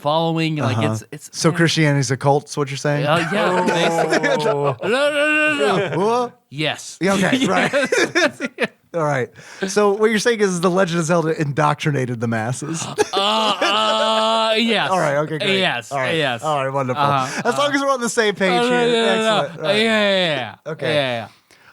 following. Like it's So Christianity's a cult, is what you're saying? yeah. basically. No. What? Yes. Yeah, okay, right. All right. So what you're saying is the Legend of Zelda indoctrinated the masses. Yes. All right. Okay. Great. Yes. All right. Yes. All right. Wonderful. As long as we're on the same page here. Excellent. Right. Yeah. Okay. Yeah.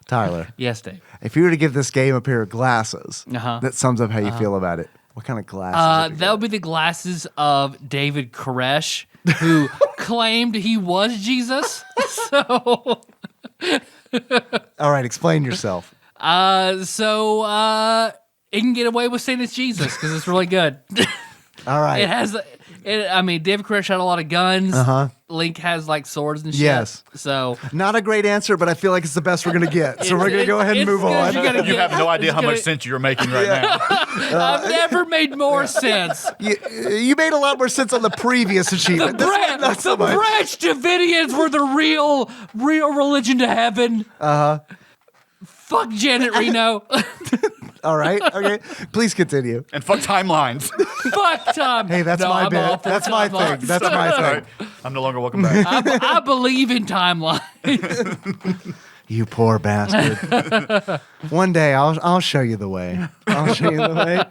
Tyler, Yes, Dave. if you were to give this game a pair of glasses that sums up how you feel about it, what kind of glasses? That would be the glasses of David Koresh, who claimed he was Jesus. So, All right. Explain yourself. it can get away with saying it's Jesus because it's really good. All right. It has. I mean, David Koresh had a lot of guns. Link has like swords and shit. Yes. So Not a great answer, but I feel like it's the best we're going to get. So we're going to go ahead and move on. You have no idea how much sense you're making right now. I've never made more sense. You made a lot more sense on the previous achievement. This one, not so The much. Branch Davidians were the real religion to heaven. Fuck Janet Reno. All right. Okay. Please continue. And fuck timelines. Fuck Tom. Hey, that's No, my I'm bit. all for That's my timelines. thing. That's my Sorry. thing. I'm no longer welcome back. I believe in timelines. You poor bastard. One day I'll show you the way. I'll show you the way.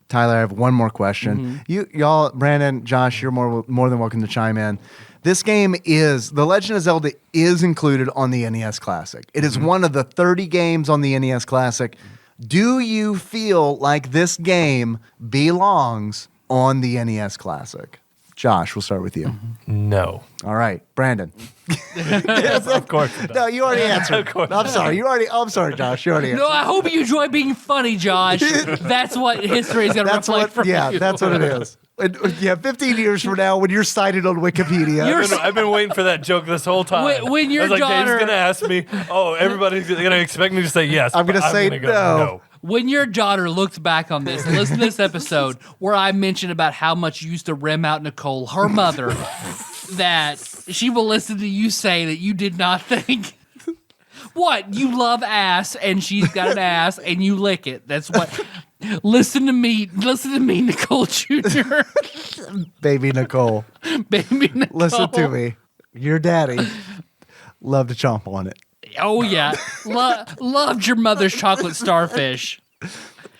Tyler, I have one more question. Y'all, Brandon, Josh, you're more than welcome to chime in. This game The Legend of Zelda is included on the NES Classic. It is one of the 30 games on the NES Classic. Do you feel like this game belongs on the NES Classic? Josh, we'll start with you. No. All right, Brandon. Yes, of course. It does. No, you already answered. Of course. I'm sorry. I'm sorry, Josh. You already answered. No, I hope you enjoy being funny, Josh. That's what history is going to reflect from you. That's what it is. Yeah, 15 years from now, when you're cited on Wikipedia. I've been waiting for that joke this whole time. When your I was like, daughter- Dave's gonna ask me. Oh, everybody's gonna expect me to say yes. I'm gonna but say go, no. When your daughter looks back on this, listen to this episode where I mentioned about how much you used to rim out Nicole, her mother, that she will listen to you say that you did not think. What? You love ass and she's got an ass and you lick it. That's what. Listen to me, Nicole Jr. Baby Nicole, Baby Nicole. listen to me. Your daddy loved to chomp on it. Oh, yeah. Loved your mother's chocolate starfish.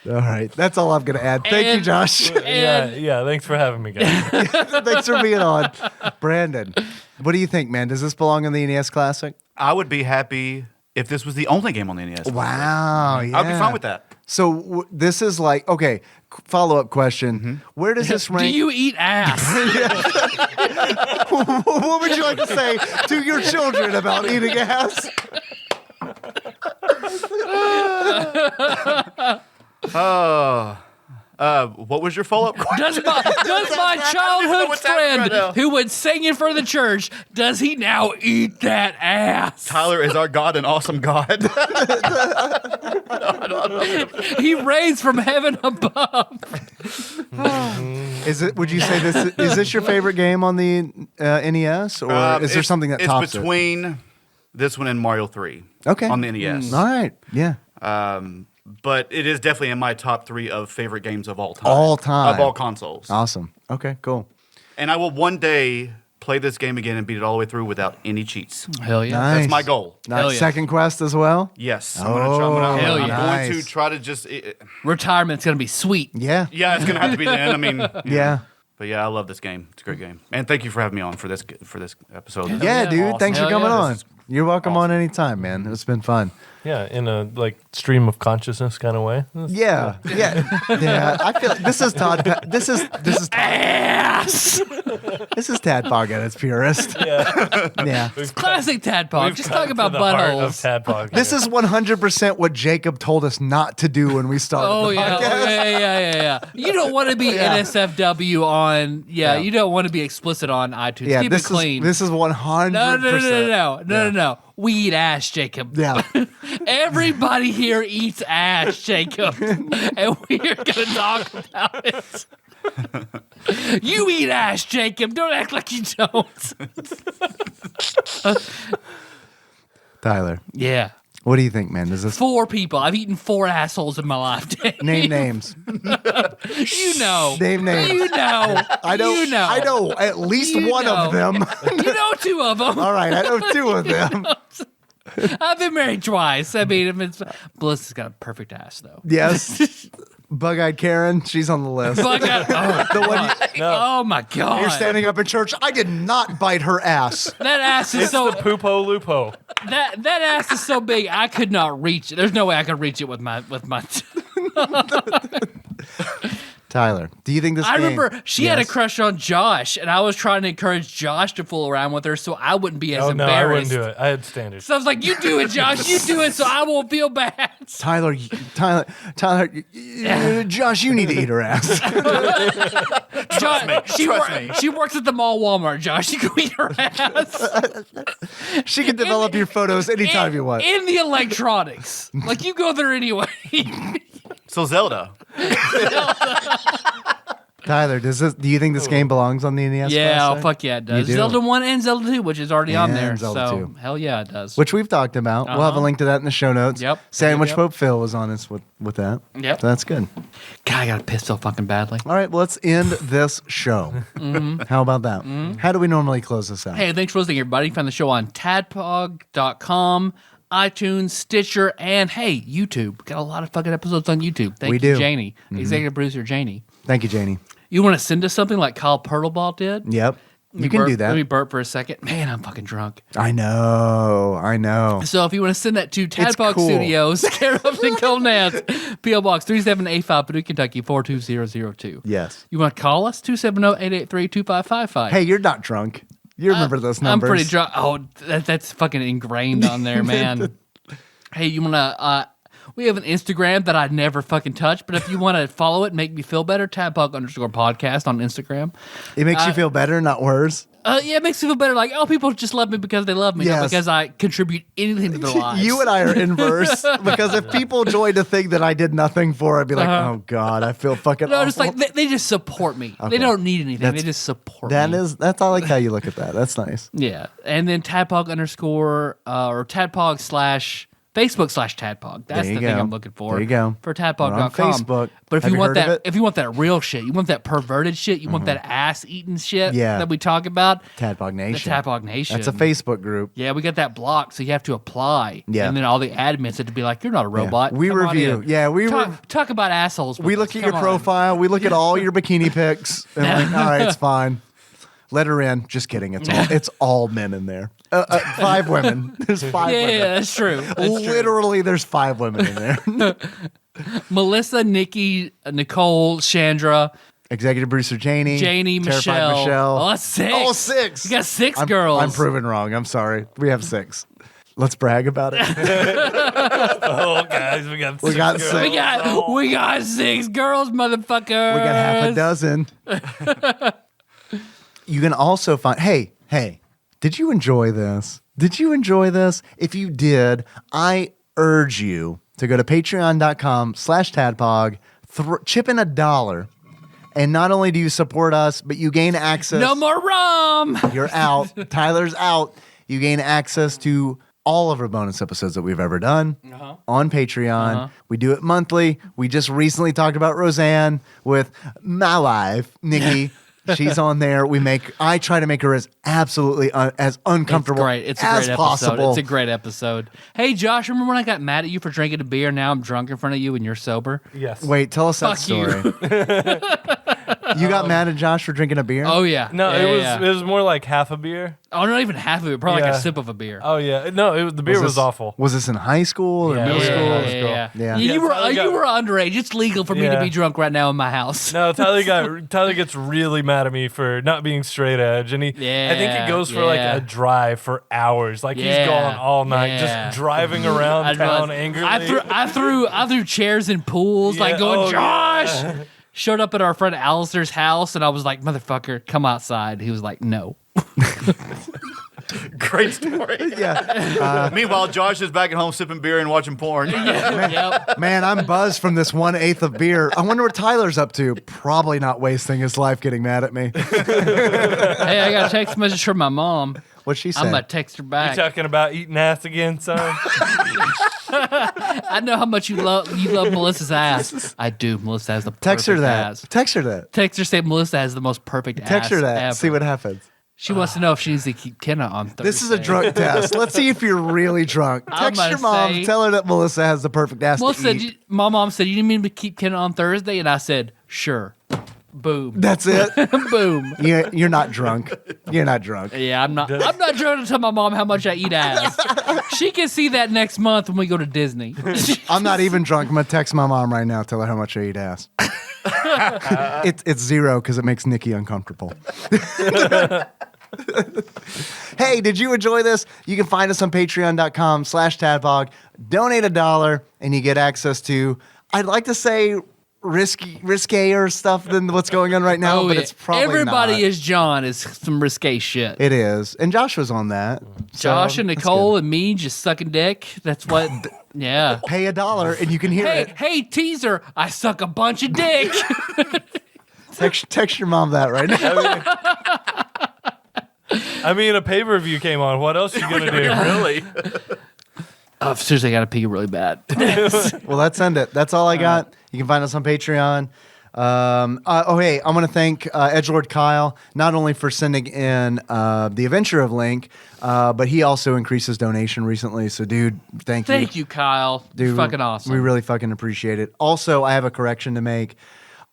All right. That's all I'm going to add. Thank you, And- Josh. Yeah. Thanks for having me, guys. Thanks for being on. Brandon, what do you think, man? Does this belong in the NES Classic? I would be happy if this was the only game on the NES. Wow. Yeah. I'd be fine with that. So this is like, okay, follow-up question. Where does this Do rank? you eat ass? What would you like to say to your children about eating ass? What was your follow-up question? Does my childhood what's happening friend right now. who would sing in front of the church, does he now eat that ass? Tyler is our God, an awesome God. He raised from heaven above. Is it? Would you say is this your favorite game on the NES, or is there something that tops It's between this one and Mario 3. Okay. On the NES. All right. Yeah. But it is definitely in my top 3 of favorite games of all time. All time. Of all consoles. Awesome. Okay. Cool. And I will one day play this game again and beat it all the way through without any cheats. Hell yeah. Nice. That's my goal. Nice. Hell yeah. Second quest as well. Yes. Hell I'm yeah. going to Nice. try to just... Retirement's going to be sweet. Yeah. yeah, it's going to have to be the end. I mean... Yeah. But yeah, I love this game. It's a great game. And thank you for having me on for this episode. Yeah, yeah. dude. Awesome. Thanks for Hell coming yeah. on. This is You're welcome on anytime, man. It's been fun. Yeah, in a like stream of consciousness kind of way. Yeah. Yeah. I feel this is Todd. This is Ass! this is Tadpog at its purest. Yeah, Yeah. Classic Tadpog. we've Just cut talk to about the heart of buttholes. Tadpog. This is 100% what Jacob told us not to do when we started. Oh the yeah. podcast. Yeah. You don't want to be Yeah. NSFW on. Yeah, Yeah. you don't want to be explicit on iTunes. Yeah, Keep this it clean. is 100%. No. We eat ass, Jacob. Yeah. Everybody here eats ass, Jacob, and we're gonna talk about it. You eat ass, Jacob. Don't act like you don't. Tyler, Yeah. what do you think, man? Does this 4 people. I've eaten 4 assholes in my life. Dave. name names? You know. Name names. You know. I know. You know. I know at least You one of know. them. You know 2 of them. All right, I know 2 of them. I've been married twice. I mean, if it's Melissa's got a perfect ass though. Yes. Bug-eyed Karen, she's on the list. But The one oh my god! you're standing up in church. I did not bite her ass. That ass is it's so the Poopo Lupo. that ass is so big I could not reach it. There's no way I could reach it with my. Tyler, do you think this? I game- remember she had a Yes. crush on Josh, and I was trying to encourage Josh to fool around with her, so I wouldn't be as Oh no, I embarrassed. wouldn't do it. I had standards. So I was like, "You do it, Josh. You do it, so I won't feel bad." Tyler, Josh, you need to eat her ass. Josh, she works at the mall Walmart. Josh, you can eat her ass. She can develop your photos anytime you want. In the electronics, like you go there anyway. So Zelda. Tyler, do you think this game belongs on the NES? Yeah, oh, Classic? fuck yeah, it does. You do. Zelda 1 and Zelda 2, which is already on And there. Zelda so 2. hell yeah, it does. Which we've talked about. We'll have a link to that in the show notes. Yep. Sandwich Yep. Pope Phil was on us with that. Yep. So that's good. God, I got pissed so fucking badly. All right, well, let's end this show. How about that? How do we normally close this out? Hey, thanks for listening, everybody. You can find the show on tadpog.com, iTunes, Stitcher, and hey, YouTube. Got a lot of fucking episodes on YouTube. Thank We you, do. Janie, executive producer Janie. Thank you, Janie. You want to send us something like Kyle Pertleball did? Yep. Let me You can burp- do Let me that. burp for a second. Man, I'm fucking drunk. I know. So if you want to send that to Tadpog cool. Studios, care of Nicole Nance, P.O. Box 3785, Paducah, Kentucky 42002. Yes. You want to call us? 270-883-2555. Hey, you're not drunk. You remember those numbers. I'm pretty drunk. Oh, that's fucking ingrained on there, man. Hey, you want to... we have an Instagram that I never fucking touch, but if you want to follow it and make me feel better, Tadpog_podcast on Instagram. It makes you feel better, not worse. Yeah, it makes me feel better. Like, oh, people just love me because they love me, not Yes. because I contribute anything to their lives. You and I are inverse because if people joined a thing that I did nothing for, I'd be like, oh God, I feel fucking No, awful. just like they just support me. Okay. They don't need anything. That's- They just support me. That's I like how you look at that. That's nice. Yeah. And then Tadpog or Tadpog/ Facebook /Tadpog. That's There the you thing go. I'm looking for. There you go. For We're on Tadpog.com. Facebook. But if Have you you want heard of that, it? if you want that real shit, you want that perverted shit, you want that ass eating shit Yeah. that we talk about. Tadpog The Nation. Tadpog Nation. That's a Facebook group. Yeah, we got that blocked, so you have to apply. Yeah. And then all the admins had to be like, "You're not a robot." We Come on review. in. Yeah, we talk about assholes. with We us. look at Come your on. profile. We look at all your bikini pics. And we're like, all right, it's fine. Let her in. Just kidding. It's all men in there. 5 women. There's 5 Yeah, women. that's true. That's true. Literally, there's 5 women in there. Melissa, Nikki, Nicole, Chandra, Executive producer Janie, Terrified Michelle. Oh, that's 6. Oh, 6. You got 6 girls. I'm proven wrong. I'm sorry. We have 6. Let's brag about it. Oh, guys, we got We got girls. 6. We got 6 girls, motherfucker. We got half a dozen. You can also find. Hey, did you enjoy this? If you did, I urge you to go to patreon.com/tadpog, chip in $1. And not only do you support us, but you gain access. No more rum. You're out. Tyler's out. You gain access to all of our bonus episodes that we've ever done on Patreon. We do it monthly. We just recently talked about Roseanne with my wife, Nikki. She's on there. I try to make her as absolutely as uncomfortable It's a as great possible. episode. It's a great episode. Hey, Josh, remember when I got mad at you for drinking a beer? Now I'm drunk in front of you and you're sober. Yes. Wait, tell us that Fuck you. story. You got mad at Josh for drinking a beer? Oh yeah. No, Yeah, it was more like half a beer. Oh, not even half of it. Probably like Yeah. a sip of a beer. Oh yeah. No, the beer was awful. Was this in high school or Yeah, middle yeah, school? yeah. Yeah. You were Tyler got- underage. It's legal for me to Yeah. be drunk right now in my house. No, Tyler gets really mad at me for not being straight edge, and I think he goes for like Yeah. a drive for hours, like he's Yeah, gone all night, yeah. just driving around I town realized- angrily. I threw chairs in pools, Yeah, like going, oh, Josh. yeah. Showed up at our friend Alistair's house, and I was like, "Motherfucker, come outside." He was like, "No." Great story. Yeah. Meanwhile, Josh is back at home sipping beer and watching porn. Yep. Man, I'm buzzed from this 1/8 of beer. I wonder what Tyler's up to. Probably not wasting his life getting mad at me. Hey, I got a text message from my mom. What'd she say? I'm gonna text her You back. talking about eating ass again, son? I know how much you love Melissa's ass. I do. Melissa has the Text her perfect that. ass. Text her that. Text her say Melissa has the most perfect ass. Text her that. Ever. See what happens. She wants to know if she needs to keep Kenna on Thursday. This is a drunk test. Let's see if you're really drunk. I'm Text your gonna mom. say- Tell her that Melissa has the perfect ass Melissa, to eat. my mom said, "You didn't mean to keep Kenna on Thursday?" And I said, "Sure." Boom. That's it. Boom. You're not drunk. You're not drunk. Yeah, I'm not trying to tell my mom how much I eat ass. She can see that next month when we go to Disney. I'm not even drunk. I'm gonna text my mom right now. Tell her how much I eat ass. It's 0 because it makes Nikki uncomfortable. Hey, did you enjoy this? You can find us on patreon.com/tadpog. Donate $1 and you get access to, I'd like to say, riskier stuff than what's going on right now, but yeah. it's probably Everybody not. is John is some risque shit. It is. And Josh was on that. Josh So, and that's Nicole good. and me just sucking dick. That's what. Yeah. Pay $1 and you can hear it. Hey, teaser! I suck a bunch of dick. Text your mom that right now. I mean, a pay-per-view came on. What else you gonna do? Really? Oh, seriously, I got to pee really bad. Well, let's end it. That's all I got. You can find us on Patreon. Hey, I want to thank Edgelord Kyle, not only for sending in the Adventure of Link, but he also increased his donation recently. So, dude, thank you. Thank you, Kyle. Dude, You're fucking awesome. We really fucking appreciate it. Also, I have a correction to make.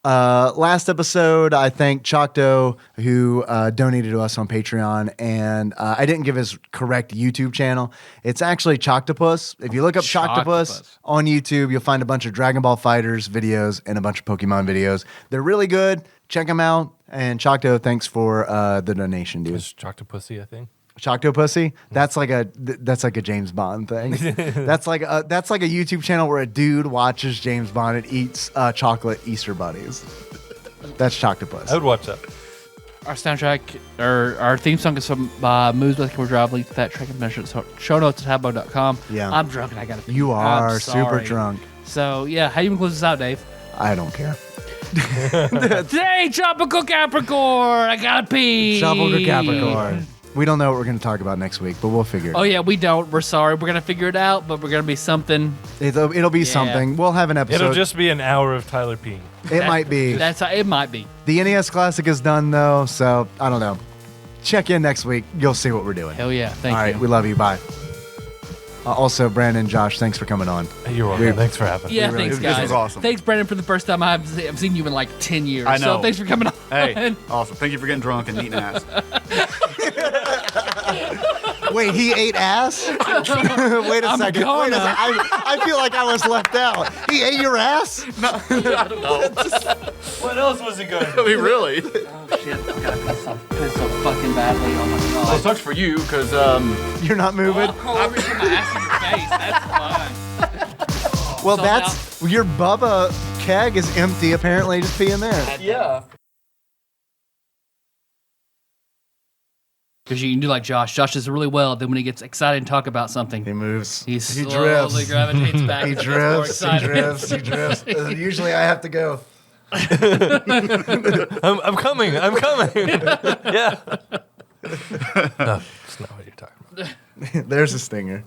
Last episode, I thanked Chocto, who donated to us on Patreon, and I didn't give his correct YouTube channel. It's actually Choctopus. If you look up Choctopus Choctopus. on YouTube, you'll find a bunch of Dragon Ball Fighters videos and a bunch of Pokemon videos. They're really good. Check them out. And Chocto, thanks for the donation, dude. It's Choctopussy, I think. Choctopussy? That's like a James Bond thing. that's like a YouTube channel where a dude watches James Bond and eats chocolate Easter bunnies. That's Choctopus. I would watch that. Our soundtrack, or our theme song is from Moves with Camera Drive. Link to that track and measure. Show notes at tadpog.com. Yeah. I'm drunk and I got to pee. You are I'm super sorry. drunk. So, yeah, how you gonna close this out, Dave? I don't care. Today, Tropical Capricorn, I gotta pee. Tropical Capricorn. We don't know what we're going to talk about next week, but we'll figure it Oh out. yeah, we don't. We're sorry. We're gonna figure it out, but we're gonna be something. It'll be something. We'll have an episode. It'll just be an hour of Tyler peeing. It might be. That's how it might be. The NES Classic is done, though, so I don't know. Check in next week. You'll see what we're doing. Hell yeah. Thank All you. right, we love you. Bye. Also, Brandon, Josh, thanks for coming on. You're welcome. Thanks for having me. Yeah, really- thanks, this guys. was awesome. Thanks, Brandon, for the first time I've seen you in like 10 years. I know. So thanks for coming on. Hey, awesome. Thank you for getting drunk and eating ass. Wait, he ate ass? Wait a second. Wait a second. I feel like I was left out. He ate your ass? I don't know. What else was he going to I do? mean, really? Oh shit! I'm gonna piss so fucking badly. Oh my Well, it god. sucks for you because You're not moving? I'll reach my ass in your face. That's fine. Well, So that's your Bubba keg is empty. Apparently, just pee in there. Yeah. Because you can do like Josh. Josh does really well. Then when he gets excited and talk about something, He moves. he drifts. slowly gravitates back. He and gets more drifts. He excited. drifts. He drifts. Usually, I have to go. I'm coming. Yeah. No, that's not what you're talking about. There's a stinger.